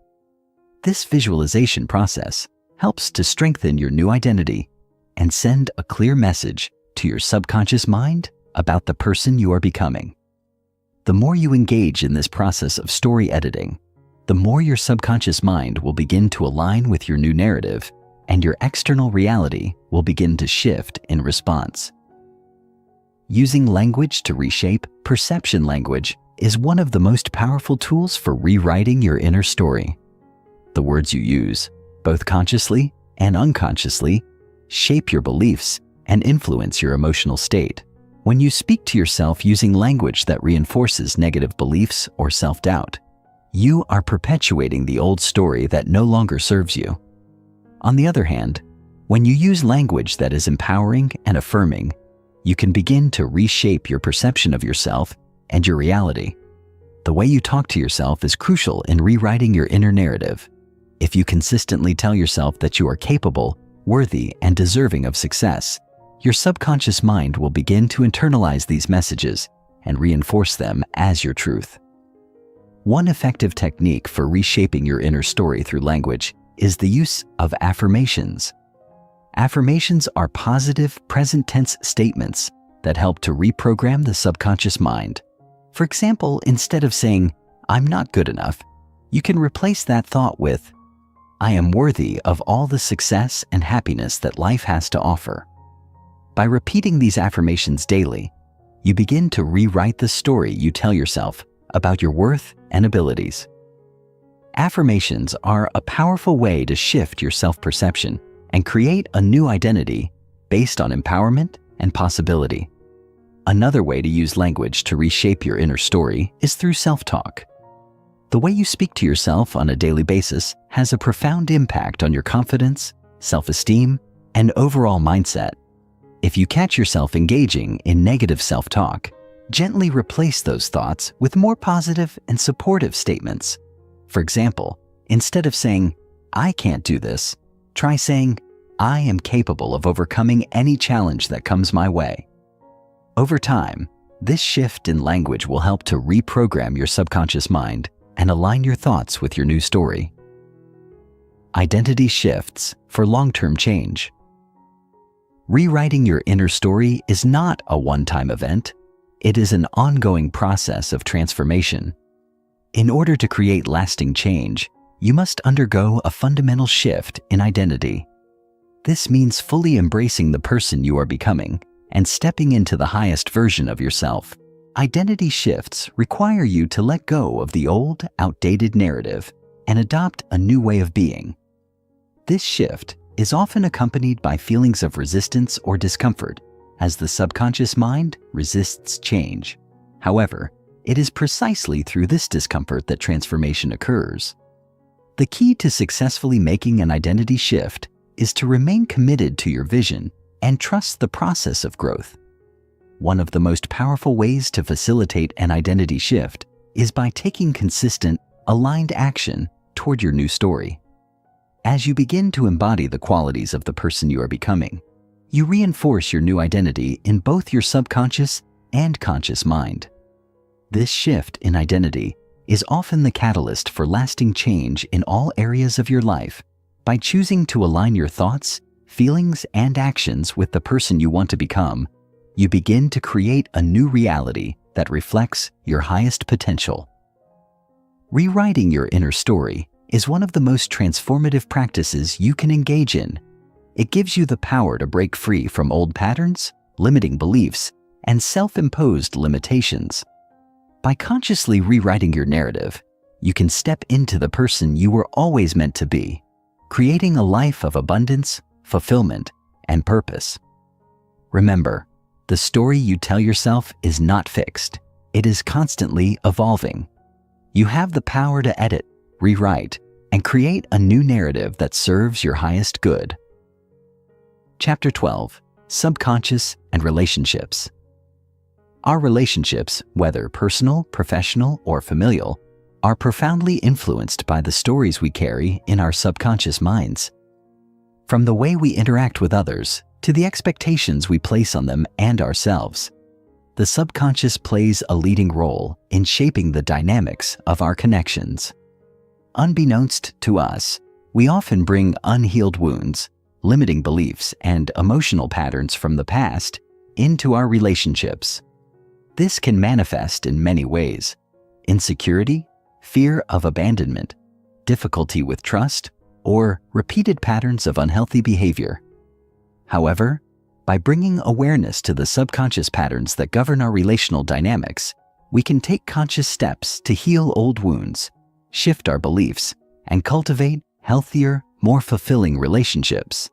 This visualization process helps to strengthen your new identity and send a clear message to your subconscious mind about the person you are becoming. The more you engage in this process of story editing, the more your subconscious mind will begin to align with your new narrative, and your external reality will begin to shift in response. Using language to reshape perception language is one of the most powerful tools for rewriting your inner story. The words you use, both consciously and unconsciously, shape your beliefs and influence your emotional state. When you speak to yourself using language that reinforces negative beliefs or self-doubt, you are perpetuating the old story that no longer serves you. On the other hand, when you use language that is empowering and affirming, you can begin to reshape your perception of yourself and your reality. The way you talk to yourself is crucial in rewriting your inner narrative. If you consistently tell yourself that you are capable, worthy, and deserving of success, your subconscious mind will begin to internalize these messages and reinforce them as your truth. One effective technique for reshaping your inner story through language is the use of affirmations. Affirmations are positive, present tense statements that help to reprogram the subconscious mind. For example, instead of saying, "I'm not good enough," you can replace that thought with, I am worthy of all the success and happiness that life has to offer. By repeating these affirmations daily, you begin to rewrite the story you tell yourself about your worth and abilities. Affirmations are a powerful way to shift your self-perception and create a new identity based on empowerment and possibility. Another way to use language to reshape your inner story is through self-talk. The way you speak to yourself on a daily basis has a profound impact on your confidence, self-esteem, and overall mindset. If you catch yourself engaging in negative self-talk, gently replace those thoughts with more positive and supportive statements. For example, instead of saying, "I can't do this," try saying, "I am capable of overcoming any challenge that comes my way." Over time, this shift in language will help to reprogram your subconscious mind and align your thoughts with your new story. Identity shifts for long-term change. Rewriting your inner story is not a one-time event. It is an ongoing process of transformation. In order to create lasting change, you must undergo a fundamental shift in identity. This means fully embracing the person you are becoming and stepping into the highest version of yourself. Identity shifts require you to let go of the old, outdated narrative and adopt a new way of being. This shift is often accompanied by feelings of resistance or discomfort, as the subconscious mind resists change. However, it is precisely through this discomfort that transformation occurs. The key to successfully making an identity shift is to remain committed to your vision and trust the process of growth. One of the most powerful ways to facilitate an identity shift is by taking consistent, aligned action toward your new story. As you begin to embody the qualities of the person you are becoming, you reinforce your new identity in both your subconscious and conscious mind. This shift in identity is often the catalyst for lasting change in all areas of your life. By choosing to align your thoughts, feelings, and actions with the person you want to become, you begin to create a new reality that reflects your highest potential. Rewriting your inner story is one of the most transformative practices you can engage in. It gives you the power to break free from old patterns, limiting beliefs, and self-imposed limitations. By consciously rewriting your narrative, you can step into the person you were always meant to be, creating a life of abundance, fulfillment, and purpose. Remember, the story you tell yourself is not fixed. It is constantly evolving. You have the power to edit, rewrite, and create a new narrative that serves your highest good. Chapter 12: Subconscious and Relationships. Our relationships, whether personal, professional, or familial, are profoundly influenced by the stories we carry in our subconscious minds. From the way we interact with others to the expectations we place on them and ourselves, the subconscious plays a leading role in shaping the dynamics of our connections. Unbeknownst to us, we often bring unhealed wounds, limiting beliefs, and emotional patterns from the past into our relationships. This can manifest in many ways: insecurity, fear of abandonment, difficulty with trust, or repeated patterns of unhealthy behavior. However, by bringing awareness to the subconscious patterns that govern our relational dynamics, we can take conscious steps to heal old wounds, shift our beliefs, and cultivate healthier, more fulfilling relationships.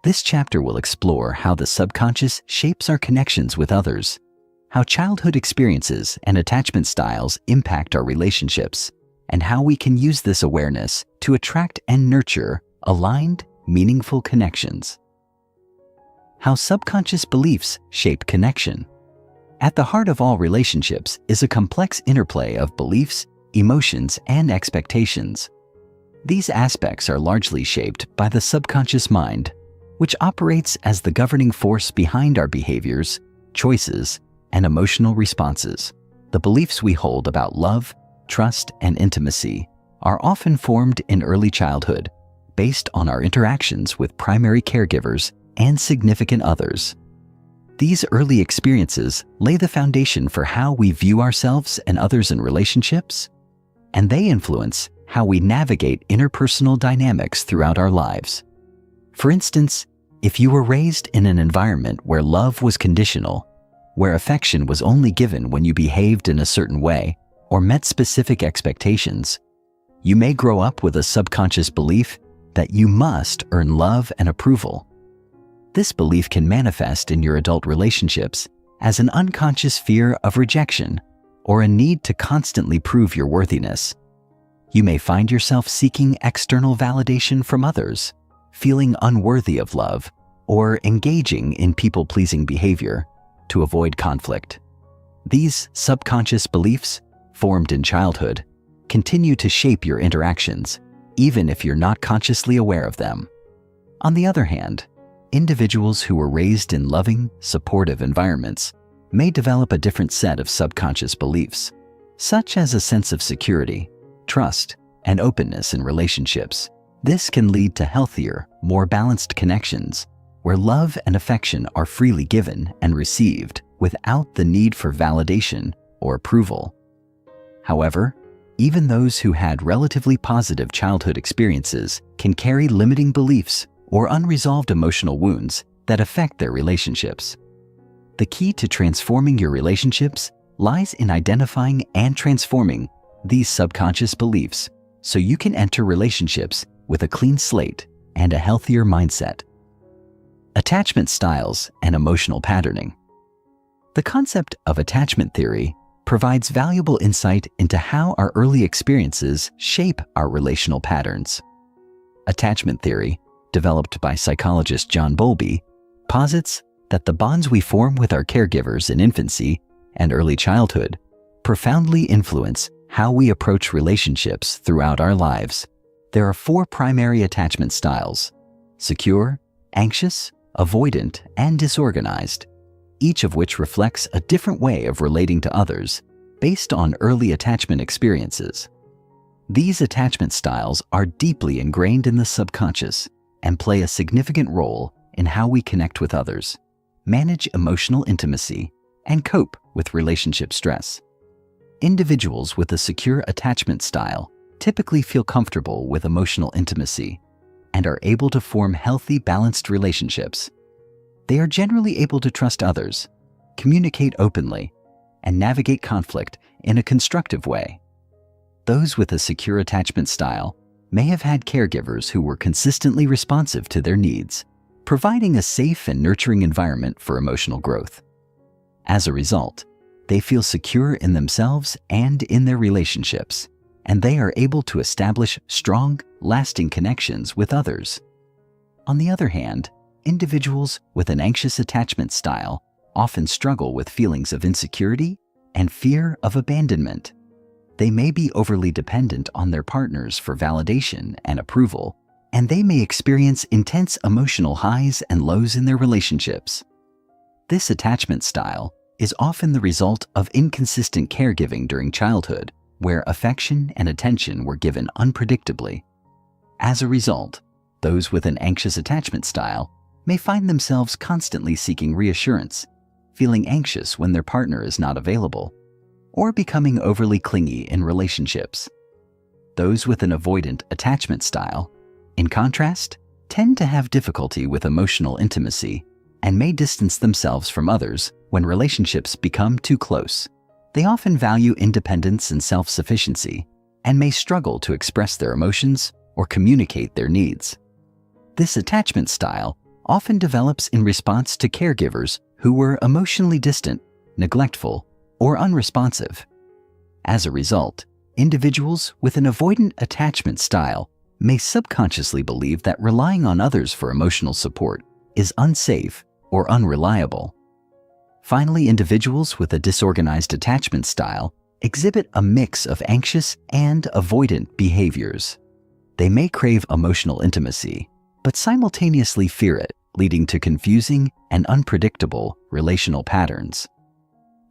This chapter will explore how the subconscious shapes our connections with others, how childhood experiences and attachment styles impact our relationships, and how we can use this awareness to attract and nurture aligned, meaningful connections. How subconscious beliefs shape connection. At the heart of all relationships is a complex interplay of beliefs, emotions, and expectations. These aspects are largely shaped by the subconscious mind, which operates as the governing force behind our behaviors, choices, and emotional responses. The beliefs we hold about love, trust, and intimacy are often formed in early childhood, based on our interactions with primary caregivers and significant others. These early experiences lay the foundation for how we view ourselves and others in relationships, and they influence how we navigate interpersonal dynamics throughout our lives. For instance, if you were raised in an environment where love was conditional, where affection was only given when you behaved in a certain way or met specific expectations, you may grow up with a subconscious belief that you must earn love and approval. This belief can manifest in your adult relationships as an unconscious fear of rejection or a need to constantly prove your worthiness. You may find yourself seeking external validation from others, feeling unworthy of love, or engaging in people-pleasing behavior to avoid conflict. These subconscious beliefs, formed in childhood, continue to shape your interactions, even if you're not consciously aware of them. On the other hand, individuals who were raised in loving, supportive environments may develop a different set of subconscious beliefs, such as a sense of security, trust, and openness in relationships. This can lead to healthier, more balanced connections, where love and affection are freely given and received without the need for validation or approval. However, even those who had relatively positive childhood experiences can carry limiting beliefs or unresolved emotional wounds that affect their relationships. The key to transforming your relationships lies in identifying and transforming these subconscious beliefs so you can enter relationships with a clean slate and a healthier mindset. Attachment styles and emotional patterning. The concept of attachment theory provides valuable insight into how our early experiences shape our relational patterns. Attachment theory, developed by psychologist John Bowlby, posits that the bonds we form with our caregivers in infancy and early childhood profoundly influence how we approach relationships throughout our lives. There are 4 primary attachment styles: secure, anxious, avoidant, and disorganized, each of which reflects a different way of relating to others based on early attachment experiences. These attachment styles are deeply ingrained in the subconscious and play a significant role in how we connect with others, manage emotional intimacy, and cope with relationship stress. Individuals with a secure attachment style typically feel comfortable with emotional intimacy and are able to form healthy, balanced relationships. They are generally able to trust others, communicate openly, and navigate conflict in a constructive way. Those with a secure attachment style may have had caregivers who were consistently responsive to their needs, providing a safe and nurturing environment for emotional growth. As a result, they feel secure in themselves and in their relationships, and they are able to establish strong, lasting connections with others. On the other hand, individuals with an anxious attachment style often struggle with feelings of insecurity and fear of abandonment. They may be overly dependent on their partners for validation and approval, and they may experience intense emotional highs and lows in their relationships. This attachment style is often the result of inconsistent caregiving during childhood, where affection and attention were given unpredictably. As a result, those with an anxious attachment style may find themselves constantly seeking reassurance, feeling anxious when their partner is not available, or becoming overly clingy in relationships. Those with an avoidant attachment style, in contrast, tend to have difficulty with emotional intimacy and may distance themselves from others when relationships become too close. They often value independence and self-sufficiency and may struggle to express their emotions or communicate their needs. This attachment style often develops in response to caregivers who were emotionally distant, neglectful, or unresponsive. As a result, individuals with an avoidant attachment style may subconsciously believe that relying on others for emotional support is unsafe or unreliable. Finally, individuals with a disorganized attachment style exhibit a mix of anxious and avoidant behaviors. They may crave emotional intimacy, but simultaneously fear it, leading to confusing and unpredictable relational patterns.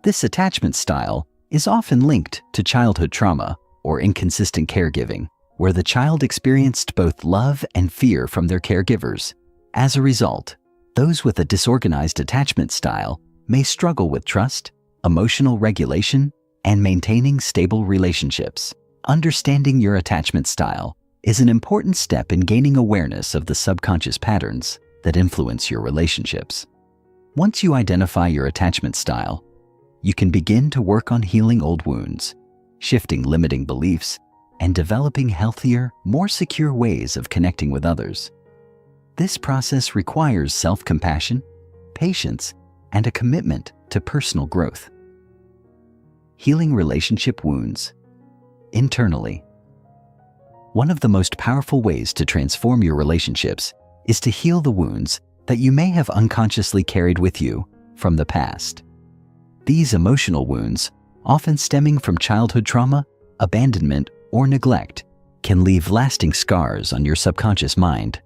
This attachment style is often linked to childhood trauma or inconsistent caregiving, where the child experienced both love and fear from their caregivers. As a result, those with a disorganized attachment style may struggle with trust, emotional regulation, and maintaining stable relationships. Understanding your attachment style is an important step in gaining awareness of the subconscious patterns that influence your relationships. Once you identify your attachment style, you can begin to work on healing old wounds, shifting limiting beliefs, and developing healthier, more secure ways of connecting with others. This process requires self-compassion, patience, and a commitment to personal growth. Healing relationship wounds. Internally. One of the most powerful ways to transform your relationships is to heal the wounds that you may have unconsciously carried with you from the past. These emotional wounds, often stemming from childhood trauma, abandonment, or neglect, can leave lasting scars on your subconscious mind.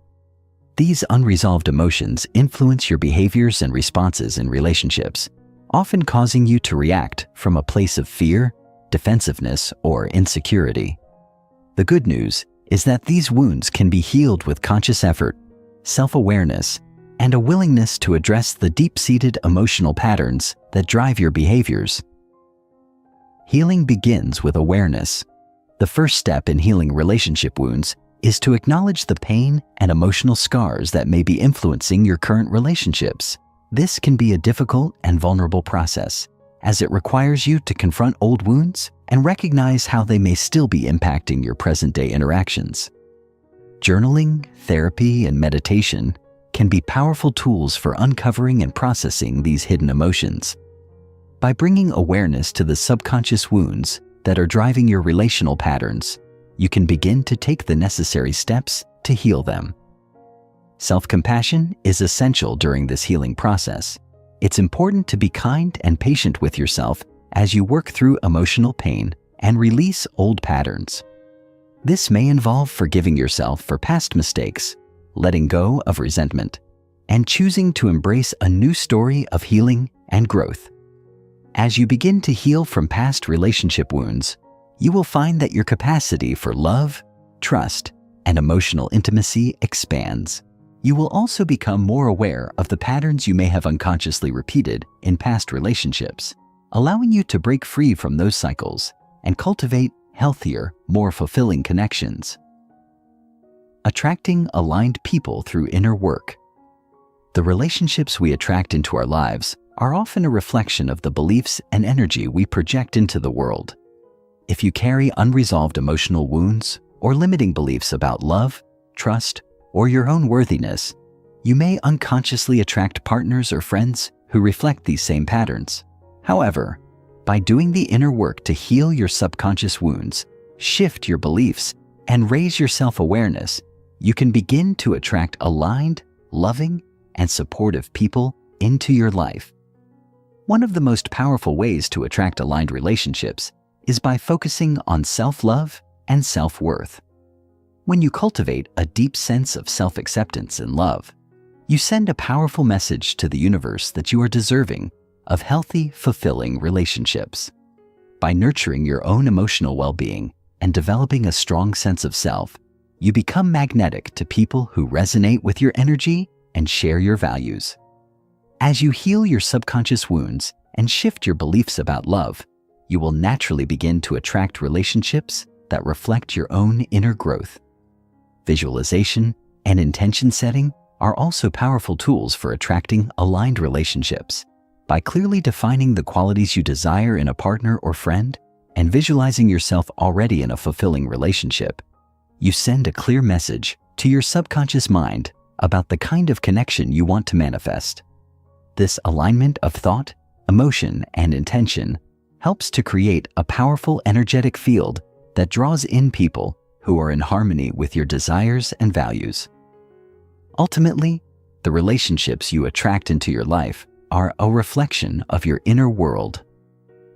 These unresolved emotions influence your behaviors and responses in relationships, often causing you to react from a place of fear, defensiveness, or insecurity. The good news is that these wounds can be healed with conscious effort, self-awareness, and a willingness to address the deep-seated emotional patterns that drive your behaviors. Healing begins with awareness. The first step in healing relationship wounds is to acknowledge the pain and emotional scars that may be influencing your current relationships. This can be a difficult and vulnerable process, as it requires you to confront old wounds and recognize how they may still be impacting your present-day interactions. Journaling, therapy, and meditation can be powerful tools for uncovering and processing these hidden emotions. By bringing awareness to the subconscious wounds that are driving your relational patterns, you can begin to take the necessary steps to heal them. Self-compassion is essential during this healing process. It's important to be kind and patient with yourself as you work through emotional pain and release old patterns. This may involve forgiving yourself for past mistakes, letting go of resentment, and choosing to embrace a new story of healing and growth. As you begin to heal from past relationship wounds, you will find that your capacity for love, trust, and emotional intimacy expands. You will also become more aware of the patterns you may have unconsciously repeated in past relationships, allowing you to break free from those cycles and cultivate healthier, more fulfilling connections. Attracting aligned people through inner work. The relationships we attract into our lives are often a reflection of the beliefs and energy we project into the world. If you carry unresolved emotional wounds or limiting beliefs about love, trust, or your own worthiness, you may unconsciously attract partners or friends who reflect these same patterns. However, by doing the inner work to heal your subconscious wounds, shift your beliefs, and raise your self-awareness, you can begin to attract aligned, loving, and supportive people into your life. One of the most powerful ways to attract aligned relationships is by focusing on self-love and self-worth. When you cultivate a deep sense of self-acceptance and love, you send a powerful message to the universe that you are deserving of healthy, fulfilling relationships. By nurturing your own emotional well-being and developing a strong sense of self, you become magnetic to people who resonate with your energy and share your values. As you heal your subconscious wounds and shift your beliefs about love, you will naturally begin to attract relationships that reflect your own inner growth. Visualization and intention setting are also powerful tools for attracting aligned relationships. By clearly defining the qualities you desire in a partner or friend and visualizing yourself already in a fulfilling relationship, you send a clear message to your subconscious mind about the kind of connection you want to manifest. This alignment of thought, emotion, and intention helps to create a powerful energetic field that draws in people who are in harmony with your desires and values. Ultimately, the relationships you attract into your life are a reflection of your inner world.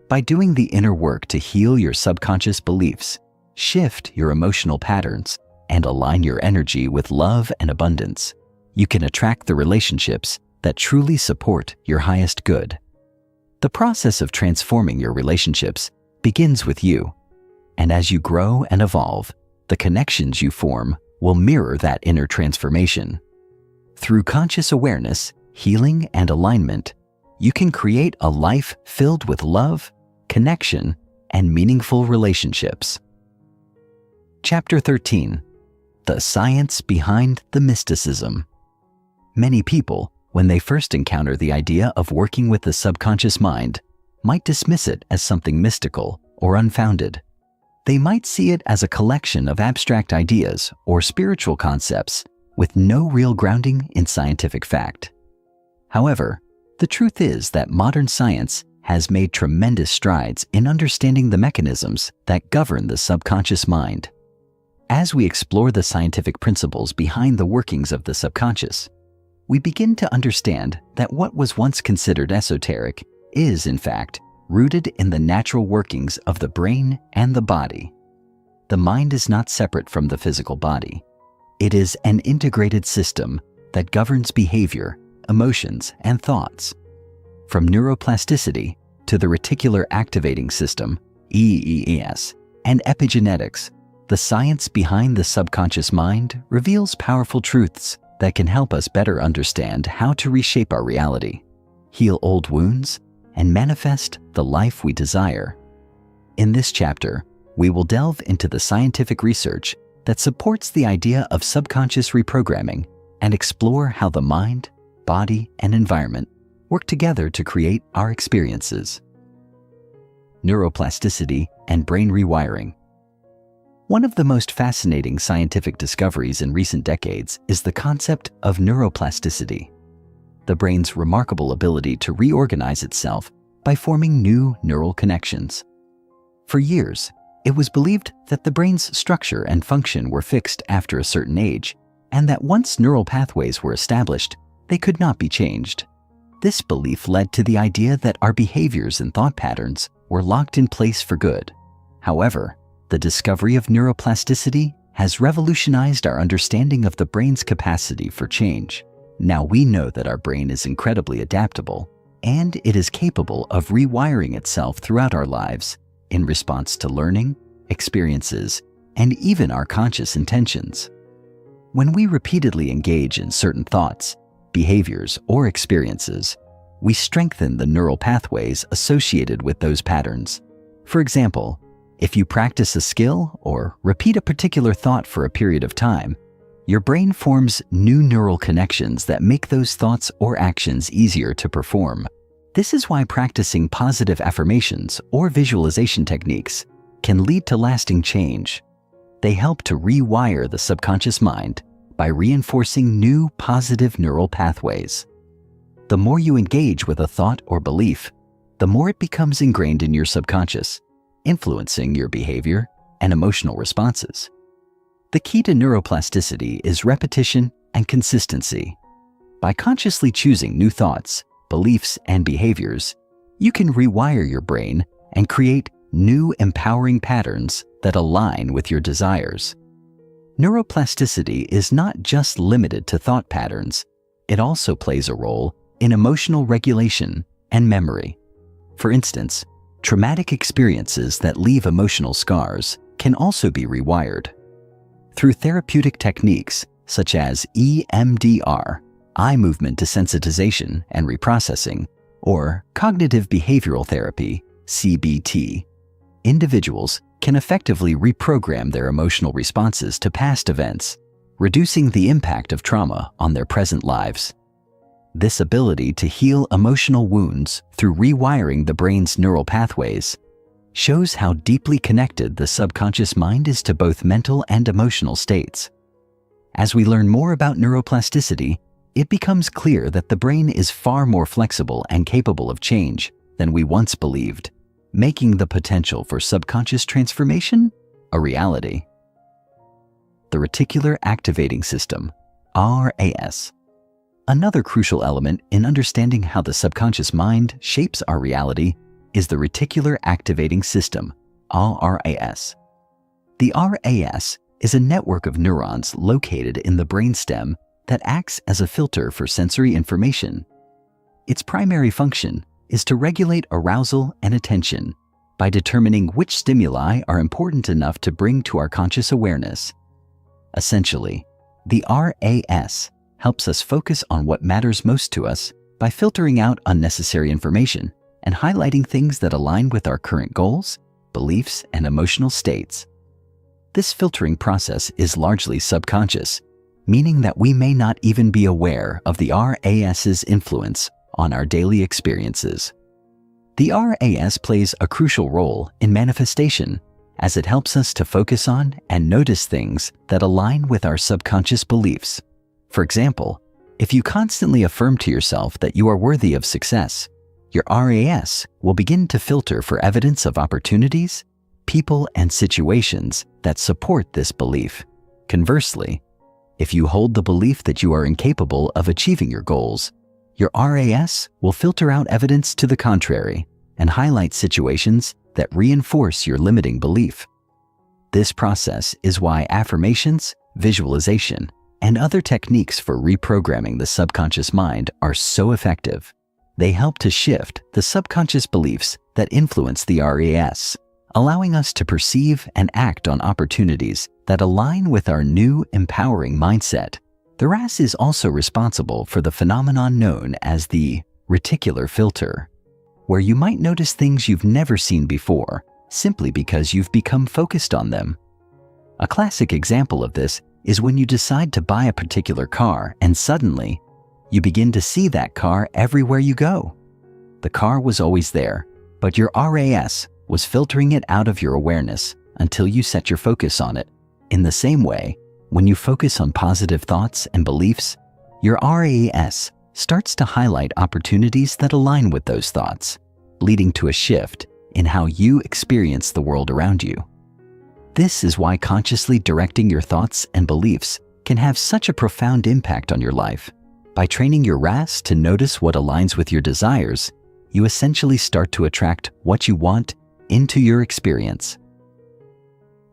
By doing the inner work to heal your subconscious beliefs, shift your emotional patterns, and align your energy with love and abundance, you can attract the relationships that truly support your highest good. The process of transforming your relationships begins with you, and as you grow and evolve, the connections you form will mirror that inner transformation. Through conscious awareness, healing, and alignment, you can create a life filled with love, connection, and meaningful relationships. Chapter 13. The Science Behind the Mysticism. Many people, when they first encounter the idea of working with the subconscious mind, might dismiss it as something mystical or unfounded. They might see it as a collection of abstract ideas or spiritual concepts with no real grounding in scientific fact. However, the truth is that modern science has made tremendous strides in understanding the mechanisms that govern the subconscious mind. As we explore the scientific principles behind the workings of the subconscious, we begin to understand that what was once considered esoteric is, in fact, rooted in the natural workings of the brain and the body. The mind is not separate from the physical body. It is an integrated system that governs behavior, emotions, and thoughts. From neuroplasticity to the reticular activating system, EES, and epigenetics, the science behind the subconscious mind reveals powerful truths that can help us better understand how to reshape our reality, heal old wounds, and manifest the life we desire. In this chapter, we will delve into the scientific research that supports the idea of subconscious reprogramming and explore how the mind, body, and environment work together to create our experiences. Neuroplasticity and brain rewiring. One of the most fascinating scientific discoveries in recent decades is the concept of neuroplasticity, the brain's remarkable ability to reorganize itself by forming new neural connections. For years, it was believed that the brain's structure and function were fixed after a certain age, and that once neural pathways were established, they could not be changed. This belief led to the idea that our behaviors and thought patterns were locked in place for good. However, the discovery of neuroplasticity has revolutionized our understanding of the brain's capacity for change. Now we know that our brain is incredibly adaptable, and it is capable of rewiring itself throughout our lives in response to learning, experiences, and even our conscious intentions. When we repeatedly engage in certain thoughts, behaviors, or experiences, we strengthen the neural pathways associated with those patterns. For example, if you practice a skill or repeat a particular thought for a period of time, your brain forms new neural connections that make those thoughts or actions easier to perform. This is why practicing positive affirmations or visualization techniques can lead to lasting change. They help to rewire the subconscious mind by reinforcing new positive neural pathways. The more you engage with a thought or belief, the more it becomes ingrained in your subconscious, influencing your behavior and emotional responses. The key to neuroplasticity is repetition and consistency. By consciously choosing new thoughts, beliefs, and behaviors, you can rewire your brain and create new empowering patterns that align with your desires. Neuroplasticity is not just limited to thought patterns. It also plays a role in emotional regulation and memory. For instance, traumatic experiences that leave emotional scars can also be rewired. Through therapeutic techniques such as EMDR, eye movement desensitization and reprocessing, or cognitive behavioral therapy, CBT, individuals can effectively reprogram their emotional responses to past events, reducing the impact of trauma on their present lives. This ability to heal emotional wounds through rewiring the brain's neural pathways shows how deeply connected the subconscious mind is to both mental and emotional states. As we learn more about neuroplasticity, it becomes clear that the brain is far more flexible and capable of change than we once believed, making the potential for subconscious transformation a reality. The reticular activating system, RAS. Another crucial element in understanding how the subconscious mind shapes our reality is the reticular activating system, RAS. The RAS is a network of neurons located in the brainstem that acts as a filter for sensory information. Its primary function is to regulate arousal and attention by determining which stimuli are important enough to bring to our conscious awareness. Essentially, the RAS helps us focus on what matters most to us by filtering out unnecessary information and highlighting things that align with our current goals, beliefs, and emotional states. This filtering process is largely subconscious, meaning that we may not even be aware of the RAS's influence on our daily experiences. The RAS plays a crucial role in manifestation, as it helps us to focus on and notice things that align with our subconscious beliefs. For example, if you constantly affirm to yourself that you are worthy of success, your RAS will begin to filter for evidence of opportunities, people, and situations that support this belief. Conversely, if you hold the belief that you are incapable of achieving your goals, your RAS will filter out evidence to the contrary and highlight situations that reinforce your limiting belief. This process is why affirmations, visualization, and other techniques for reprogramming the subconscious mind are so effective. They help to shift the subconscious beliefs that influence the RAS, allowing us to perceive and act on opportunities that align with our new, empowering mindset. The RAS is also responsible for the phenomenon known as the reticular filter, where you might notice things you've never seen before simply because you've become focused on them. A classic example of this is when you decide to buy a particular car and suddenly you begin to see that car everywhere you go. The car was always there, but your RAS was filtering it out of your awareness until you set your focus on it. In the same way, when you focus on positive thoughts and beliefs, your RAS starts to highlight opportunities that align with those thoughts, leading to a shift in how you experience the world around you. This is why consciously directing your thoughts and beliefs can have such a profound impact on your life. By training your RAS to notice what aligns with your desires, you essentially start to attract what you want into your experience.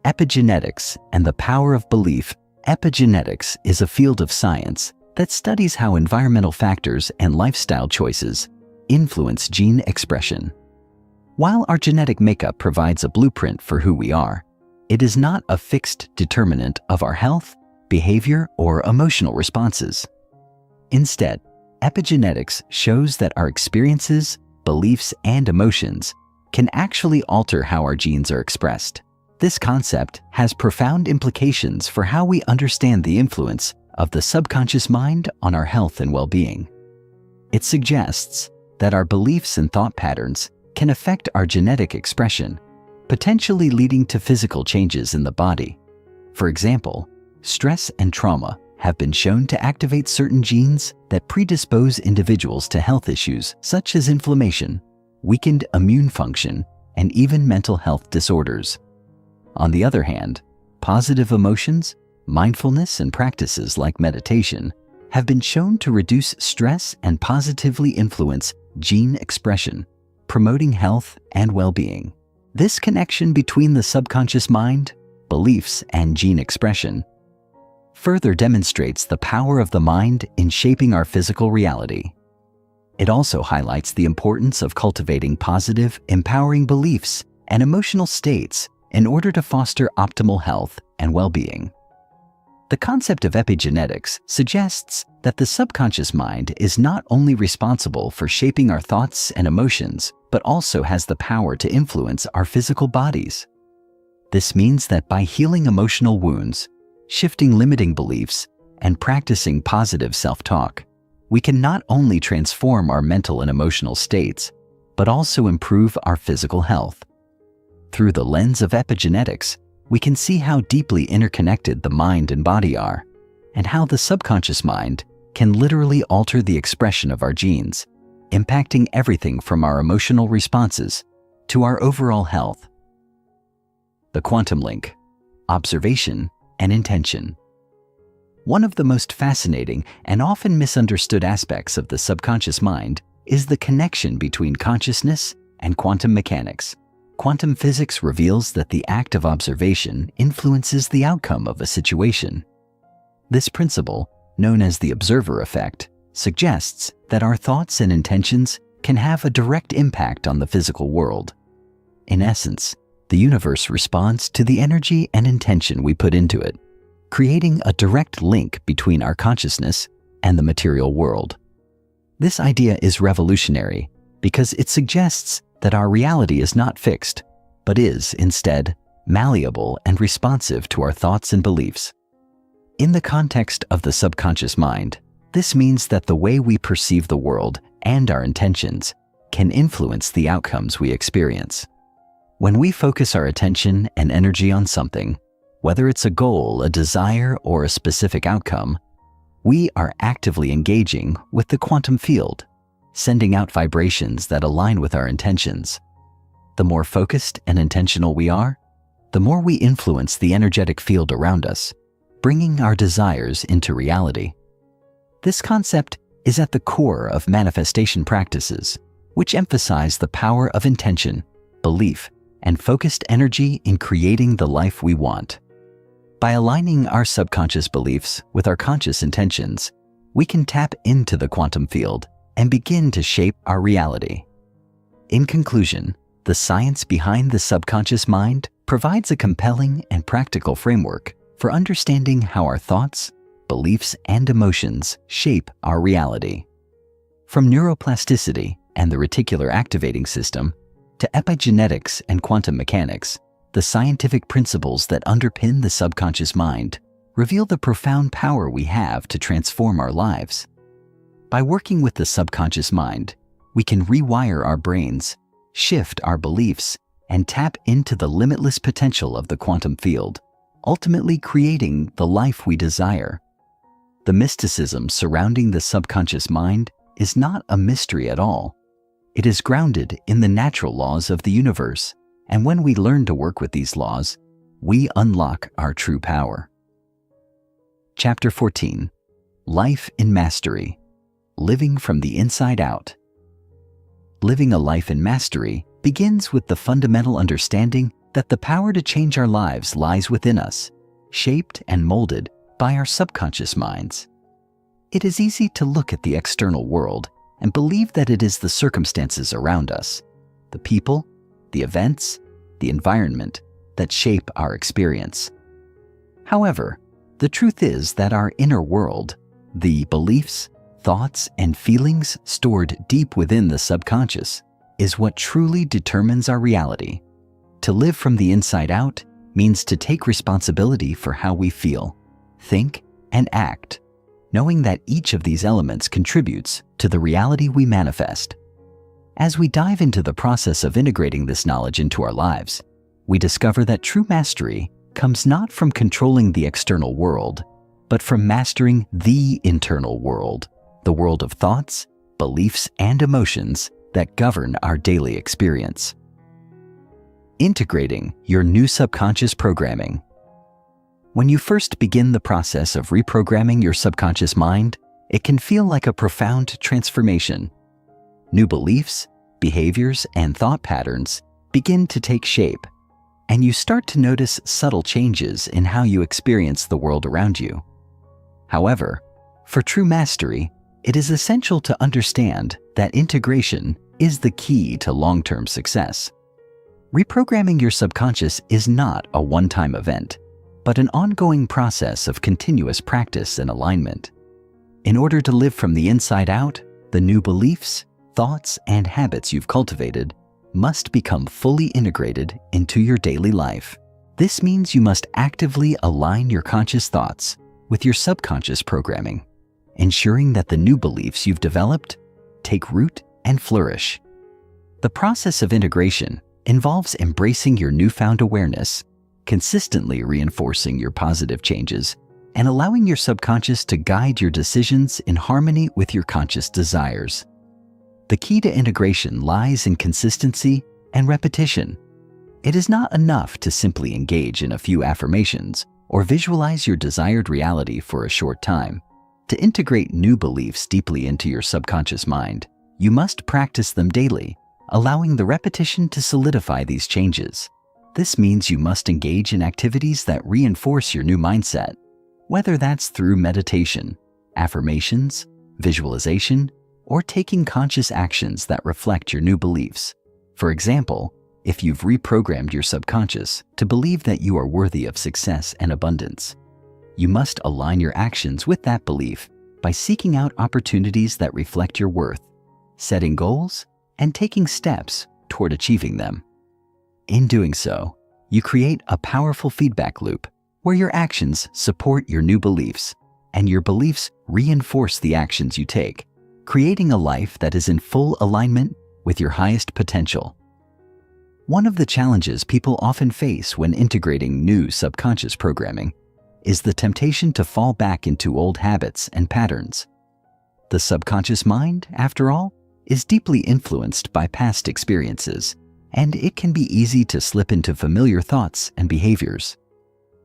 Epigenetics and the power of belief. Epigenetics is a field of science that studies how environmental factors and lifestyle choices influence gene expression. While our genetic makeup provides a blueprint for who we are, it is not a fixed determinant of our health, behavior, or emotional responses. Instead, epigenetics shows that our experiences, beliefs, and emotions can actually alter how our genes are expressed. This concept has profound implications for how we understand the influence of the subconscious mind on our health and well-being. It suggests that our beliefs and thought patterns can affect our genetic expression, potentially leading to physical changes in the body. For example, stress and trauma have been shown to activate certain genes that predispose individuals to health issues such as inflammation, weakened immune function, and even mental health disorders. On the other hand, positive emotions, mindfulness, and practices like meditation have been shown to reduce stress and positively influence gene expression, promoting health and well-being. This connection between the subconscious mind, beliefs, and gene expression further demonstrates the power of the mind in shaping our physical reality. It also highlights the importance of cultivating positive, empowering beliefs and emotional states in order to foster optimal health and well-being. The concept of epigenetics suggests that the subconscious mind is not only responsible for shaping our thoughts and emotions, but also has the power to influence our physical bodies. This means that by healing emotional wounds, shifting limiting beliefs, and practicing positive self-talk, we can not only transform our mental and emotional states, but also improve our physical health. Through the lens of epigenetics, we can see how deeply interconnected the mind and body are, and how the subconscious mind can literally alter the expression of our genes, impacting everything from our emotional responses to our overall health. The quantum link, observation, and intention. One of the most fascinating and often misunderstood aspects of the subconscious mind is the connection between consciousness and quantum mechanics. Quantum physics reveals that the act of observation influences the outcome of a situation. This principle, known as the observer effect, suggests that our thoughts and intentions can have a direct impact on the physical world. In essence, the universe responds to the energy and intention we put into it, creating a direct link between our consciousness and the material world. This idea is revolutionary because it suggests that our reality is not fixed, but is, instead, malleable, and responsive to our thoughts and beliefs. In the context of the subconscious mind, this means that the way we perceive the world and our intentions can influence the outcomes we experience. When we focus our attention and energy on something, whether it's a goal, a desire, or a specific outcome, we are actively engaging with the quantum field, sending out vibrations that align with our intentions. The more focused and intentional we are, the more we influence the energetic field around us, bringing our desires into reality. This concept is at the core of manifestation practices, which emphasize the power of intention, belief, and focused energy in creating the life we want. By aligning our subconscious beliefs with our conscious intentions, we can tap into the quantum field and begin to shape our reality. In conclusion, the science behind the subconscious mind provides a compelling and practical framework for understanding how our thoughts, beliefs, and emotions shape our reality. From neuroplasticity and the reticular activating system to epigenetics and quantum mechanics, the scientific principles that underpin the subconscious mind reveal the profound power we have to transform our lives. By working with the subconscious mind, we can rewire our brains, shift our beliefs, and tap into the limitless potential of the quantum field, ultimately creating the life we desire. The mysticism surrounding the subconscious mind is not a mystery at all. It is grounded in the natural laws of the universe, and when we learn to work with these laws, we unlock our true power. Chapter 14. Life in Mastery. Living from the Inside Out. Living a life in mastery begins with the fundamental understanding that the power to change our lives lies within us, shaped and molded by our subconscious minds. It is easy to look at the external world and believe that it is the circumstances around us, the people, the events, the environment that shape our experience. However, the truth is that our inner world, the beliefs, thoughts, and feelings stored deep within the subconscious, is what truly determines our reality. To live from the inside out means to take responsibility for how we feel, think, and act, knowing that each of these elements contributes to the reality we manifest. As we dive into the process of integrating this knowledge into our lives, we discover that true mastery comes not from controlling the external world, but from mastering the internal world, the world of thoughts, beliefs, and emotions that govern our daily experience. Integrating your new subconscious programming. When you first begin the process of reprogramming your subconscious mind, it can feel like a profound transformation. New beliefs, behaviors, and thought patterns begin to take shape, and you start to notice subtle changes in how you experience the world around you. However, for true mastery, it is essential to understand that integration is the key to long-term success. Reprogramming your subconscious is not a one-time event, but an ongoing process of continuous practice and alignment. In order to live from the inside out, the new beliefs, thoughts, and habits you've cultivated must become fully integrated into your daily life. This means you must actively align your conscious thoughts with your subconscious programming, ensuring that the new beliefs you've developed take root and flourish. The process of integration involves embracing your newfound awareness, consistently reinforcing your positive changes, and allowing your subconscious to guide your decisions in harmony with your conscious desires. The key to integration lies in consistency and repetition. It is not enough to simply engage in a few affirmations or visualize your desired reality for a short time. To integrate new beliefs deeply into your subconscious mind, you must practice them daily, allowing the repetition to solidify these changes. This means you must engage in activities that reinforce your new mindset, whether that's through meditation, affirmations, visualization, or taking conscious actions that reflect your new beliefs. For example, if you've reprogrammed your subconscious to believe that you are worthy of success and abundance, you must align your actions with that belief by seeking out opportunities that reflect your worth, setting goals, and taking steps toward achieving them. In doing so, you create a powerful feedback loop where your actions support your new beliefs, and your beliefs reinforce the actions you take, creating a life that is in full alignment with your highest potential. One of the challenges people often face when integrating new subconscious programming is the temptation to fall back into old habits and patterns. The subconscious mind, after all, is deeply influenced by past experiences, and it can be easy to slip into familiar thoughts and behaviors.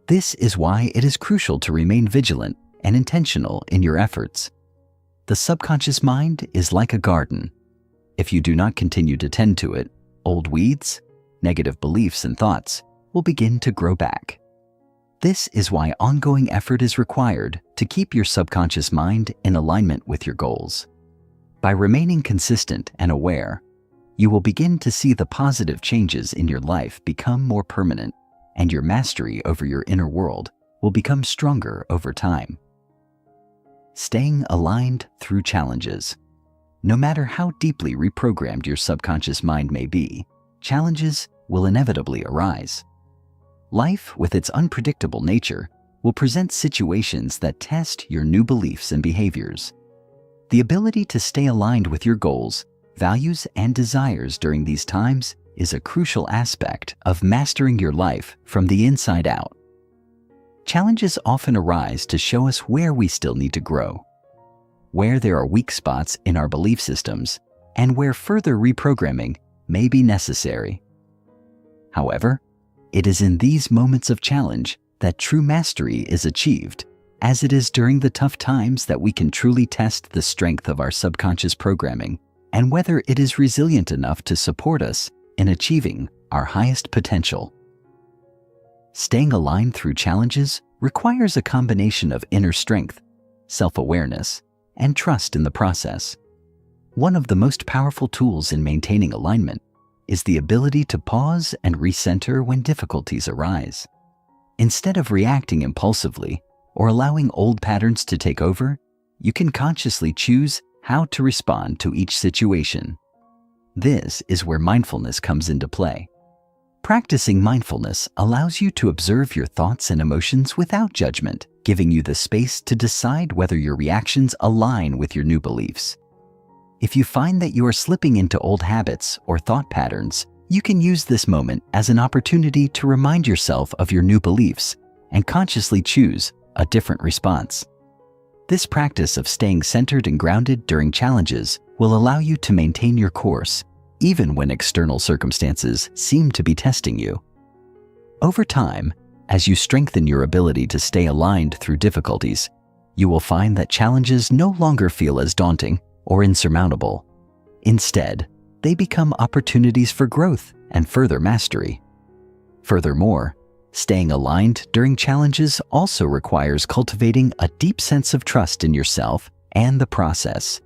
This is why it is crucial to remain vigilant and intentional in your efforts. The subconscious mind is like a garden. If you do not continue to tend to it, old weeds, negative beliefs and thoughts will begin to grow back. This is why ongoing effort is required to keep your subconscious mind in alignment with your goals. By remaining consistent and aware, you will begin to see the positive changes in your life become more permanent, and your mastery over your inner world will become stronger over time. Staying aligned through challenges. No matter how deeply reprogrammed your subconscious mind may be, challenges will inevitably arise. Life, with its unpredictable nature, will present situations that test your new beliefs and behaviors. The ability to stay aligned with your goals, values, and desires during these times is a crucial aspect of mastering your life from the inside out. Challenges often arise to show us where we still need to grow, where there are weak spots in our belief systems, and where further reprogramming may be necessary. However, it is in these moments of challenge that true mastery is achieved, as it is during the tough times that we can truly test the strength of our subconscious programming and whether it is resilient enough to support us in achieving our highest potential. Staying aligned through challenges requires a combination of inner strength, self-awareness, and trust in the process. One of the most powerful tools in maintaining alignment is the ability to pause and recenter when difficulties arise. Instead of reacting impulsively or allowing old patterns to take over, you can consciously choose how to respond to each situation. This is where mindfulness comes into play. Practicing mindfulness allows you to observe your thoughts and emotions without judgment, giving you the space to decide whether your reactions align with your new beliefs. If you find that you are slipping into old habits or thought patterns, you can use this moment as an opportunity to remind yourself of your new beliefs and consciously choose a different response. This practice of staying centered and grounded during challenges will allow you to maintain your course, even when external circumstances seem to be testing you. Over time, as you strengthen your ability to stay aligned through difficulties, you will find that challenges no longer feel as daunting or insurmountable. Instead, they become opportunities for growth and further mastery. Furthermore, staying aligned during challenges also requires cultivating a deep sense of trust in yourself and the process.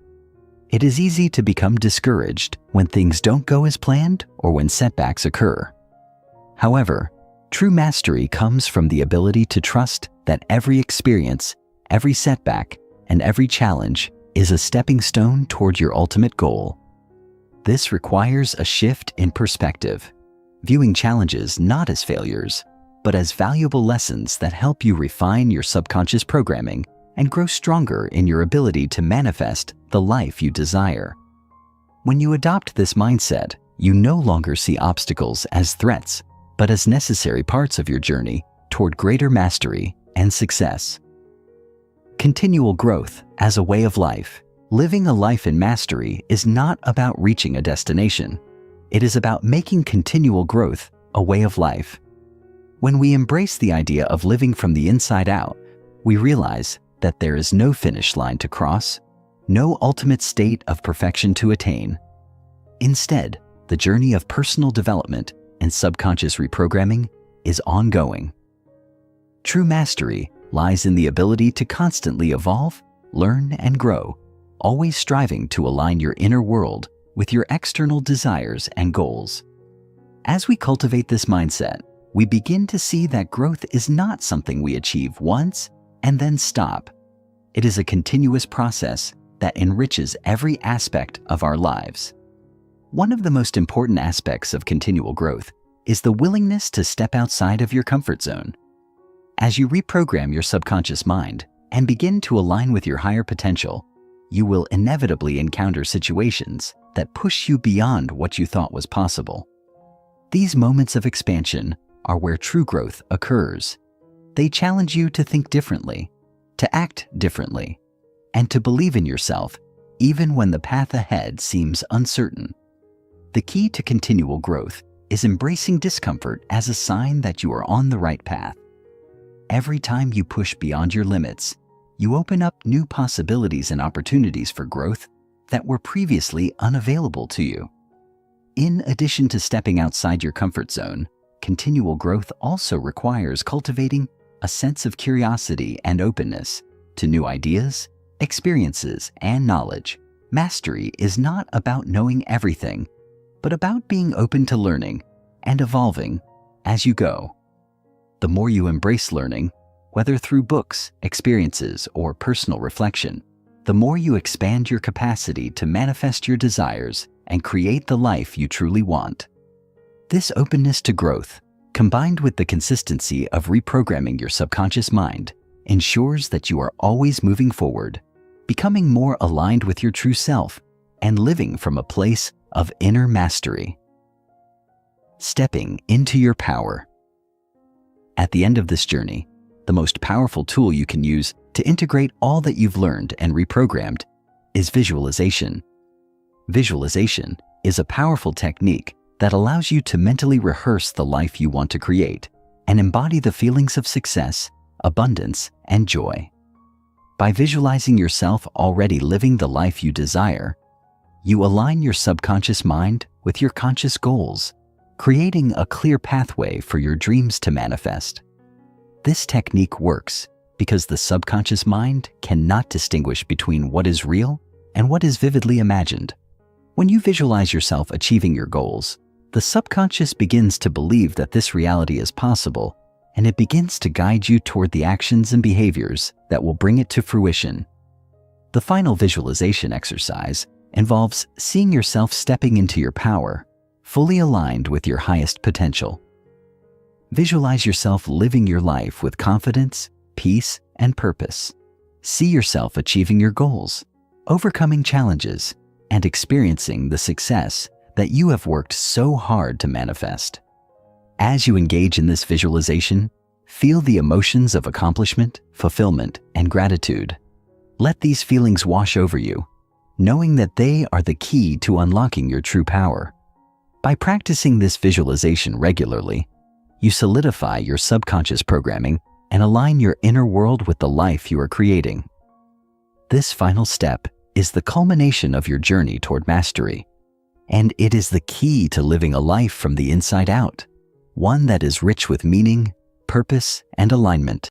It is easy to become discouraged when things don't go as planned or when setbacks occur. However, true mastery comes from the ability to trust that every experience, every setback, and every challenge is a stepping stone toward your ultimate goal. This requires a shift in perspective, viewing challenges not as failures, but as valuable lessons that help you refine your subconscious programming and grow stronger in your ability to manifest the life you desire. When you adopt this mindset, you no longer see obstacles as threats, but as necessary parts of your journey toward greater mastery and success. Continual growth as a way of life. Living a life in mastery is not about reaching a destination. It is about making continual growth a way of life. When we embrace the idea of living from the inside out, we realize that there is no finish line to cross, no ultimate state of perfection to attain. Instead, the journey of personal development and subconscious reprogramming is ongoing. True mastery lies in the ability to constantly evolve, learn, and grow, always striving to align your inner world with your external desires and goals. As we cultivate this mindset, we begin to see that growth is not something we achieve once and then stop. It is a continuous process that enriches every aspect of our lives. One of the most important aspects of continual growth is the willingness to step outside of your comfort zone. As you reprogram your subconscious mind and begin to align with your higher potential, you will inevitably encounter situations that push you beyond what you thought was possible. These moments of expansion are where true growth occurs. They challenge you to think differently, to act differently, and to believe in yourself even when the path ahead seems uncertain. The key to continual growth is embracing discomfort as a sign that you are on the right path. Every time you push beyond your limits, you open up new possibilities and opportunities for growth that were previously unavailable to you. In addition to stepping outside your comfort zone, continual growth also requires cultivating a sense of curiosity and openness to new ideas, experiences, and knowledge. Mastery is not about knowing everything, but about being open to learning and evolving as you go. The more you embrace learning, whether through books, experiences, or personal reflection, the more you expand your capacity to manifest your desires and create the life you truly want. This openness to growth, combined with the consistency of reprogramming your subconscious mind, ensures that you are always moving forward, becoming more aligned with your true self, and living from a place of inner mastery. Stepping into your power. At the end of this journey, the most powerful tool you can use to integrate all that you've learned and reprogrammed is visualization. Visualization is a powerful technique that allows you to mentally rehearse the life you want to create and embody the feelings of success, abundance, and joy. By visualizing yourself already living the life you desire, you align your subconscious mind with your conscious goals, creating a clear pathway for your dreams to manifest. This technique works because the subconscious mind cannot distinguish between what is real and what is vividly imagined. When you visualize yourself achieving your goals, the subconscious begins to believe that this reality is possible, and it begins to guide you toward the actions and behaviors that will bring it to fruition. The final visualization exercise involves seeing yourself stepping into your power, fully aligned with your highest potential. Visualize yourself living your life with confidence, peace, and purpose. See yourself achieving your goals, overcoming challenges, and experiencing the success that you have worked so hard to manifest. As you engage in this visualization, feel the emotions of accomplishment, fulfillment, and gratitude. Let these feelings wash over you, knowing that they are the key to unlocking your true power. By practicing this visualization regularly, you solidify your subconscious programming and align your inner world with the life you are creating. This final step is the culmination of your journey toward mastery, and it is the key to living a life from the inside out, one that is rich with meaning, purpose, and alignment.